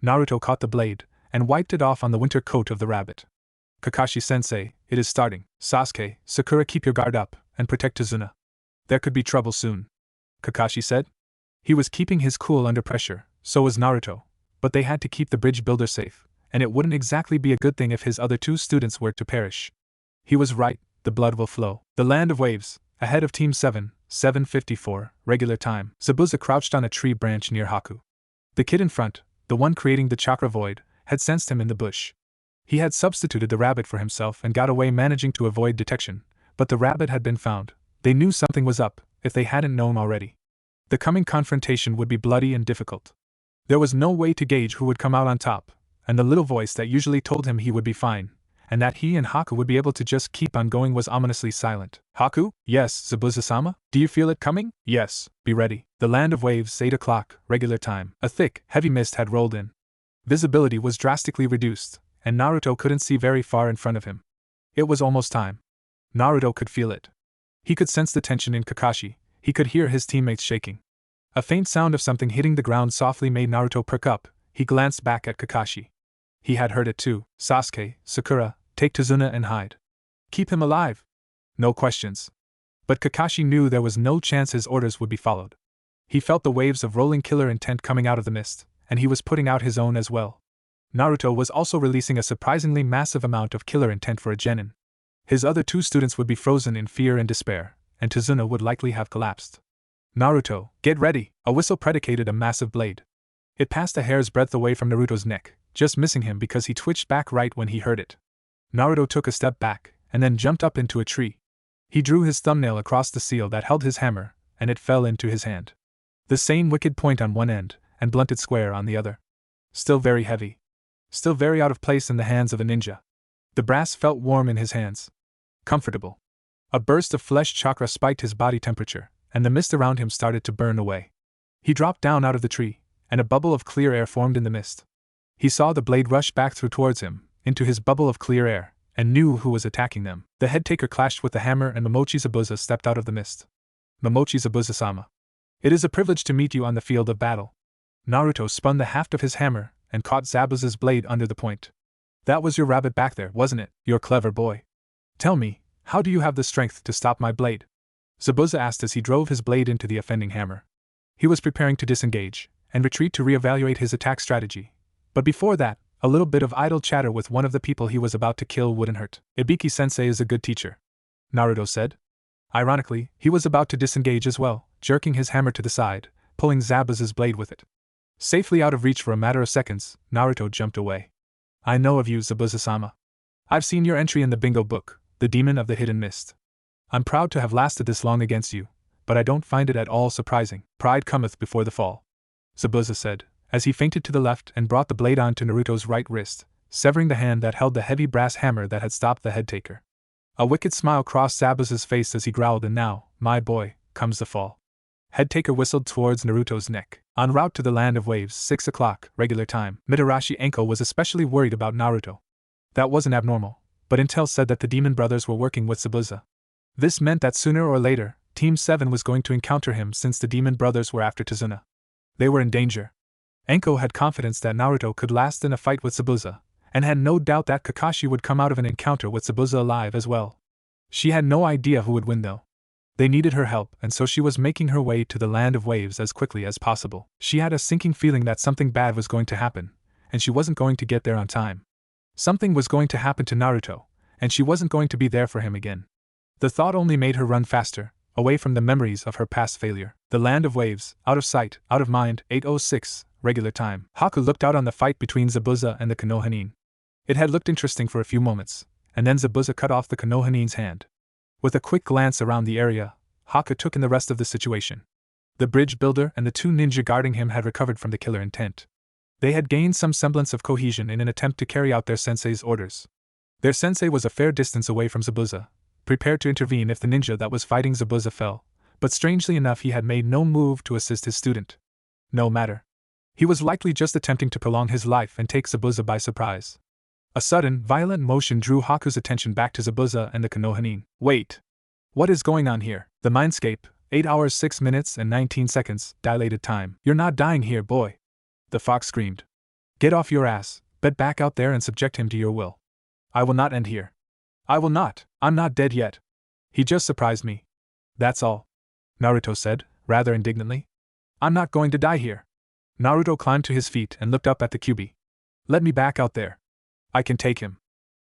Naruto caught the blade, and wiped it off on the winter coat of the rabbit. Kakashi-sensei, it is starting. Sasuke, Sakura, keep your guard up, and protect Tazuna. There could be trouble soon. Kakashi said. He was keeping his cool under pressure, so was Naruto, but they had to keep the bridge builder safe, and it wouldn't exactly be a good thing if his other two students were to perish. He was right, the blood will flow. The land of waves, ahead of Team 7, 7:54, regular time. Zabuza crouched on a tree branch near Haku. The kid in front, the one creating the chakra void, had sensed him in the bush. He had substituted the rabbit for himself and got away, managing to avoid detection, but the rabbit had been found. They knew something was up, if they hadn't known already. The coming confrontation would be bloody and difficult. There was no way to gauge who would come out on top, and the little voice that usually told him he would be fine, and that he and Haku would be able to just keep on going, was ominously silent. Haku? Yes, Zabuza-sama? Do you feel it coming? Yes, be ready. The land of waves, 8 o'clock, regular time. A thick, heavy mist had rolled in. Visibility was drastically reduced, and Naruto couldn't see very far in front of him. It was almost time. Naruto could feel it. He could sense the tension in Kakashi. He could hear his teammates shaking. A faint sound of something hitting the ground softly made Naruto perk up. He glanced back at Kakashi. He had heard it too. Sasuke, Sakura, take Tazuna and hide. Keep him alive. No questions. But Kakashi knew there was no chance his orders would be followed. He felt the waves of rolling killer intent coming out of the mist, and he was putting out his own as well. Naruto was also releasing a surprisingly massive amount of killer intent for a genin. His other two students would be frozen in fear and despair, and Tazuna would likely have collapsed. Naruto, get ready! A whistle predicated a massive blade. It passed a hair's breadth away from Naruto's neck, just missing him because he twitched back right when he heard it. Naruto took a step back, and then jumped up into a tree. He drew his thumbnail across the seal that held his hammer, and it fell into his hand. The same wicked point on one end, and blunted square on the other. Still very heavy. Still very out of place in the hands of a ninja. The brass felt warm in his hands. Comfortable. A burst of flesh chakra spiked his body temperature, and the mist around him started to burn away. He dropped down out of the tree, and a bubble of clear air formed in the mist. He saw the blade rush back through towards him, into his bubble of clear air, and knew who was attacking them. The head taker clashed with the hammer and Momochi Zabuza stepped out of the mist. Momochi Zabuza-sama. It is a privilege to meet you on the field of battle. Naruto spun the haft of his hammer, and caught Zabuza's blade under the point. That was your rabbit back there, wasn't it, you clever boy? Tell me, how do you have the strength to stop my blade? Zabuza asked as he drove his blade into the offending hammer. He was preparing to disengage, and retreat to reevaluate his attack strategy. But before that, a little bit of idle chatter with one of the people he was about to kill wouldn't hurt. Ibiki-sensei is a good teacher, Naruto said. Ironically, he was about to disengage as well, jerking his hammer to the side, pulling Zabuza's blade with it. Safely out of reach for a matter of seconds, Naruto jumped away. I know of you, Zabuza-sama. I've seen your entry in the bingo book, The Demon of the Hidden Mist. I'm proud to have lasted this long against you, but I don't find it at all surprising. Pride cometh before the fall, Zabuza said, as he feinted to the left and brought the blade onto Naruto's right wrist, severing the hand that held the heavy brass hammer that had stopped the head taker. A wicked smile crossed Zabuza's face as he growled, and now, my boy, comes the fall. Head taker whistled towards Naruto's neck. En route to the Land of Waves, 6 o'clock, regular time. Mitarashi Enko was especially worried about Naruto. That wasn't abnormal, but intel said that the demon brothers were working with Zabuza. This meant that sooner or later, Team 7 was going to encounter him since the demon brothers were after Tazuna. They were in danger. Enko had confidence that Naruto could last in a fight with Zabuza, and had no doubt that Kakashi would come out of an encounter with Zabuza alive as well. She had no idea who would win though. They needed her help, and so she was making her way to the Land of Waves as quickly as possible. She had a sinking feeling that something bad was going to happen, and she wasn't going to get there on time. Something was going to happen to Naruto, and she wasn't going to be there for him again. The thought only made her run faster, away from the memories of her past failure. The Land of Waves, out of sight, out of mind, 8:06, regular time. Haku looked out on the fight between Zabuza and the Konohanin. It had looked interesting for a few moments, and then Zabuza cut off the Konohanin's hand. With a quick glance around the area, Haku took in the rest of the situation. The bridge builder and the two ninja guarding him had recovered from the killer intent. They had gained some semblance of cohesion in an attempt to carry out their sensei's orders. Their sensei was a fair distance away from Zabuza, prepared to intervene if the ninja that was fighting Zabuza fell, but strangely enough he had made no move to assist his student. No matter. He was likely just attempting to prolong his life and take Zabuza by surprise. A sudden, violent motion drew Haku's attention back to Zabuza and the Konohanin. Wait! What is going on here? The mindscape, 8 hours 6 minutes and 19 seconds, dilated time. You're not dying here, boy! The fox screamed. Get off your ass, bet back out there and subject him to your will. I will not end here. I will not, I'm not dead yet. He just surprised me. That's all. Naruto said, rather indignantly. I'm not going to die here. Naruto climbed to his feet and looked up at the Kyuubi. Let me back out there. I can take him.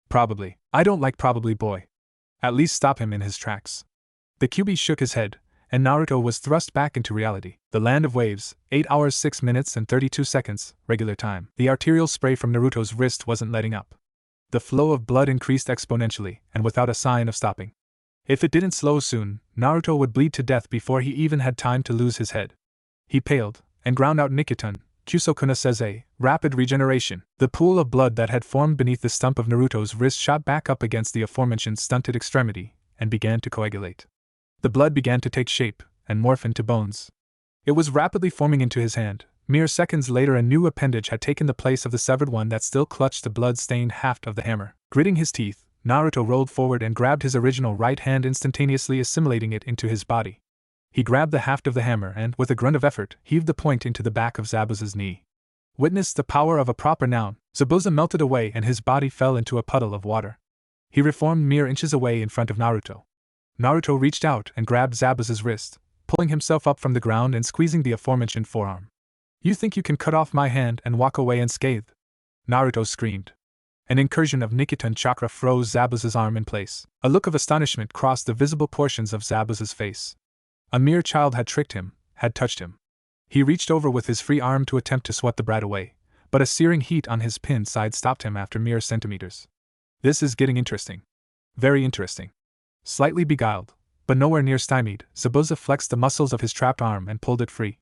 Probably. I don't like probably, boy. At least stop him in his tracks. The Kyuubi shook his head, and Naruto was thrust back into reality. The Land of Waves, 8 hours 6 minutes and 32 seconds, regular time. The arterial spray from Naruto's wrist wasn't letting up. The flow of blood increased exponentially, and without a sign of stopping. If it didn't slow soon, Naruto would bleed to death before he even had time to lose his head. He paled, and ground out Nikiton, Kyusokuna Seze, rapid regeneration. The pool of blood that had formed beneath the stump of Naruto's wrist shot back up against the aforementioned stunted extremity, and began to coagulate. The blood began to take shape, and morph into bones. It was rapidly forming into his hand. Mere seconds later a new appendage had taken the place of the severed one that still clutched the blood-stained haft of the hammer. Gritting his teeth, Naruto rolled forward and grabbed his original right hand, instantaneously assimilating it into his body. He grabbed the haft of the hammer and, with a grunt of effort, heaved the point into the back of Zabuza's knee. Witness the power of a proper noun. Zabuza melted away and his body fell into a puddle of water. He reformed mere inches away in front of Naruto. Naruto reached out and grabbed Zabuza's wrist, pulling himself up from the ground and squeezing the aforementioned forearm. "You think you can cut off my hand and walk away unscathed?" Naruto screamed. An incursion of Nikitan chakra froze Zabuza's arm in place. A look of astonishment crossed the visible portions of Zabuza's face. A mere child had tricked him, had touched him. He reached over with his free arm to attempt to swat the brat away, but a searing heat on his pinned side stopped him after mere centimeters. "This is getting interesting. Very interesting." Slightly beguiled, but nowhere near stymied, Zabuza flexed the muscles of his trapped arm and pulled it free.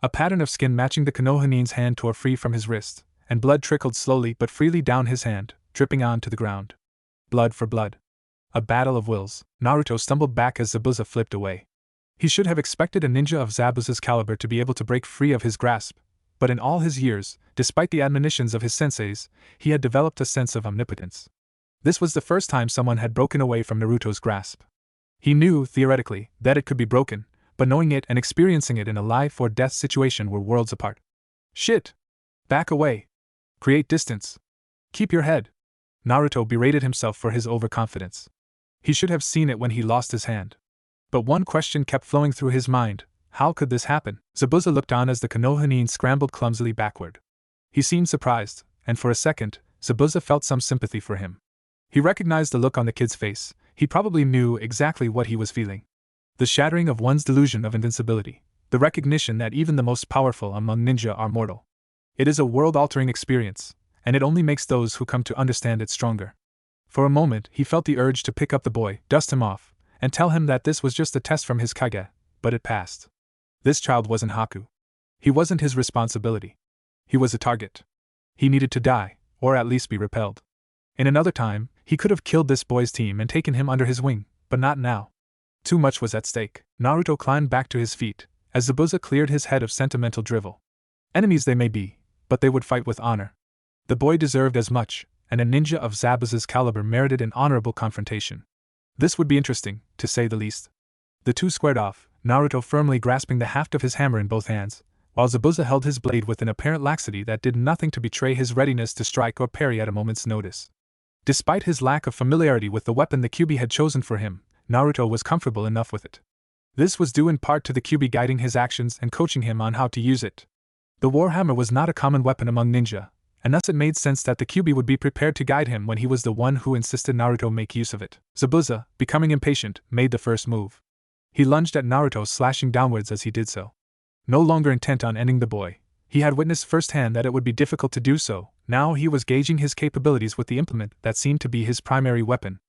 A pattern of skin matching the Konohanin's hand tore free from his wrist, and blood trickled slowly but freely down his hand, dripping on to the ground. Blood for blood. A battle of wills. Naruto stumbled back as Zabuza flipped away. He should have expected a ninja of Zabuza's caliber to be able to break free of his grasp, but in all his years, despite the admonitions of his senseis, he had developed a sense of omnipotence. This was the first time someone had broken away from Naruto's grasp. He knew, theoretically, that it could be broken, but knowing it and experiencing it in a life-or-death situation were worlds apart. "Shit! Back away! Create distance! Keep your head!" Naruto berated himself for his overconfidence. He should have seen it when he lost his hand. But one question kept flowing through his mind: how could this happen? Zabuza looked on as the Konohanin scrambled clumsily backward. He seemed surprised, and for a second, Zabuza felt some sympathy for him. He recognized the look on the kid's face. He probably knew exactly what he was feeling. The shattering of one's delusion of invincibility, the recognition that even the most powerful among ninja are mortal. It is a world-altering experience, and it only makes those who come to understand it stronger. For a moment, he felt the urge to pick up the boy, dust him off, and tell him that this was just a test from his kage, but it passed. This child wasn't Haku. He wasn't his responsibility. He was a target. He needed to die, or at least be repelled. In another time, he could have killed this boy's team and taken him under his wing, but not now. Too much was at stake. Naruto climbed back to his feet, as Zabuza cleared his head of sentimental drivel. Enemies they may be, but they would fight with honor. The boy deserved as much, and a ninja of Zabuza's caliber merited an honorable confrontation. This would be interesting, to say the least. The two squared off, Naruto firmly grasping the haft of his hammer in both hands, while Zabuza held his blade with an apparent laxity that did nothing to betray his readiness to strike or parry at a moment's notice. Despite his lack of familiarity with the weapon the Kyuubi had chosen for him, Naruto was comfortable enough with it. This was due in part to the Kyuubi guiding his actions and coaching him on how to use it. The warhammer was not a common weapon among ninja, and thus it made sense that the Kyuubi would be prepared to guide him when he was the one who insisted Naruto make use of it. Zabuza, becoming impatient, made the first move. He lunged at Naruto, slashing downwards as he did so. No longer intent on ending the boy, he had witnessed firsthand that it would be difficult to do so. Now he was gauging his capabilities with the implement that seemed to be his primary weapon.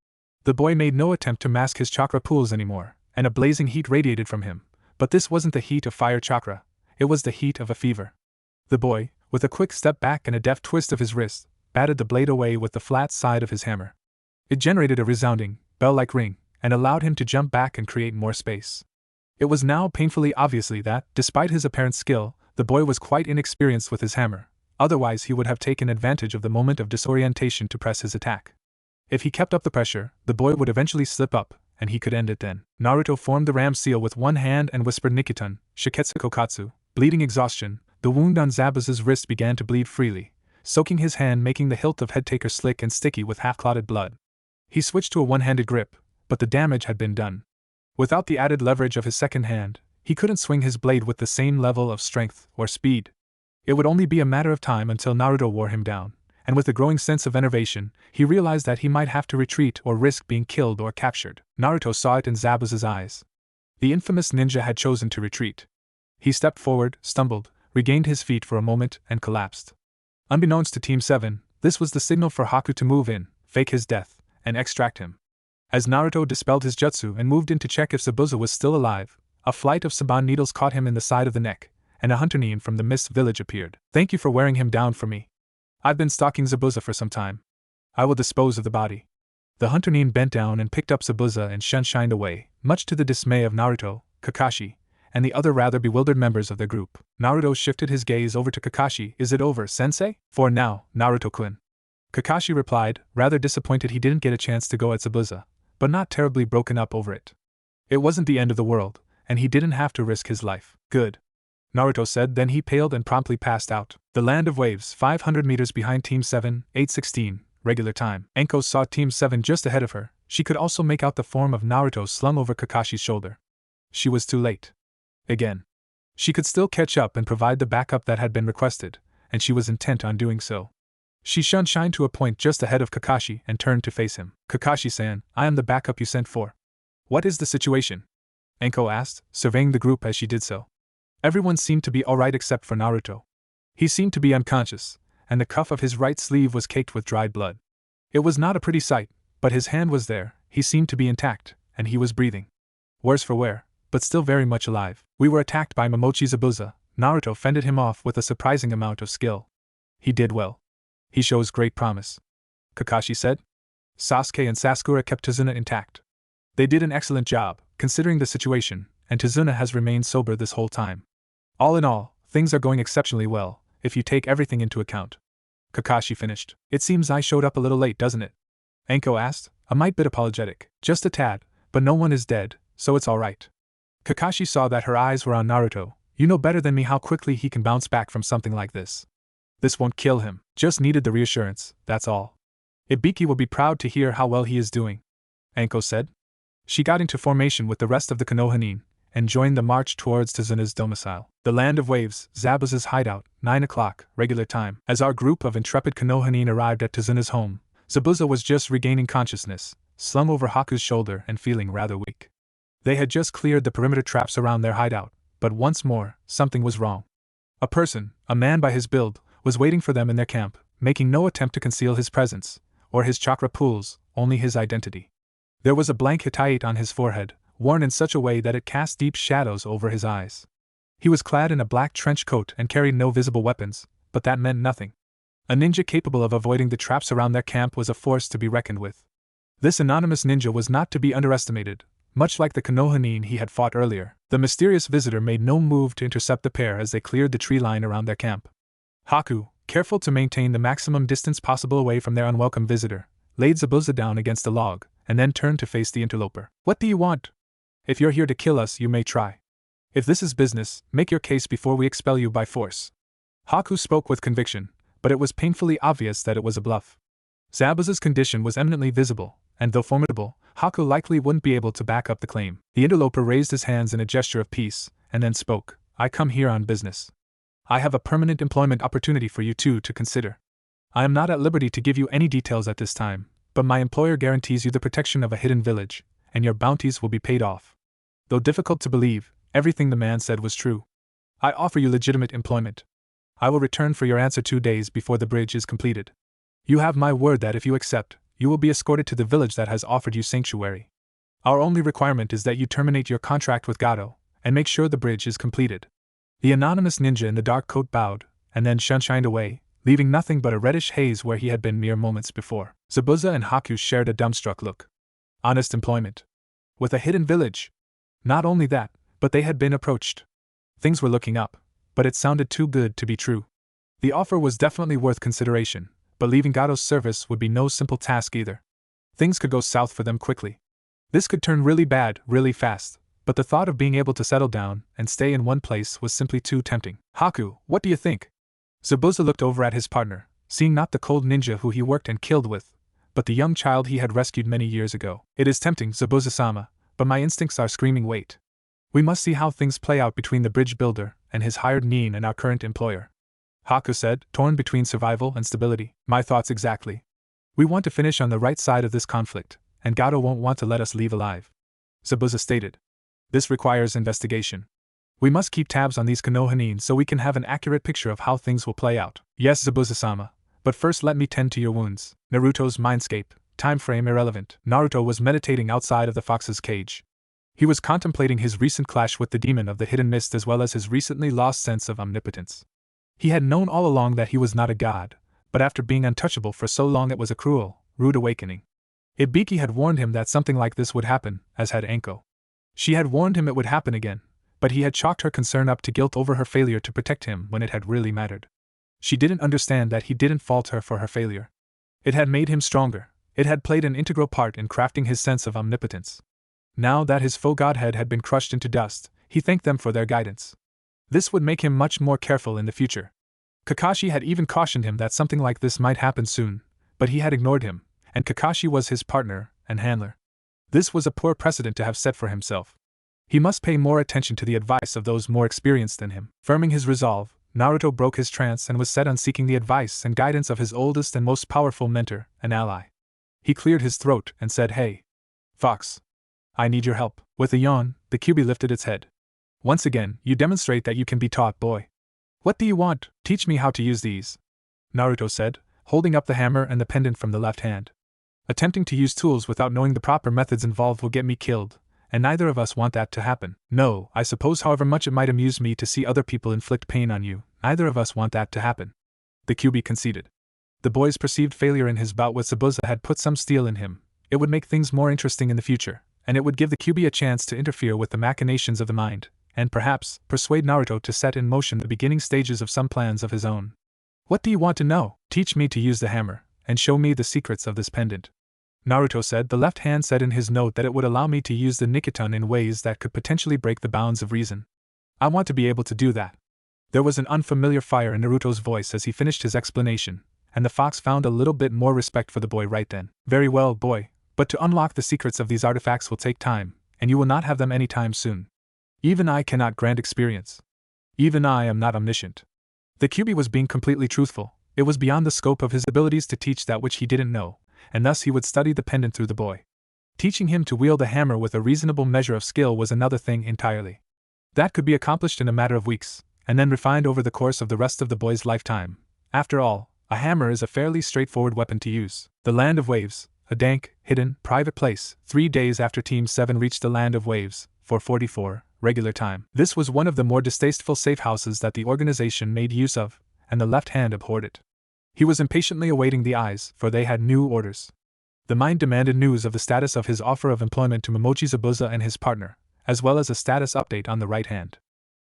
The boy made no attempt to mask his chakra pools anymore, and a blazing heat radiated from him, but this wasn't the heat of fire chakra, it was the heat of a fever. The boy, with a quick step back and a deft twist of his wrist, batted the blade away with the flat side of his hammer. It generated a resounding, bell-like ring, and allowed him to jump back and create more space. It was now painfully obviously that, despite his apparent skill, the boy was quite inexperienced with his hammer, otherwise he would have taken advantage of the moment of disorientation to press his attack. If he kept up the pressure, the boy would eventually slip up, and he could end it then. Naruto formed the ram seal with one hand and whispered Nikitan, Shiketsu Kokatsu, bleeding exhaustion. The wound on Zabuza's wrist began to bleed freely, soaking his hand, making the hilt of Headtaker slick and sticky with half-clotted blood. He switched to a one-handed grip, but the damage had been done. Without the added leverage of his second hand, he couldn't swing his blade with the same level of strength or speed. It would only be a matter of time until Naruto wore him down, and with a growing sense of enervation, he realized that he might have to retreat or risk being killed or captured. Naruto saw it in Zabuza's eyes. The infamous ninja had chosen to retreat. He stepped forward, stumbled, regained his feet for a moment, and collapsed. Unbeknownst to Team 7, this was the signal for Haku to move in, fake his death, and extract him. As Naruto dispelled his jutsu and moved in to check if Zabuza was still alive, a flight of Saban needles caught him in the side of the neck, and a hunter nin from the Mist village appeared. "Thank you for wearing him down for me. I've been stalking Zabuza for some time. I will dispose of the body." The hunter nin bent down and picked up Zabuza and shined away, much to the dismay of Naruto, Kakashi, and the other rather bewildered members of their group. Naruto shifted his gaze over to Kakashi. "Is it over, sensei?" "For now, Naruto-kun." Kakashi replied, rather disappointed he didn't get a chance to go at Zabuza, but not terribly broken up over it. It wasn't the end of the world, and he didn't have to risk his life. "Good," Naruto said, then he paled and promptly passed out. The land of waves, 500 meters behind Team 7, 8:16, regular time. Enko saw Team 7 just ahead of her, She could also make out the form of Naruto slung over Kakashi's shoulder. She was too late. Again. She could still catch up and provide the backup that had been requested, and she was intent on doing so. She shined to a point just ahead of Kakashi and turned to face him. Kakashi-san, I am the backup you sent for. What is the situation? Anko asked, surveying the group as she did so. Everyone seemed to be alright except for Naruto. He seemed to be unconscious, and the cuff of his right sleeve was caked with dried blood. It was not a pretty sight, but his hand was there, he seemed to be intact, and he was breathing. Worse for wear, but still very much alive. We were attacked by Momochi Zabuza. Naruto fended him off with a surprising amount of skill. He did well. He shows great promise. Kakashi said. Sasuke and Sakura kept Tazuna intact. They did an excellent job, considering the situation, and Tazuna has remained sober this whole time. All in all, things are going exceptionally well, if you take everything into account. Kakashi finished. It seems I showed up a little late, doesn't it? Anko asked, a mite bit apologetic. Just a tad, but no one is dead, so it's alright. Kakashi saw that her eyes were on Naruto. You know better than me how quickly he can bounce back from something like this. This won't kill him, just needed the reassurance, that's all. Ibiki will be proud to hear how well he is doing, Anko said. She got into formation with the rest of the Konohanin, and joined the march towards Tazuna's domicile. The Land of Waves, Zabuza's hideout, 9 o'clock, regular time. As our group of intrepid Konohanin arrived at Tazuna's home, Zabuza was just regaining consciousness, slung over Haku's shoulder and feeling rather weak. They had just cleared the perimeter traps around their hideout, but once more, something was wrong. A person, a man by his build, was waiting for them in their camp, making no attempt to conceal his presence, or his chakra pools, only his identity. There was a blank Hittite on his forehead, worn in such a way that it cast deep shadows over his eyes. He was clad in a black trench coat and carried no visible weapons, but that meant nothing. A ninja capable of avoiding the traps around their camp was a force to be reckoned with. This anonymous ninja was not to be underestimated. Much like the Konohanin he had fought earlier, the mysterious visitor made no move to intercept the pair as they cleared the tree line around their camp. Haku, careful to maintain the maximum distance possible away from their unwelcome visitor, laid Zabuza down against a log, and then turned to face the interloper. What do you want? If you're here to kill us, you may try. If this is business, make your case before we expel you by force. Haku spoke with conviction, but it was painfully obvious that it was a bluff. Zabuza's condition was eminently visible, and though formidable, Haku likely wouldn't be able to back up the claim. The interloper raised his hands in a gesture of peace, and then spoke. I come here on business. I have a permanent employment opportunity for you two to consider. I am not at liberty to give you any details at this time, but my employer guarantees you the protection of a hidden village, and your bounties will be paid off. Though difficult to believe, everything the man said was true. I offer you legitimate employment. I will return for your answer 2 days before the bridge is completed. You have my word that if you accept, you will be escorted to the village that has offered you sanctuary. Our only requirement is that you terminate your contract with Gato, and make sure the bridge is completed. The anonymous ninja in the dark coat bowed, and then shined away, leaving nothing but a reddish haze where he had been mere moments before. Zabuza and Haku shared a dumbstruck look. Honest employment. With a hidden village. Not only that, but they had been approached. Things were looking up, but it sounded too good to be true. The offer was definitely worth consideration, but leaving Gato's service would be no simple task either. Things could go south for them quickly. This could turn really bad, really fast, but the thought of being able to settle down and stay in one place was simply too tempting. Haku, what do you think? Zabuza looked over at his partner, seeing not the cold ninja who he worked and killed with, but the young child he had rescued many years ago. It is tempting, Zabuza-sama, but my instincts are screaming wait. We must see how things play out between the bridge builder and his hired nin and our current employer. Haku said, torn between survival and stability. My thoughts exactly. We want to finish on the right side of this conflict, and Gato won't want to let us leave alive. Zabuza stated. This requires investigation. We must keep tabs on these Konohanin so we can have an accurate picture of how things will play out. Yes, Zabuza-sama, but first let me tend to your wounds. Naruto's mindscape, time frame irrelevant. Naruto was meditating outside of the fox's cage. He was contemplating his recent clash with the demon of the hidden mist as well as his recently lost sense of omnipotence. He had known all along that he was not a god, but after being untouchable for so long it was a cruel, rude awakening. Ibiki had warned him that something like this would happen, as had Anko. She had warned him it would happen again, but he had chalked her concern up to guilt over her failure to protect him when it had really mattered. She didn't understand that he didn't fault her for her failure. It had made him stronger, it had played an integral part in crafting his sense of omnipotence. Now that his faux godhead had been crushed into dust, he thanked them for their guidance. This would make him much more careful in the future. Kakashi had even cautioned him that something like this might happen soon, but he had ignored him, and Kakashi was his partner, and handler. This was a poor precedent to have set for himself. He must pay more attention to the advice of those more experienced than him. Firming his resolve, Naruto broke his trance and was set on seeking the advice and guidance of his oldest and most powerful mentor, an ally. He cleared his throat and said, "Hey, Fox. I need your help." With a yawn, the Kyuubi lifted its head. "Once again, you demonstrate that you can be taught, boy. What do you want? Teach me how to use these," Naruto said, holding up the hammer and the pendant from the left hand. "Attempting to use tools without knowing the proper methods involved will get me killed, and neither of us want that to happen. No, I suppose however much it might amuse me to see other people inflict pain on you, neither of us want that to happen," the Kyuubi conceded. The boy's perceived failure in his bout with Zabuza had put some steel in him. It would make things more interesting in the future, and it would give the Kyuubi a chance to interfere with the machinations of the mind, and perhaps persuade Naruto to set in motion the beginning stages of some plans of his own. "What do you want to know? Teach me to use the hammer, and show me the secrets of this pendant," Naruto said. The left hand said in his note that it would allow me to use the Nikiton in ways that could potentially break the bounds of reason. "I want to be able to do that." There was an unfamiliar fire in Naruto's voice as he finished his explanation, and the fox found a little bit more respect for the boy right then. "Very well, boy, but to unlock the secrets of these artifacts will take time, and you will not have them any time soon. Even I cannot grant experience. Even I am not omniscient." The Kyuubi was being completely truthful. It was beyond the scope of his abilities to teach that which he didn't know, and thus he would study the pendant through the boy. Teaching him to wield a hammer with a reasonable measure of skill was another thing entirely. That could be accomplished in a matter of weeks, and then refined over the course of the rest of the boy's lifetime. After all, a hammer is a fairly straightforward weapon to use. The Land of Waves, a dank, hidden, private place. 3 days after Team 7 reached the Land of Waves, 4:44, regular time. This was one of the more distasteful safe houses that the organization made use of, and the left hand abhorred it. He was impatiently awaiting the eyes, for they had new orders. The mind demanded news of the status of his offer of employment to Momochi Zabuza and his partner, as well as a status update on the right hand.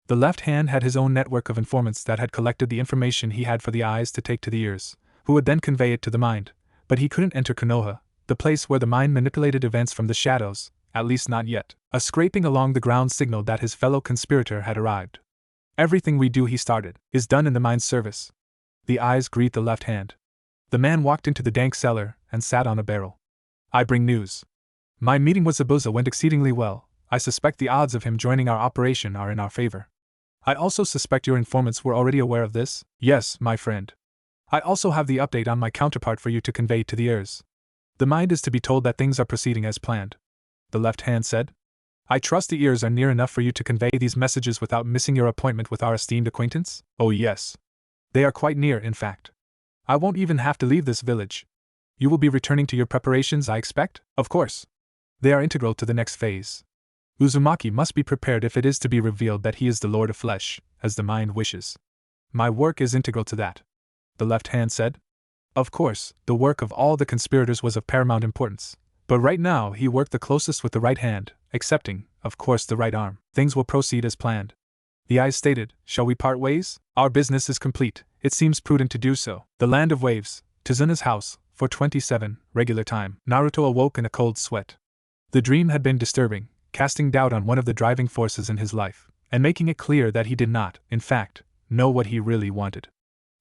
The left hand had his own network of informants that had collected the information he had for the eyes to take to the ears, who would then convey it to the mind, but he couldn't enter Konoha, the place where the mind manipulated events from the shadows, at least not yet. A scraping along the ground signaled that his fellow conspirator had arrived. "Everything we do," he started, "is done in the mind's service." The eyes greet the left hand. The man walked into the dank cellar and sat on a barrel. "I bring news. My meeting with Zabuza went exceedingly well. I suspect the odds of him joining our operation are in our favor." "I also suspect your informants were already aware of this?" "Yes, my friend. I also have the update on my counterpart for you to convey to the heirs. The mind is to be told that things are proceeding as planned," the left hand said. "I trust the ears are near enough for you to convey these messages without missing your appointment with our esteemed acquaintance?" "Oh yes. They are quite near, in fact. I won't even have to leave this village. You will be returning to your preparations, I expect?" "Of course. They are integral to the next phase. Uzumaki must be prepared if it is to be revealed that he is the Lord of Flesh, as the mind wishes. My work is integral to that," the left hand said. Of course, the work of all the conspirators was of paramount importance, but right now he worked the closest with the right hand, excepting, of course, the right arm. "Things will proceed as planned." The eyes stated, "Shall we part ways? Our business is complete. It seems prudent to do so." The Land of Waves, Tizuna's house, 4:27, regular time. Naruto awoke in a cold sweat. The dream had been disturbing, casting doubt on one of the driving forces in his life, and making it clear that he did not, in fact, know what he really wanted.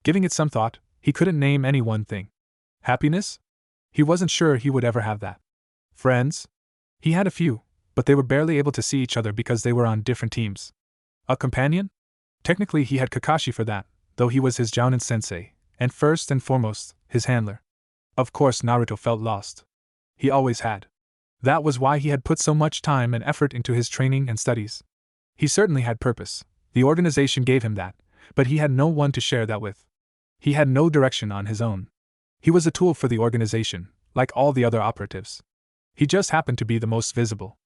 Giving it some thought, he couldn't name any one thing. Happiness? He wasn't sure he would ever have that. Friends? He had a few, but they were barely able to see each other because they were on different teams. A companion? Technically he had Kakashi for that, though he was his Jounin sensei, and first and foremost, his handler. Of course Naruto felt lost. He always had. That was why he had put so much time and effort into his training and studies. He certainly had purpose, the organization gave him that, but he had no one to share that with. He had no direction on his own. He was a tool for the organization, like all the other operatives. He just happened to be the most visible.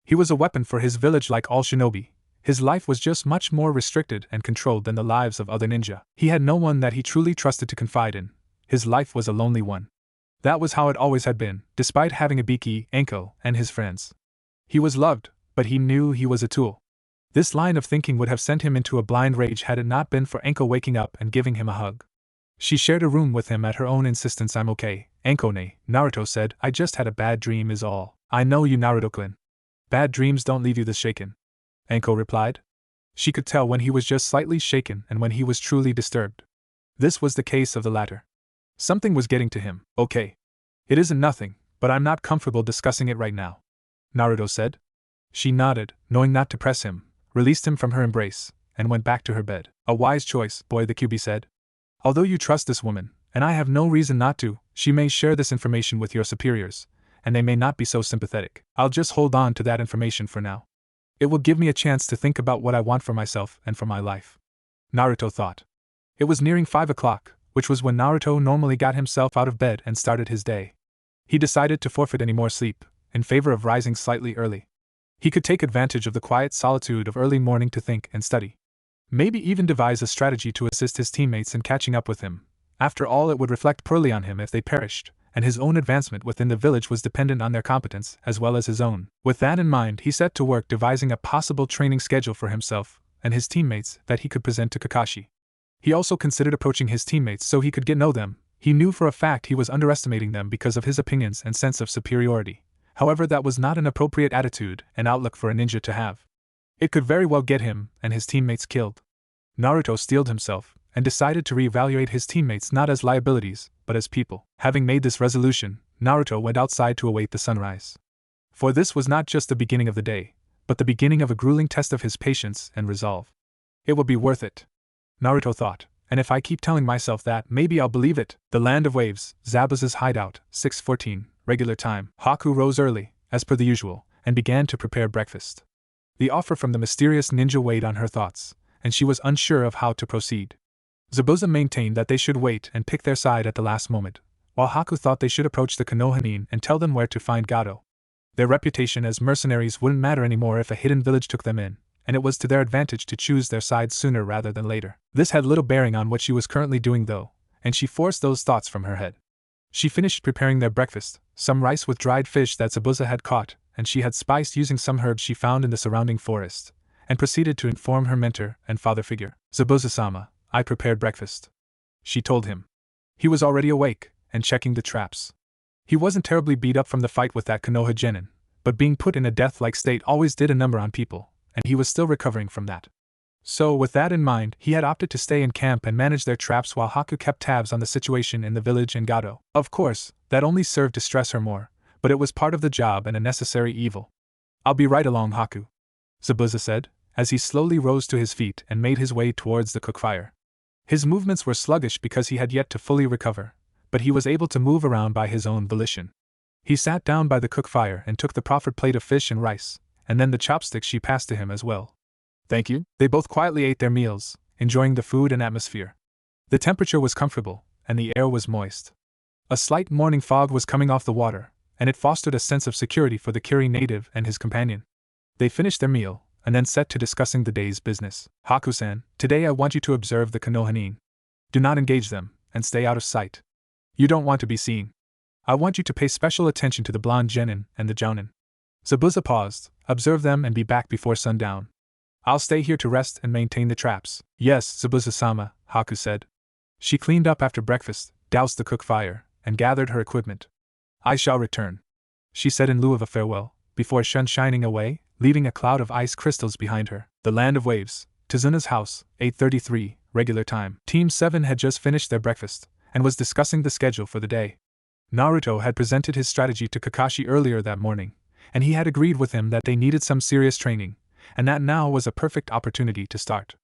He was a weapon for his village like all shinobi. His life was just much more restricted and controlled than the lives of other ninja. He had no one that he truly trusted to confide in. His life was a lonely one. That was how it always had been, despite having a Biki, Enko, and his friends. He was loved, but he knew he was a tool. This line of thinking would have sent him into a blind rage had it not been for Enko waking up and giving him a hug. She shared a room with him at her own insistence. "I'm okay, Enko-ne," Naruto said. "I just had a bad dream is all." "I know you, Naruto-kun. Bad dreams don't leave you this shaken," Enko replied. She could tell when he was just slightly shaken and when he was truly disturbed. This was the case of the latter. Something was getting to him. "Okay. It isn't nothing, But I'm not comfortable discussing it right now, Naruto said. She nodded, knowing not to press him, released him from her embrace, and went back to her bed. A wise choice, boy, the Kyuubi said. Although you trust this woman, and I have no reason not to, she may share this information with your superiors, and they may not be so sympathetic. I'll just hold on to that information for now. It will give me a chance to think about what I want for myself and for my life, Naruto thought. It was nearing 5 o'clock, which was when Naruto normally got himself out of bed and started his day. He decided to forfeit any more sleep, in favor of rising slightly early. He could take advantage of the quiet solitude of early morning to think and study. Maybe even devise a strategy to assist his teammates in catching up with him. After all, it would reflect poorly on him if they perished, and his own advancement within the village was dependent on their competence as well as his own. With that in mind, he set to work devising a possible training schedule for himself and his teammates that he could present to Kakashi. He also considered approaching his teammates so he could get to know them. He knew for a fact he was underestimating them because of his opinions and sense of superiority. However, that was not an appropriate attitude and outlook for a ninja to have. It could very well get him and his teammates killed. Naruto steeled himself and decided to reevaluate his teammates not as liabilities, but as people. Having made this resolution, Naruto went outside to await the sunrise. For this was not just the beginning of the day, but the beginning of a grueling test of his patience and resolve. It will be worth it, Naruto thought, and if I keep telling myself that, maybe I'll believe it. The Land of Waves, Zabuza's hideout, 6:14, regular time. Haku rose early, as per the usual, and began to prepare breakfast. The offer from the mysterious ninja weighed on her thoughts, and she was unsure of how to proceed. Zabuza maintained that they should wait and pick their side at the last moment, while Haku thought they should approach the Konohanin and tell them where to find Gato. Their reputation as mercenaries wouldn't matter anymore if a hidden village took them in, and it was to their advantage to choose their side sooner rather than later. This had little bearing on what she was currently doing though, and she forced those thoughts from her head. She finished preparing their breakfast, some rice with dried fish that Zabuza had caught, and she had spiced using some herbs she found in the surrounding forest, and proceeded to inform her mentor and father figure. Zabuza-sama, I prepared breakfast, she told him. He was already awake, and checking the traps. He wasn't terribly beat up from the fight with that Konoha genin, but being put in a death-like state always did a number on people, and he was still recovering from that. So, with that in mind, he had opted to stay in camp and manage their traps while Haku kept tabs on the situation in the village and Gato. Of course, that only served to stress her more, but it was part of the job and a necessary evil. I'll be right along, Haku, Zabuza said, as he slowly rose to his feet and made his way towards the cookfire. His movements were sluggish because he had yet to fully recover, but he was able to move around by his own volition. He sat down by the cookfire and took the proffered plate of fish and rice, and then the chopsticks she passed to him as well. Thank you. They both quietly ate their meals, enjoying the food and atmosphere. The temperature was comfortable, and the air was moist. A slight morning fog was coming off the water, and it fostered a sense of security for the Kiri native and his companion. They finished their meal, and then set to discussing the day's business. Haku-san, today I want you to observe the Konohanin. Do not engage them, and stay out of sight. You don't want to be seen. I want you to pay special attention to the blonde genin and the jounin. Zabuza paused, observe them and be back before sundown. I'll stay here to rest and maintain the traps. Yes, Zabuza-sama, Haku said. She cleaned up after breakfast, doused the cook fire, and gathered her equipment. I shall return, she said in lieu of a farewell, before shining away, leaving a cloud of ice crystals behind her. The Land of Waves, Tazuna's house, 8:33, regular time. Team 7 had just finished their breakfast, and was discussing the schedule for the day. Naruto had presented his strategy to Kakashi earlier that morning, and he had agreed with him that they needed some serious training, and that now was a perfect opportunity to start.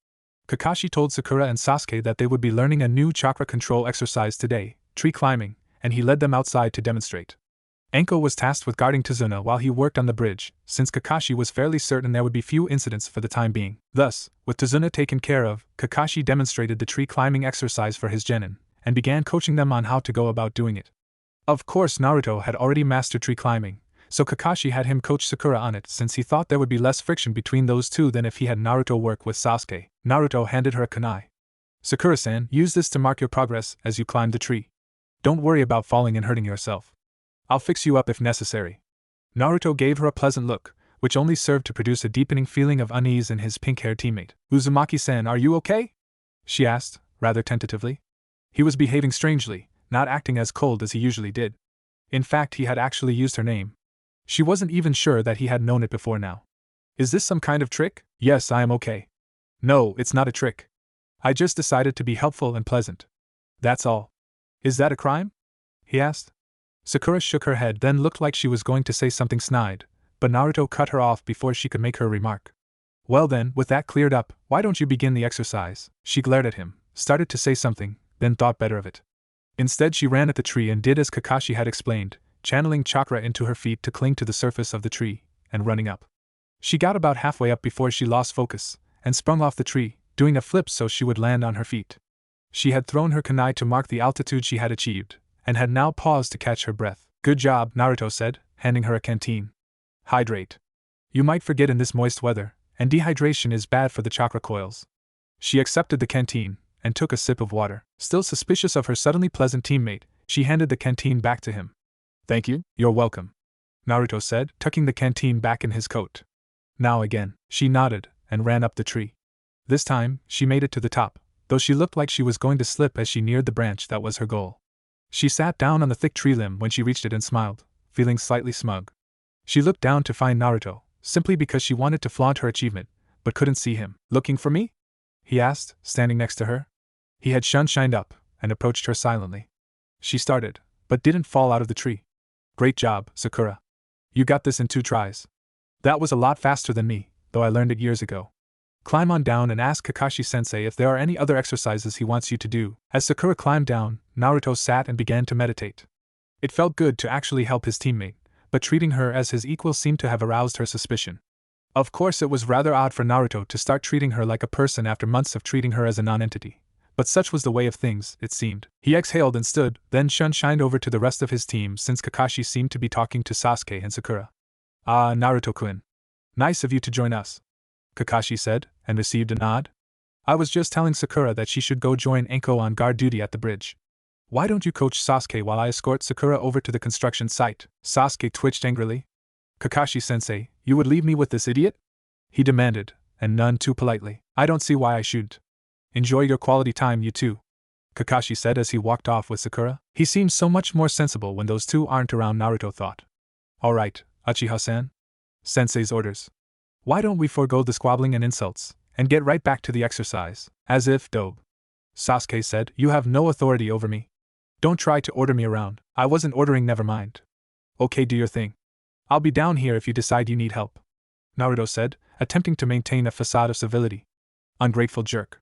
Kakashi told Sakura and Sasuke that they would be learning a new chakra control exercise today, tree climbing, and he led them outside to demonstrate. Enko was tasked with guarding Tazuna while he worked on the bridge, since Kakashi was fairly certain there would be few incidents for the time being. Thus, with Tazuna taken care of, Kakashi demonstrated the tree climbing exercise for his genin, and began coaching them on how to go about doing it. Of course, Naruto had already mastered tree climbing, so Kakashi had him coach Sakura on it since he thought there would be less friction between those two than if he had Naruto work with Sasuke. Naruto handed her a kunai. Sakura-san, use this to mark your progress as you climb the tree. Don't worry about falling and hurting yourself. I'll fix you up if necessary. Naruto gave her a pleasant look, which only served to produce a deepening feeling of unease in his pink-haired teammate. Uzumaki-san, are you okay? She asked, rather tentatively. He was behaving strangely, not acting as cold as he usually did. In fact, he had actually used her name. She wasn't even sure that he had known it before now. Is this some kind of trick? Yes, I am okay. No, it's not a trick. I just decided to be helpful and pleasant. That's all. Is that a crime? He asked. Sakura shook her head, then looked like she was going to say something snide, but Naruto cut her off before she could make her remark. Well then, with that cleared up, why don't you begin the exercise? She glared at him, started to say something, then thought better of it. Instead she ran at the tree and did as Kakashi had explained, channeling chakra into her feet to cling to the surface of the tree, and running up. She got about halfway up before she lost focus, and sprung off the tree, doing a flip so she would land on her feet. She had thrown her kunai to mark the altitude she had achieved, and had now paused to catch her breath. Good job, Naruto said, handing her a canteen. Hydrate. You might forget in this moist weather, and dehydration is bad for the chakra coils. She accepted the canteen, and took a sip of water. Still suspicious of her suddenly pleasant teammate, she handed the canteen back to him. Thank you, you're welcome, Naruto said, tucking the canteen back in his coat. Now again, she nodded, and ran up the tree. This time, she made it to the top, though she looked like she was going to slip as she neared the branch that was her goal. She sat down on the thick tree limb when she reached it and smiled, feeling slightly smug. She looked down to find Naruto, simply because she wanted to flaunt her achievement, but couldn't see him. Looking for me? He asked, standing next to her. He had shined up, and approached her silently. She started, but didn't fall out of the tree. Great job, Sakura. You got this in 2 tries. That was a lot faster than me, though I learned it years ago. Climb on down and ask Kakashi-sensei if there are any other exercises he wants you to do. As Sakura climbed down, Naruto sat and began to meditate. It felt good to actually help his teammate, but treating her as his equal seemed to have aroused her suspicion. Of course, it was rather odd for Naruto to start treating her like a person after months of treating her as a non-entity. But such was the way of things, it seemed. He exhaled and stood, then shined over to the rest of his team since Kakashi seemed to be talking to Sasuke and Sakura. Ah, Naruto-kun. Nice of you to join us, Kakashi said, and received a nod. I was just telling Sakura that she should go join Enko on guard duty at the bridge. Why don't you coach Sasuke while I escort Sakura over to the construction site? Sasuke twitched angrily. Kakashi-sensei, you would leave me with this idiot? He demanded, and none too politely. I don't see why I shouldn't. Enjoy your quality time, you two, Kakashi said as he walked off with Sakura. He seems so much more sensible when those two aren't around, Naruto thought. Alright, Uchiha-san. Sensei's orders. Why don't we forego the squabbling and insults, and get right back to the exercise? As if, dope. Sasuke said, you have no authority over me. Don't try to order me around. I wasn't ordering, never mind. Okay, do your thing. I'll be down here if you decide you need help, Naruto said, attempting to maintain a facade of civility. Ungrateful jerk.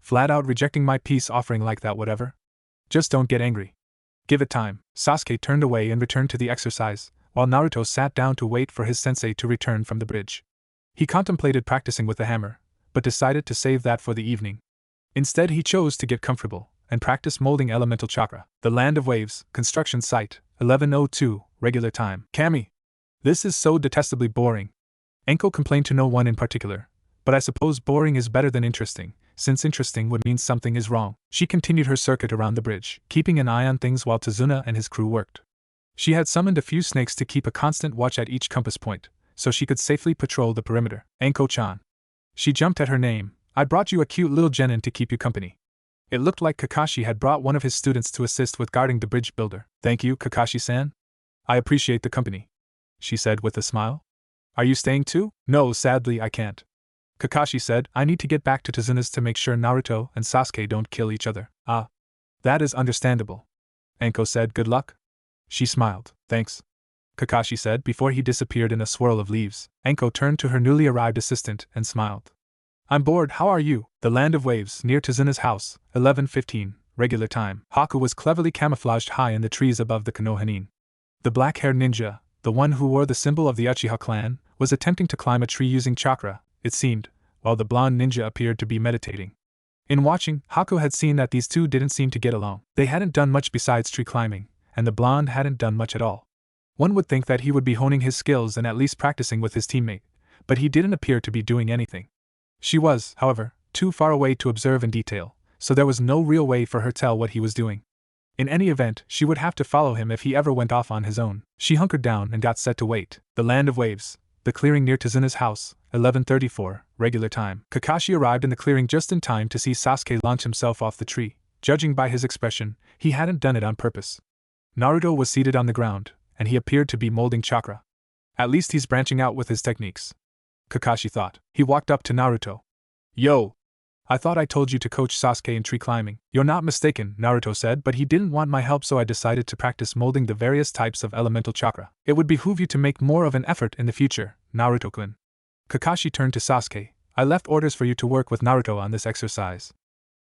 Flat out rejecting my peace offering like that, whatever. Just don't get angry. Give it time. Sasuke turned away and returned to the exercise, while Naruto sat down to wait for his sensei to return from the bridge. He contemplated practicing with the hammer, but decided to save that for the evening. Instead, he chose to get comfortable and practice molding elemental chakra. The Land of Waves, construction site, 11:02, regular time. Kami. This is so detestably boring. Enko complained to no one in particular, but I suppose boring is better than interesting, since interesting would mean something is wrong. She continued her circuit around the bridge, keeping an eye on things while Tazuna and his crew worked. She had summoned a few snakes to keep a constant watch at each compass point, so she could safely patrol the perimeter. Enko-chan. She jumped at her name. I brought you a cute little genin to keep you company. It looked like Kakashi had brought one of his students to assist with guarding the bridge builder. Thank you, Kakashi-san. I appreciate the company, she said with a smile. Are you staying too? No, sadly I can't. Kakashi said, I need to get back to Tazuna's to make sure Naruto and Sasuke don't kill each other. Ah. That is understandable. Enko said, good luck. She smiled. Thanks, Kakashi said before he disappeared in a swirl of leaves. Enko turned to her newly arrived assistant and smiled. I'm bored, how are you? The Land of Waves, near Tazuna's house, 11:15, regular time. Haku was cleverly camouflaged high in the trees above the Konohanin. The black-haired ninja, the one who wore the symbol of the Uchiha clan, was attempting to climb a tree using chakra, it seemed, while the blonde ninja appeared to be meditating. In watching, Haku had seen that these two didn't seem to get along. They hadn't done much besides tree climbing, and the blonde hadn't done much at all. One would think that he would be honing his skills and at least practicing with his teammate, but he didn't appear to be doing anything. She was, however, too far away to observe in detail, so there was no real way for her to tell what he was doing. In any event, she would have to follow him if he ever went off on his own. She hunkered down and got set to wait. The Land of Waves, the clearing near Tazuna's house, 11:34, regular time. Kakashi arrived in the clearing just in time to see Sasuke launch himself off the tree. Judging by his expression, he hadn't done it on purpose. Naruto was seated on the ground, and he appeared to be molding chakra. At least he's branching out with his techniques, Kakashi thought. He walked up to Naruto. Yo! I thought I told you to coach Sasuke in tree climbing. You're not mistaken, Naruto said, but he didn't want my help, so I decided to practice molding the various types of elemental chakra. It would behoove you to make more of an effort in the future, Naruto-kun. Kakashi turned to Sasuke. I left orders for you to work with Naruto on this exercise.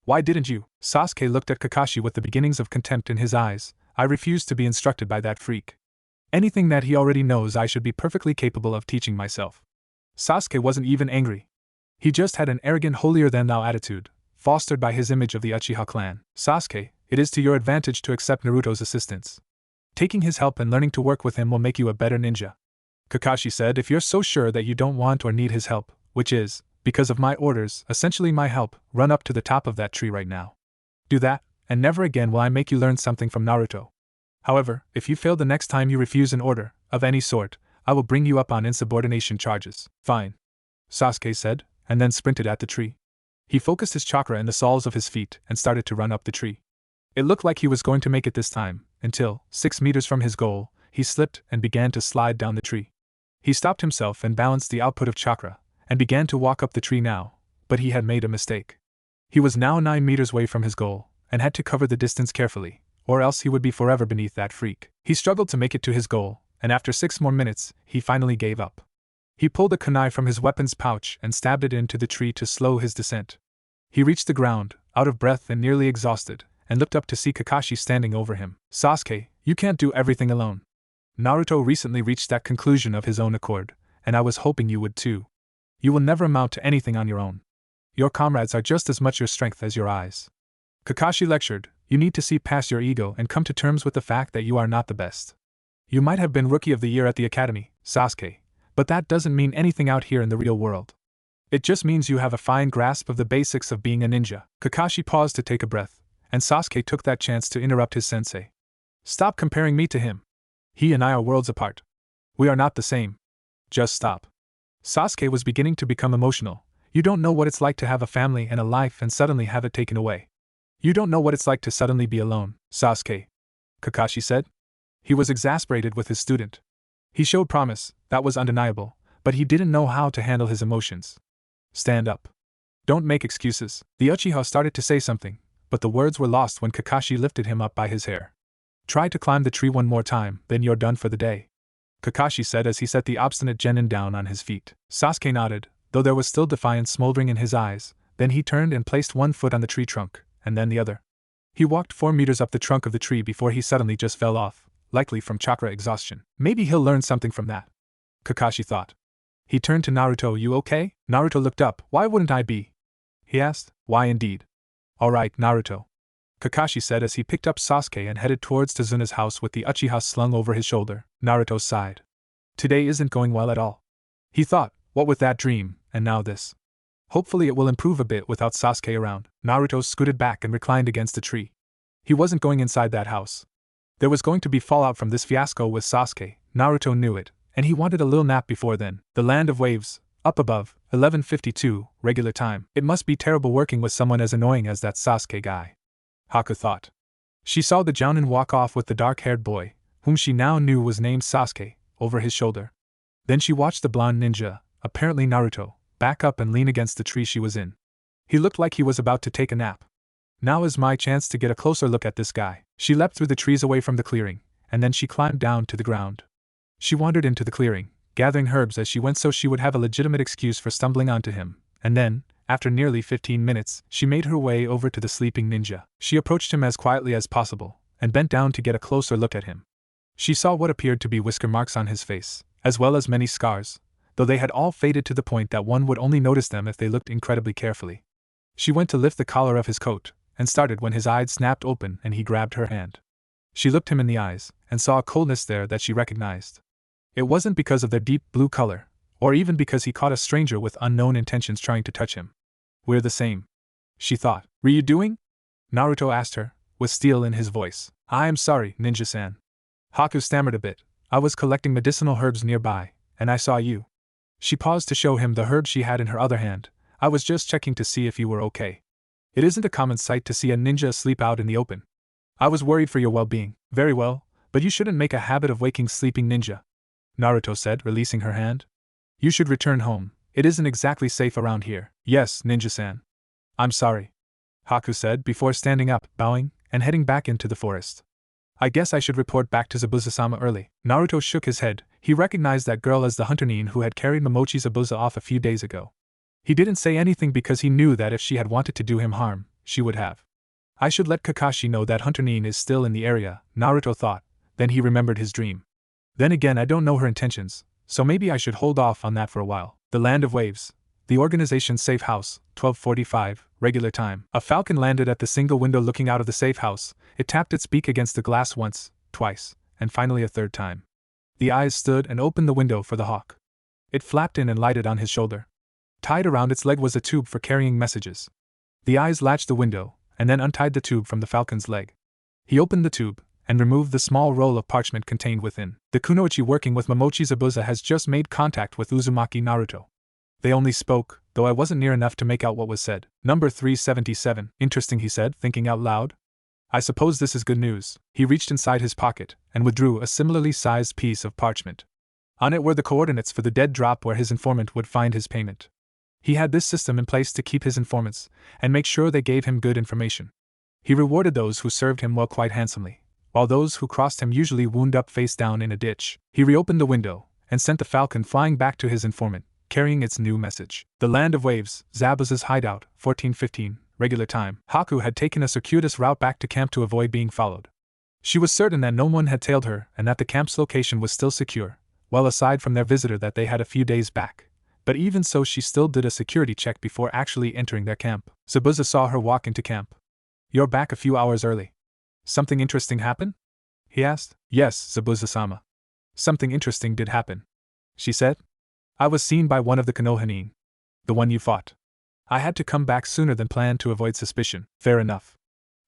Why didn't you? Sasuke looked at Kakashi with the beginnings of contempt in his eyes. I refuse to be instructed by that freak. Anything that he already knows I should be perfectly capable of teaching myself. Sasuke wasn't even angry. He just had an arrogant holier-than-thou attitude, fostered by his image of the Uchiha clan. Sasuke, it is to your advantage to accept Naruto's assistance. Taking his help and learning to work with him will make you a better ninja. Kakashi said, if you're so sure that you don't want or need his help, which is, because of my orders, essentially my help, run up to the top of that tree right now. Do that, and never again will I make you learn something from Naruto. However, if you fail the next time you refuse an order, of any sort, I will bring you up on insubordination charges. Fine. Sasuke said, and then sprinted at the tree. He focused his chakra in the soles of his feet and started to run up the tree. It looked like he was going to make it this time, until, 6 meters from his goal, he slipped and began to slide down the tree. He stopped himself and balanced the output of chakra, and began to walk up the tree now, but he had made a mistake. He was now 9 meters away from his goal, and had to cover the distance carefully, or else he would be forever beneath that freak. He struggled to make it to his goal, and after 6 more minutes, he finally gave up. He pulled a kunai from his weapons pouch and stabbed it into the tree to slow his descent. He reached the ground, out of breath and nearly exhausted, and looked up to see Kakashi standing over him. Sasuke, you can't do everything alone. Naruto recently reached that conclusion of his own accord, and I was hoping you would too. You will never amount to anything on your own. Your comrades are just as much your strength as your eyes. Kakashi lectured, you need to see past your ego and come to terms with the fact that you are not the best. You might have been Rookie of the Year at the academy, Sasuke, but that doesn't mean anything out here in the real world. It just means you have a fine grasp of the basics of being a ninja. Kakashi paused to take a breath, and Sasuke took that chance to interrupt his sensei. Stop comparing me to him. He and I are worlds apart. We are not the same. Just stop. Sasuke was beginning to become emotional. You don't know what it's like to have a family and a life and suddenly have it taken away. You don't know what it's like to suddenly be alone, Sasuke. Kakashi said. He was exasperated with his student. He showed promise, that was undeniable, but he didn't know how to handle his emotions. Stand up. Don't make excuses. The Uchiha started to say something, but the words were lost when Kakashi lifted him up by his hair. Try to climb the tree one more time, then you're done for the day, Kakashi said as he set the obstinate genin down on his feet. Sasuke nodded, though there was still defiance smoldering in his eyes. Then he turned and placed one foot on the tree trunk, and then the other. He walked 4 meters up the trunk of the tree before he suddenly just fell off, likely from chakra exhaustion. Maybe he'll learn something from that, Kakashi thought. He turned to Naruto. You okay? Naruto looked up. Why wouldn't I be? He asked. Why indeed. Alright, Naruto, Kakashi said as he picked up Sasuke and headed towards Tazuna's house with the Uchiha slung over his shoulder. Naruto sighed. Today isn't going well at all. He thought, what with that dream, and now this. Hopefully it will improve a bit without Sasuke around. Naruto scooted back and reclined against a tree. He wasn't going inside that house. There was going to be fallout from this fiasco with Sasuke. Naruto knew it, and he wanted a little nap before then. The land of waves, up above, 11:52, regular time. It must be terrible working with someone as annoying as that Sasuke guy, Haku thought. She saw the Jounin walk off with the dark-haired boy, whom she now knew was named Sasuke, over his shoulder. Then she watched the blonde ninja, apparently Naruto, back up and lean against the tree she was in. He looked like he was about to take a nap. Now is my chance to get a closer look at this guy. She leapt through the trees away from the clearing, and then she climbed down to the ground. She wandered into the clearing, gathering herbs as she went so she would have a legitimate excuse for stumbling onto him, and then, after nearly 15 minutes, she made her way over to the sleeping ninja. She approached him as quietly as possible, and bent down to get a closer look at him. She saw what appeared to be whisker marks on his face, as well as many scars, though they had all faded to the point that one would only notice them if they looked incredibly carefully. She went to lift the collar of his coat, and started when his eyes snapped open and he grabbed her hand. She looked him in the eyes, and saw a coldness there that she recognized. It wasn't because of their deep blue color, or even because he caught a stranger with unknown intentions trying to touch him. We're the same, she thought. Were you doing? Naruto asked her, with steel in his voice. I am sorry, ninja-san. Haku stammered a bit. I was collecting medicinal herbs nearby, and I saw you. She paused to show him the herb she had in her other hand. I was just checking to see if you were okay. It isn't a common sight to see a ninja asleep out in the open. I was worried for your well-being. Very well, but you shouldn't make a habit of waking sleeping ninja, Naruto said, releasing her hand. You should return home. It isn't exactly safe around here. Yes, ninja-san. I'm sorry, Haku said before standing up, bowing, and heading back into the forest. I guess I should report back to Zabuza-sama early. Naruto shook his head. He recognized that girl as the hunter Nin who had carried Momochi Zabuza off a few days ago. He didn't say anything because he knew that if she had wanted to do him harm, she would have. I should let Kakashi know that hunter Nin is still in the area, Naruto thought. Then he remembered his dream. Then again, I don't know her intentions, so maybe I should hold off on that for a while. The Land of Waves. The organization's safe house, 12:45, regular time. A falcon landed at the single window looking out of the safe house. It tapped its beak against the glass once, twice, and finally a third time. The eyes stood and opened the window for the hawk. It flapped in and lighted on his shoulder. Tied around its leg was a tube for carrying messages. The eyes latched the window, and then untied the tube from the falcon's leg. He opened the tube, and removed the small roll of parchment contained within. The kunoichi working with Momochi Zabuza has just made contact with Uzumaki Naruto. They only spoke, though I wasn't near enough to make out what was said. Number 377. Interesting, he said, thinking out loud. I suppose this is good news. He reached inside his pocket, and withdrew a similarly sized piece of parchment. On it were the coordinates for the dead drop where his informant would find his payment. He had this system in place to keep his informants, and make sure they gave him good information. He rewarded those who served him well quite handsomely, while those who crossed him usually wound up face down in a ditch. He reopened the window, and sent the falcon flying back to his informant, carrying its new message. The Land of Waves, Zabuza's hideout, 14:15, regular time. Haku had taken a circuitous route back to camp to avoid being followed. She was certain that no one had tailed her and that the camp's location was still secure, well aside from their visitor that they had a few days back. But even so, she still did a security check before actually entering their camp. Zabuza saw her walk into camp. You're back a few hours early. Something interesting happen? He asked. Yes, Zabuza-sama. Something interesting did happen, she said. I was seen by one of the Konoha. The one you fought. I had to come back sooner than planned to avoid suspicion. Fair enough,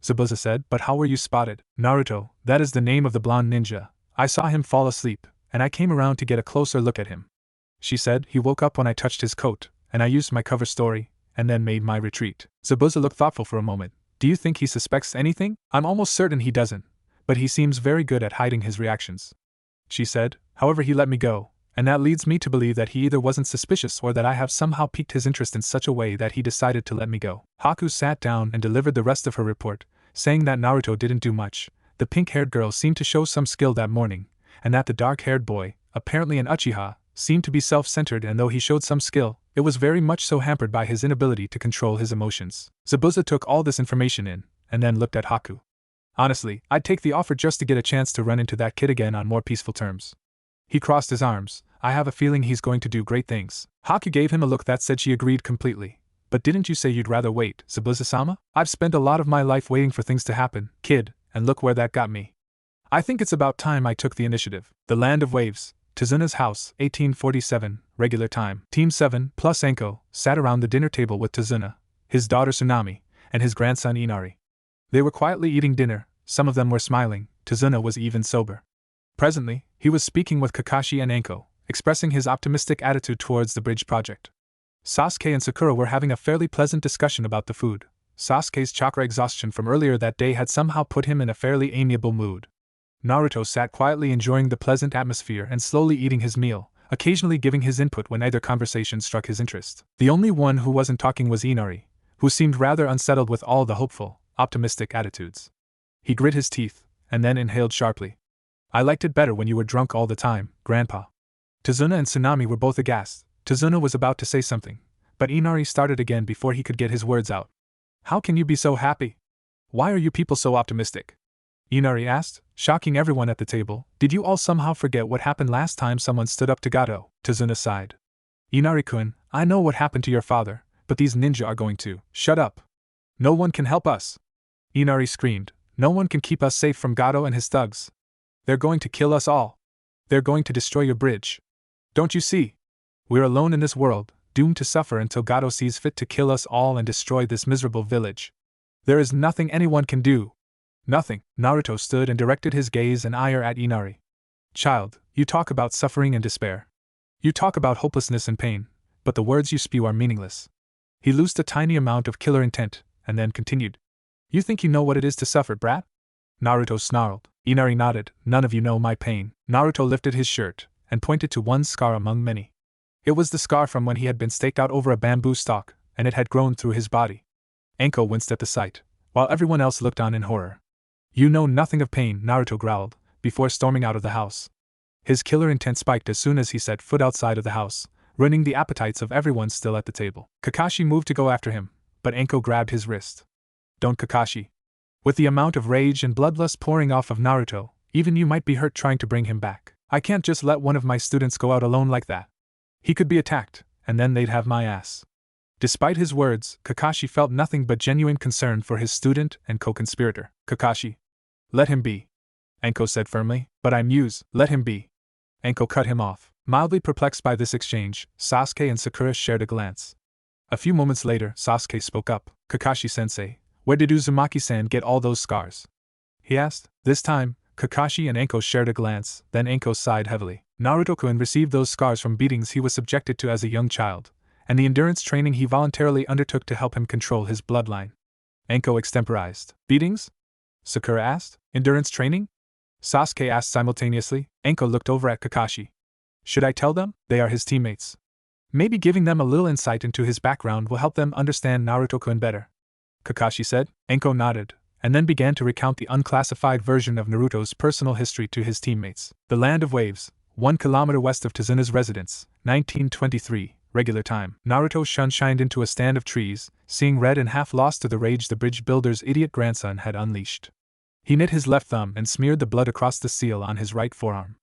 Zabuza said, but how were you spotted? Naruto, that is the name of the blonde ninja. I saw him fall asleep, and I came around to get a closer look at him, she said. He woke up when I touched his coat, and I used my cover story, and then made my retreat. Zabuza looked thoughtful for a moment. Do you think he suspects anything? I'm almost certain he doesn't, but he seems very good at hiding his reactions, she said. However, he let me go, and that leads me to believe that he either wasn't suspicious or that I have somehow piqued his interest in such a way that he decided to let me go. Haku sat down and delivered the rest of her report, saying that Naruto didn't do much. The pink-haired girl seemed to show some skill that morning, and that the dark-haired boy, apparently an Uchiha, seemed to be self-centered, and though he showed some skill, it was very much so hampered by his inability to control his emotions. Zabuza took all this information in, and then looked at Haku. Honestly, I'd take the offer just to get a chance to run into that kid again on more peaceful terms. He crossed his arms. I have a feeling he's going to do great things. Haku gave him a look that said she agreed completely. But didn't you say you'd rather wait, Zabuza-sama? I've spent a lot of my life waiting for things to happen, kid, and look where that got me. I think it's about time I took the initiative. The Land of Waves, Tazuna's house, 18:47, regular time. Team 7 plus Enko sat around the dinner table with Tazuna, his daughter Tsunami, and his grandson Inari. They were quietly eating dinner. Some of them were smiling. Tazuna was even sober. Presently, he was speaking with Kakashi and Enko, expressing his optimistic attitude towards the bridge project. Sasuke and Sakura were having a fairly pleasant discussion about the food. Sasuke's chakra exhaustion from earlier that day had somehow put him in a fairly amiable mood. Naruto sat quietly enjoying the pleasant atmosphere and slowly eating his meal, occasionally giving his input when either conversation struck his interest. The only one who wasn't talking was Inari, who seemed rather unsettled with all the hopeful, optimistic attitudes. He grit his teeth, and then inhaled sharply. I liked it better when you were drunk all the time, Grandpa. Tazuna and Tsunami were both aghast. Tazuna was about to say something, but Inari started again before he could get his words out. How can you be so happy? Why are you people so optimistic? Inari asked, shocking everyone at the table. Did you all somehow forget what happened last time someone stood up to Gato? Tazuna sighed. Inari-kun, I know what happened to your father, but these ninja are going to. Shut up. No one can help us. Inari screamed. No one can keep us safe from Gato and his thugs. They're going to kill us all. They're going to destroy your bridge. Don't you see? We're alone in this world, doomed to suffer until Gato sees fit to kill us all and destroy this miserable village. There is nothing anyone can do. Nothing. Naruto stood and directed his gaze and ire at Inari. Child, you talk about suffering and despair. You talk about hopelessness and pain, but the words you spew are meaningless. He loosed a tiny amount of killer intent, and then continued. You think you know what it is to suffer, brat? Naruto snarled. Inari nodded. None of you know my pain. Naruto lifted his shirt, and pointed to one scar among many. It was the scar from when he had been staked out over a bamboo stalk, and it had grown through his body. Anko winced at the sight, while everyone else looked on in horror. You know nothing of pain, Naruto growled, before storming out of the house. His killer intent spiked as soon as he set foot outside of the house, ruining the appetites of everyone still at the table. Kakashi moved to go after him, but Anko grabbed his wrist. Don't, Kakashi. With the amount of rage and bloodlust pouring off of Naruto, even you might be hurt trying to bring him back. I can't just let one of my students go out alone like that. He could be attacked, and then they'd have my ass. Despite his words, Kakashi felt nothing but genuine concern for his student and co-conspirator. Kakashi. Let him be. Anko said firmly. But I'm Muse, let him be. Anko cut him off. Mildly perplexed by this exchange, Sasuke and Sakura shared a glance. A few moments later, Sasuke spoke up. Kakashi-sensei, where did Uzumaki-san get all those scars? He asked. This time, Kakashi and Anko shared a glance, then Anko sighed heavily. Naruto-kun received those scars from beatings he was subjected to as a young child, and the endurance training he voluntarily undertook to help him control his bloodline. Anko extemporized. Beatings? Sakura asked. Endurance training? Sasuke asked simultaneously. Anko looked over at Kakashi. Should I tell them? They are his teammates. Maybe giving them a little insight into his background will help them understand Naruto-kun better. Kakashi said. Anko nodded, and then began to recount the unclassified version of Naruto's personal history to his teammates. The Land of Waves, 1 kilometer west of Tazuna's residence, 1923, regular time. Naruto shined into a stand of trees, seeing red and half lost to the rage the bridge builder's idiot grandson had unleashed. He knit his left thumb and smeared the blood across the seal on his right forearm.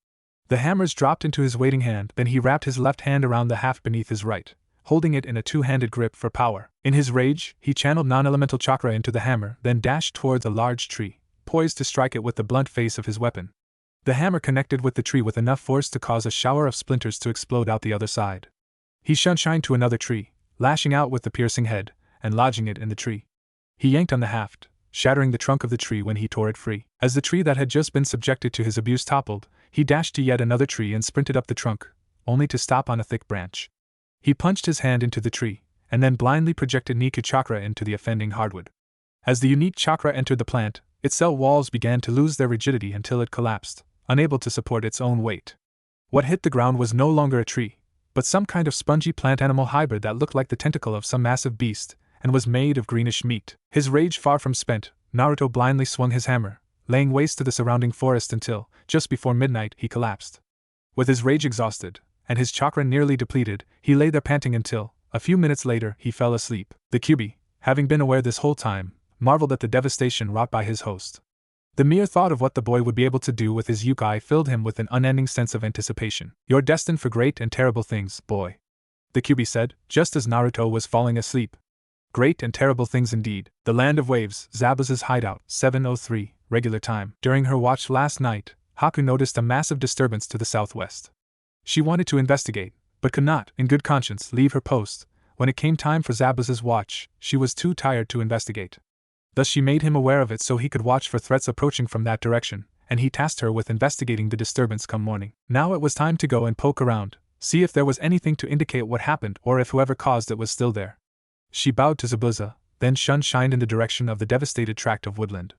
The hammers dropped into his waiting hand, then he wrapped his left hand around the haft beneath his right, holding it in a two-handed grip for power. In his rage, he channeled non-elemental chakra into the hammer, then dashed towards a large tree, poised to strike it with the blunt face of his weapon. The hammer connected with the tree with enough force to cause a shower of splinters to explode out the other side. He shined to another tree, lashing out with the piercing head, and lodging it in the tree. He yanked on the haft, shattering the trunk of the tree when he tore it free. As the tree that had just been subjected to his abuse toppled, he dashed to yet another tree and sprinted up the trunk, only to stop on a thick branch. He punched his hand into the tree, and then blindly projected Niku chakra into the offending hardwood. As the unique chakra entered the plant, its cell walls began to lose their rigidity until it collapsed, unable to support its own weight. What hit the ground was no longer a tree, but some kind of spongy plant-animal hybrid that looked like the tentacle of some massive beast, and was made of greenish meat. His rage far from spent, Naruto blindly swung his hammer, laying waste to the surrounding forest until, just before midnight, he collapsed. With his rage exhausted, and his chakra nearly depleted, he lay there panting until, a few minutes later, he fell asleep. The Kyuubi, having been aware this whole time, marveled at the devastation wrought by his host. The mere thought of what the boy would be able to do with his Yukai filled him with an unending sense of anticipation. You're destined for great and terrible things, boy. The Kyuubi said, just as Naruto was falling asleep. Great and terrible things indeed. The Land of Waves, Zabuza's hideout, 7:03, regular time. During her watch last night, Haku noticed a massive disturbance to the southwest. She wanted to investigate, but could not, in good conscience, leave her post. When it came time for Zabuza's watch, she was too tired to investigate. Thus she made him aware of it so he could watch for threats approaching from that direction, and he tasked her with investigating the disturbance come morning. Now it was time to go and poke around, see if there was anything to indicate what happened or if whoever caused it was still there. She bowed to Zabuza, then shined in the direction of the devastated tract of woodland.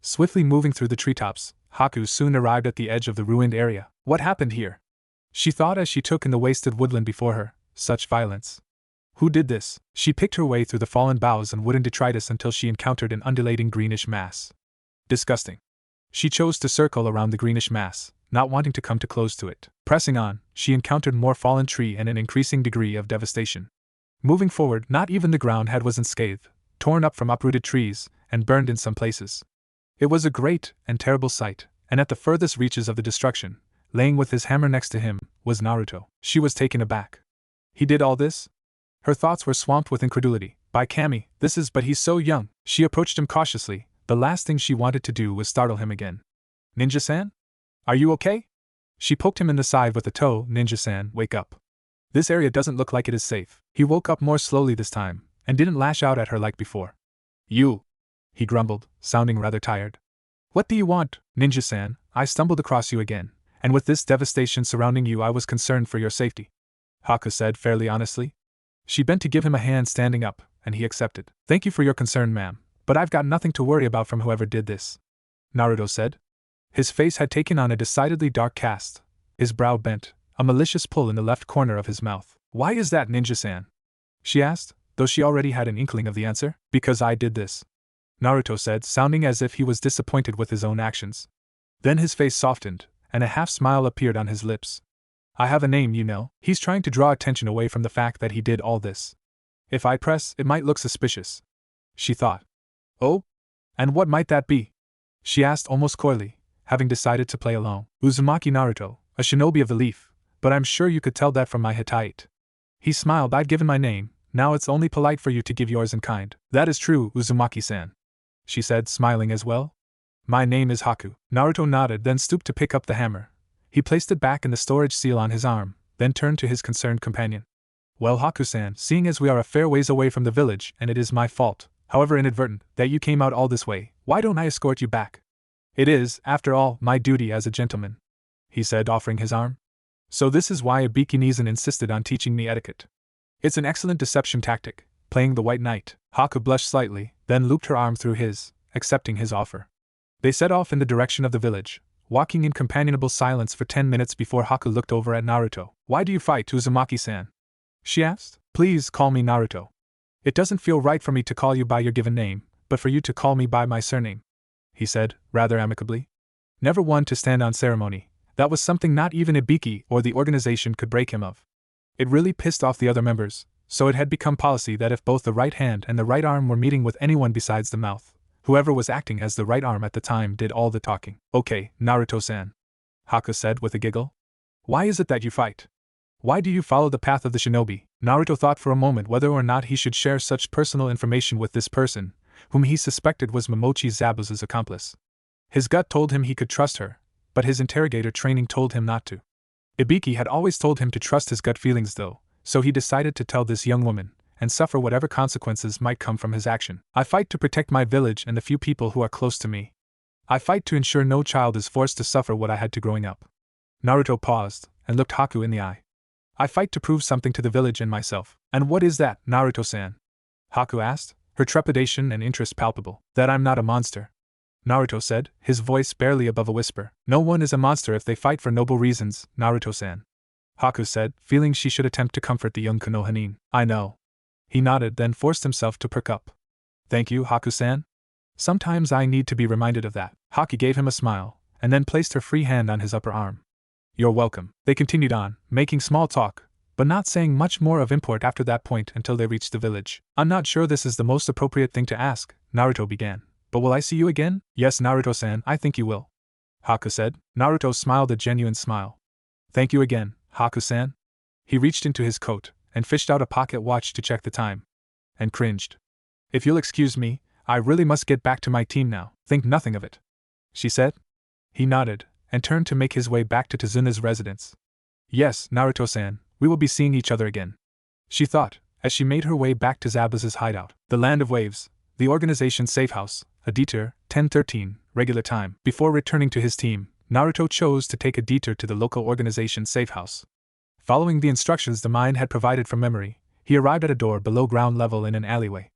Swiftly moving through the treetops, Haku soon arrived at the edge of the ruined area. What happened here? She thought as she took in the wasted woodland before her. Such violence. Who did this? She picked her way through the fallen boughs and wooden detritus until she encountered an undulating greenish mass. Disgusting. She chose to circle around the greenish mass, not wanting to come too close to it. Pressing on, she encountered more fallen tree and an increasing degree of devastation. Moving forward, not even the ground was unscathed, torn up from uprooted trees, and burned in some places. It was a great and terrible sight, and at the furthest reaches of the destruction, laying with his hammer next to him, was Naruto. She was taken aback. He did all this? Her thoughts were swamped with incredulity. By Kami, but he's so young. She approached him cautiously. The last thing she wanted to do was startle him again. Ninja-san? Are you okay? She poked him in the side with a toe. Ninja-san, wake up. This area doesn't look like it is safe. He woke up more slowly this time, and didn't lash out at her like before. You, he grumbled, sounding rather tired. What do you want, Ninja-san? I stumbled across you again, and with this devastation surrounding you I was concerned for your safety. Haku said fairly honestly. She bent to give him a hand standing up, and he accepted. Thank you for your concern, ma'am, but I've got nothing to worry about from whoever did this, Naruto said. His face had taken on a decidedly dark cast, his brow bent, a malicious pull in the left corner of his mouth. Why is that, Ninja-san? She asked, though she already had an inkling of the answer. Because I did this, Naruto said, sounding as if he was disappointed with his own actions. Then his face softened, and a half-smile appeared on his lips. I have a name, you know. He's trying to draw attention away from the fact that he did all this. If I press, it might look suspicious, she thought. Oh? And what might that be? She asked almost coyly, having decided to play along. Uzumaki Naruto, a shinobi of the leaf, but I'm sure you could tell that from my Hittite. He smiled. I've given my name, now it's only polite for you to give yours in kind. That is true, Uzumaki-san, she said, smiling as well. My name is Haku. Naruto nodded, then stooped to pick up the hammer. He placed it back in the storage seal on his arm, then turned to his concerned companion. Well, Haku-san, seeing as we are a fair ways away from the village and it is my fault, however inadvertent, that you came out all this way, why don't I escort you back? It is, after all, my duty as a gentleman, he said, offering his arm. So this is why Ibiki-Nizan insisted on teaching me etiquette. It's an excellent deception tactic, playing the white knight. Haku blushed slightly, then looped her arm through his, accepting his offer. They set off in the direction of the village, walking in companionable silence for 10 minutes before Haku looked over at Naruto. Why do you fight, Uzumaki-san? She asked. Please call me Naruto. It doesn't feel right for me to call you by your given name, but for you to call me by my surname, he said, rather amicably. Never one to stand on ceremony, that was something not even Ibiki or the organization could break him of. It really pissed off the other members, so it had become policy that if both the right hand and the right arm were meeting with anyone besides the mouth, whoever was acting as the right arm at the time did all the talking. Okay, Naruto-san, Haku said with a giggle. Why is it that you fight? Why do you follow the path of the shinobi? Naruto thought for a moment whether or not he should share such personal information with this person, whom he suspected was Momochi Zabuza's accomplice. His gut told him he could trust her, but his interrogator training told him not to. Ibiki had always told him to trust his gut feelings though, so he decided to tell this young woman, and suffer whatever consequences might come from his action. I fight to protect my village and the few people who are close to me. I fight to ensure no child is forced to suffer what I had to growing up. Naruto paused, and looked Haku in the eye. I fight to prove something to the village and myself. And what is that, Naruto-san? Haku asked, her trepidation and interest palpable. That I'm not a monster, Naruto said, his voice barely above a whisper. No one is a monster if they fight for noble reasons, Naruto-san, Haku said, feeling she should attempt to comfort the young Konohanin. I know. He nodded, then forced himself to perk up. Thank you, Haku-san. Sometimes I need to be reminded of that. Haku gave him a smile, and then placed her free hand on his upper arm. You're welcome. They continued on, making small talk, but not saying much more of import after that point until they reached the village. I'm not sure this is the most appropriate thing to ask, Naruto began, but will I see you again? Yes, Naruto-san, I think you will, Haku said. Naruto smiled a genuine smile. Thank you again, Haku-san. He reached into his coat and fished out a pocket watch to check the time, and cringed. If you'll excuse me, I really must get back to my team now. Think nothing of it, she said. He nodded, and turned to make his way back to Tazuna's residence. Yes, Naruto-san, we will be seeing each other again, she thought, as she made her way back to Zabuza's hideout. The Land of Waves, the organization's safe house, a detour, 10:13, regular time. Before returning to his team, Naruto chose to take a detour to the local organization's safe house. Following the instructions the mind had provided from memory, he arrived at a door below ground level in an alleyway.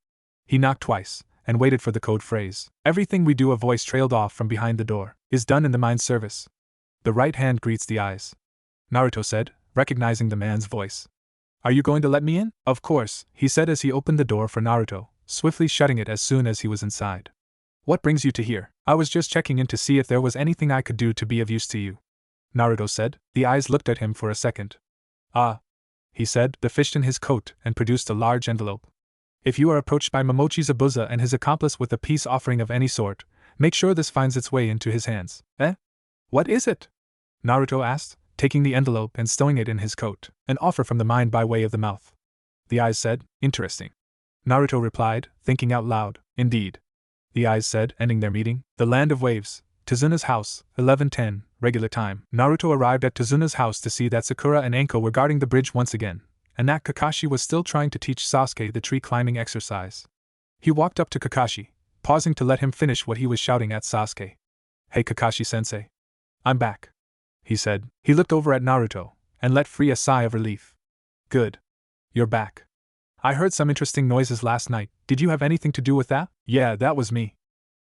He knocked twice, and waited for the code phrase. Everything we do, a voice trailed off from behind the door, is done in the mind's service. The right hand greets the eyes, Naruto said, recognizing the man's voice. Are you going to let me in? Of course, he said as he opened the door for Naruto, swiftly shutting it as soon as he was inside. What brings you to here? I was just checking in to see if there was anything I could do to be of use to you, Naruto said. The eyes looked at him for a second. Ah, he said, fished in his coat and produced a large envelope. If you are approached by Momochi Zabuza and his accomplice with a peace offering of any sort, make sure this finds its way into his hands. Eh? What is it? Naruto asked, taking the envelope and stowing it in his coat. An offer from the mind by way of the mouth. The eyes said, interesting. Naruto replied, thinking out loud, indeed. The eyes said, ending their meeting. The Land of Waves, Tazuna's house, 11:10, regular time. Naruto arrived at Tazuna's house to see that Sakura and Anko were guarding the bridge once again, and that Kakashi was still trying to teach Sasuke the tree climbing exercise. He walked up to Kakashi, pausing to let him finish what he was shouting at Sasuke. Hey Kakashi-sensei. I'm back, he said. He looked over at Naruto, and let free a sigh of relief. Good. You're back. I heard some interesting noises last night. Did you have anything to do with that? Yeah, that was me.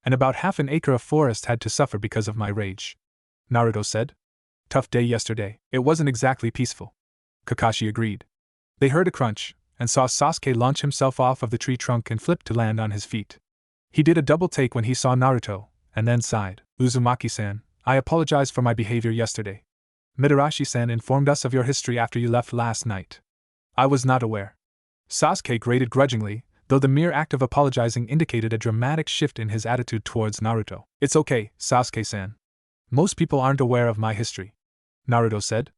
And about half an acre of forest had to suffer because of my rage, Naruto said. Tough day yesterday. It wasn't exactly peaceful, Kakashi agreed. They heard a crunch, and saw Sasuke launch himself off of the tree trunk and flip to land on his feet. He did a double take when he saw Naruto, and then sighed. Uzumaki-san, I apologize for my behavior yesterday. Mitarashi-san informed us of your history after you left last night. I was not aware. Sasuke grated grudgingly, though the mere act of apologizing indicated a dramatic shift in his attitude towards Naruto. It's okay, Sasuke-san. Most people aren't aware of my history, Naruto said.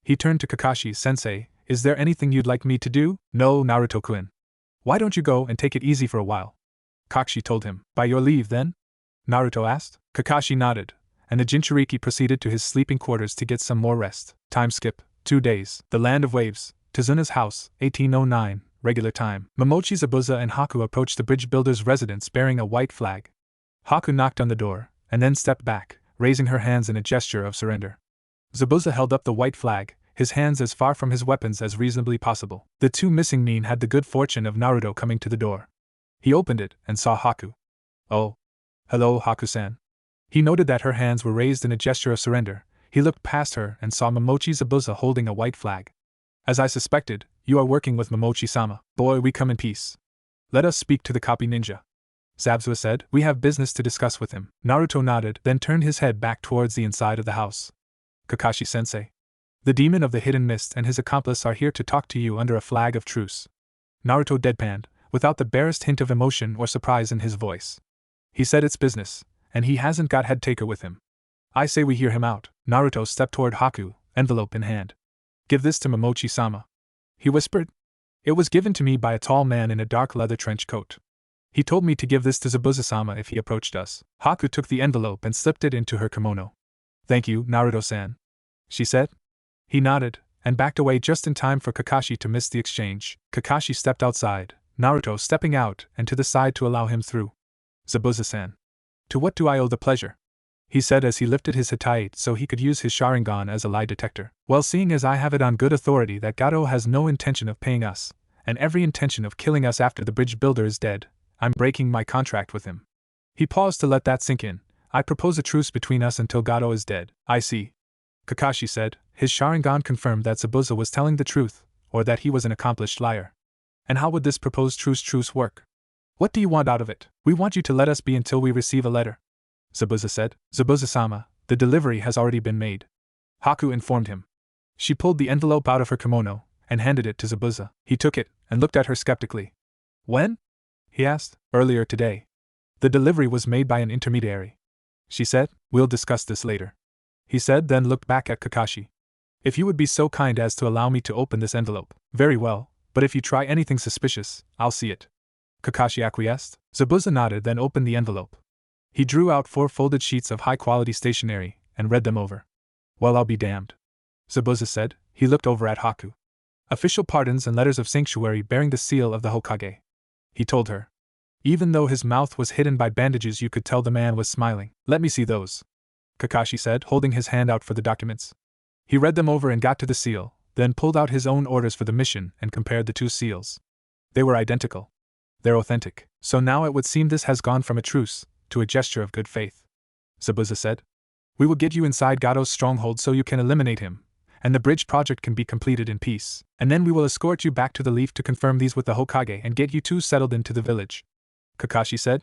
He turned to Kakashi-sensei, is there anything you'd like me to do? No, Naruto-kun. Why don't you go and take it easy for a while? Kakashi told him. By your leave, then? Naruto asked. Kakashi nodded, and the Jinchuriki proceeded to his sleeping quarters to get some more rest. Time skip, 2 days. The Land of Waves, Tazuna's house, 1809, regular time. Momochi, Zabuza and Haku approached the bridge builder's residence bearing a white flag. Haku knocked on the door, and then stepped back, raising her hands in a gesture of surrender. Zabuza held up the white flag, his hands as far from his weapons as reasonably possible. The two missing nin had the good fortune of Naruto coming to the door. He opened it and saw Haku. Oh. Hello, Haku-san. He noted that her hands were raised in a gesture of surrender. He looked past her and saw Momochi Zabuza holding a white flag. As I suspected, you are working with Momochi-sama. Boy, we come in peace. Let us speak to the copy ninja. Zabuza said, we have business to discuss with him. Naruto nodded, then turned his head back towards the inside of the house. Kakashi-sensei. The demon of the hidden mist and his accomplice are here to talk to you under a flag of truce. Naruto deadpanned, without the barest hint of emotion or surprise in his voice. He said it's business, and he hasn't got Headtaker with him. I say we hear him out. Naruto stepped toward Haku, envelope in hand. Give this to Momochi-sama. He whispered. It was given to me by a tall man in a dark leather trench coat. He told me to give this to Zabuza-sama if he approached us. Haku took the envelope and slipped it into her kimono. Thank you, Naruto-san, she said. He nodded, and backed away just in time for Kakashi to miss the exchange. Kakashi stepped outside, Naruto stepping out and to the side to allow him through. Zabuza-san. To what do I owe the pleasure? He said as he lifted his Hitite so he could use his Sharingan as a lie detector. Well, seeing as I have it on good authority that Gato has no intention of paying us, and every intention of killing us after the bridge builder is dead, I'm breaking my contract with him. He paused to let that sink in. I propose a truce between us until Gato is dead. I see. Kakashi said. His Sharingan confirmed that Zabuza was telling the truth, or that he was an accomplished liar. And how would this proposed truce work? What do you want out of it? We want you to let us be until we receive a letter, Zabuza said. Zabuza-sama, the delivery has already been made, Haku informed him. She pulled the envelope out of her kimono and handed it to Zabuza. He took it and looked at her skeptically. When? He asked. Earlier today. The delivery was made by an intermediary, she said. We'll discuss this later, he said, then looked back at Kakashi. If you would be so kind as to allow me to open this envelope. Very well, but if you try anything suspicious, I'll see it. Kakashi acquiesced. Zabuza nodded, then opened the envelope. He drew out 4 folded sheets of high-quality stationery and read them over. Well, I'll be damned, Zabuza said. He looked over at Haku. Official pardons and letters of sanctuary bearing the seal of the Hokage, he told her. Even though his mouth was hidden by bandages, you could tell the man was smiling. Let me see those, Kakashi said, holding his hand out for the documents. He read them over and got to the seal, then pulled out his own orders for the mission and compared the 2 seals. They were identical. They're authentic. So now it would seem this has gone from a truce to a gesture of good faith, Zabuza said. We will get you inside Gato's stronghold so you can eliminate him, and the bridge project can be completed in peace. And then we will escort you back to the Leaf to confirm these with the Hokage and get you 2 settled into the village, Kakashi said.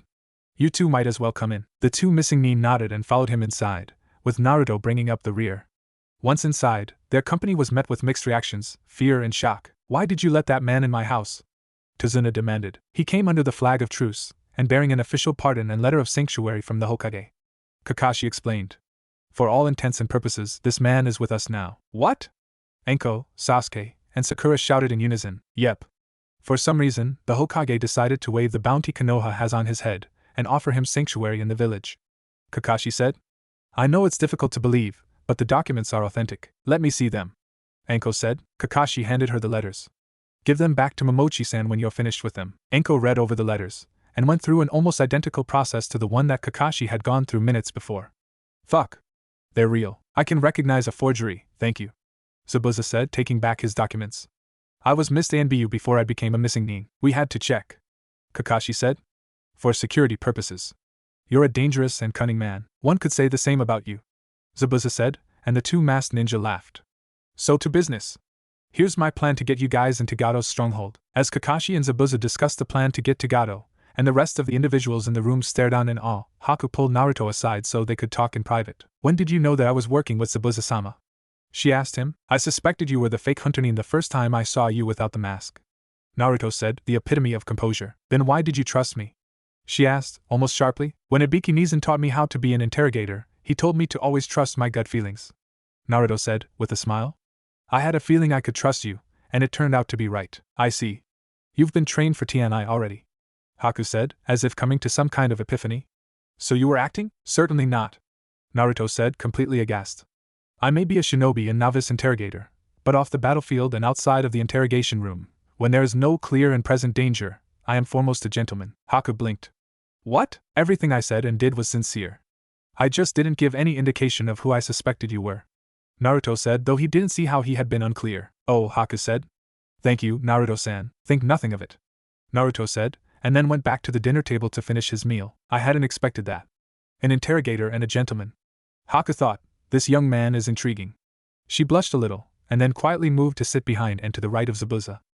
You 2 might as well come in. The 2 missing nin nodded and followed him inside, with Naruto bringing up the rear. Once inside, their company was met with mixed reactions, fear and shock. Why did you let that man in my house? Tazuna demanded. He came under the flag of truce, and bearing an official pardon and letter of sanctuary from the Hokage, Kakashi explained. For all intents and purposes, this man is with us now. What? Enko, Sasuke, and Sakura shouted in unison. Yep. For some reason, the Hokage decided to waive the bounty Konoha has on his head, and offer him sanctuary in the village, Kakashi said. I know it's difficult to believe, but the documents are authentic. Let me see them, Enko said. Kakashi handed her the letters. Give them back to Momochi-san when you're finished with them. Enko read over the letters, and went through an almost identical process to the one that Kakashi had gone through minutes before. Fuck. They're real. I can recognize a forgery, thank you, Zabuza said, taking back his documents. I was Missed ANBU before I became a missing nin. We had to check, Kakashi said. For security purposes. You're a dangerous and cunning man. One could say the same about you, Zabuza said, and the 2 masked ninja laughed. So to business. Here's my plan to get you guys into Gado's stronghold. As Kakashi and Zabuza discussed the plan to get to Gado, and the rest of the individuals in the room stared on in awe, Haku pulled Naruto aside so they could talk in private. When did you know that I was working with Zabuza-sama? She asked him. I suspected you were the fake Hunternin the first time I saw you without the mask. Naruto said, the epitome of composure. Then why did you trust me? She asked, almost sharply. When Ibiki Nizan taught me how to be an interrogator, he told me to always trust my gut feelings. Naruto said, with a smile. I had a feeling I could trust you, and it turned out to be right. I see. You've been trained for TNI already. Haku said, as if coming to some kind of epiphany. So you were acting? Certainly not. Naruto said, completely aghast. I may be a shinobi and novice interrogator, but off the battlefield and outside of the interrogation room, when there is no clear and present danger, I am foremost a gentleman. Haku blinked. What? Everything I said and did was sincere. I just didn't give any indication of who I suspected you were. Naruto said, though he didn't see how he had been unclear. Oh, Haku said. Thank you, Naruto-san. Think nothing of it. Naruto said, and then went back to the dinner table to finish his meal. I hadn't expected that. An interrogator and a gentleman. Haku thought, this young man is intriguing. She blushed a little, and then quietly moved to sit behind and to the right of Zabuza.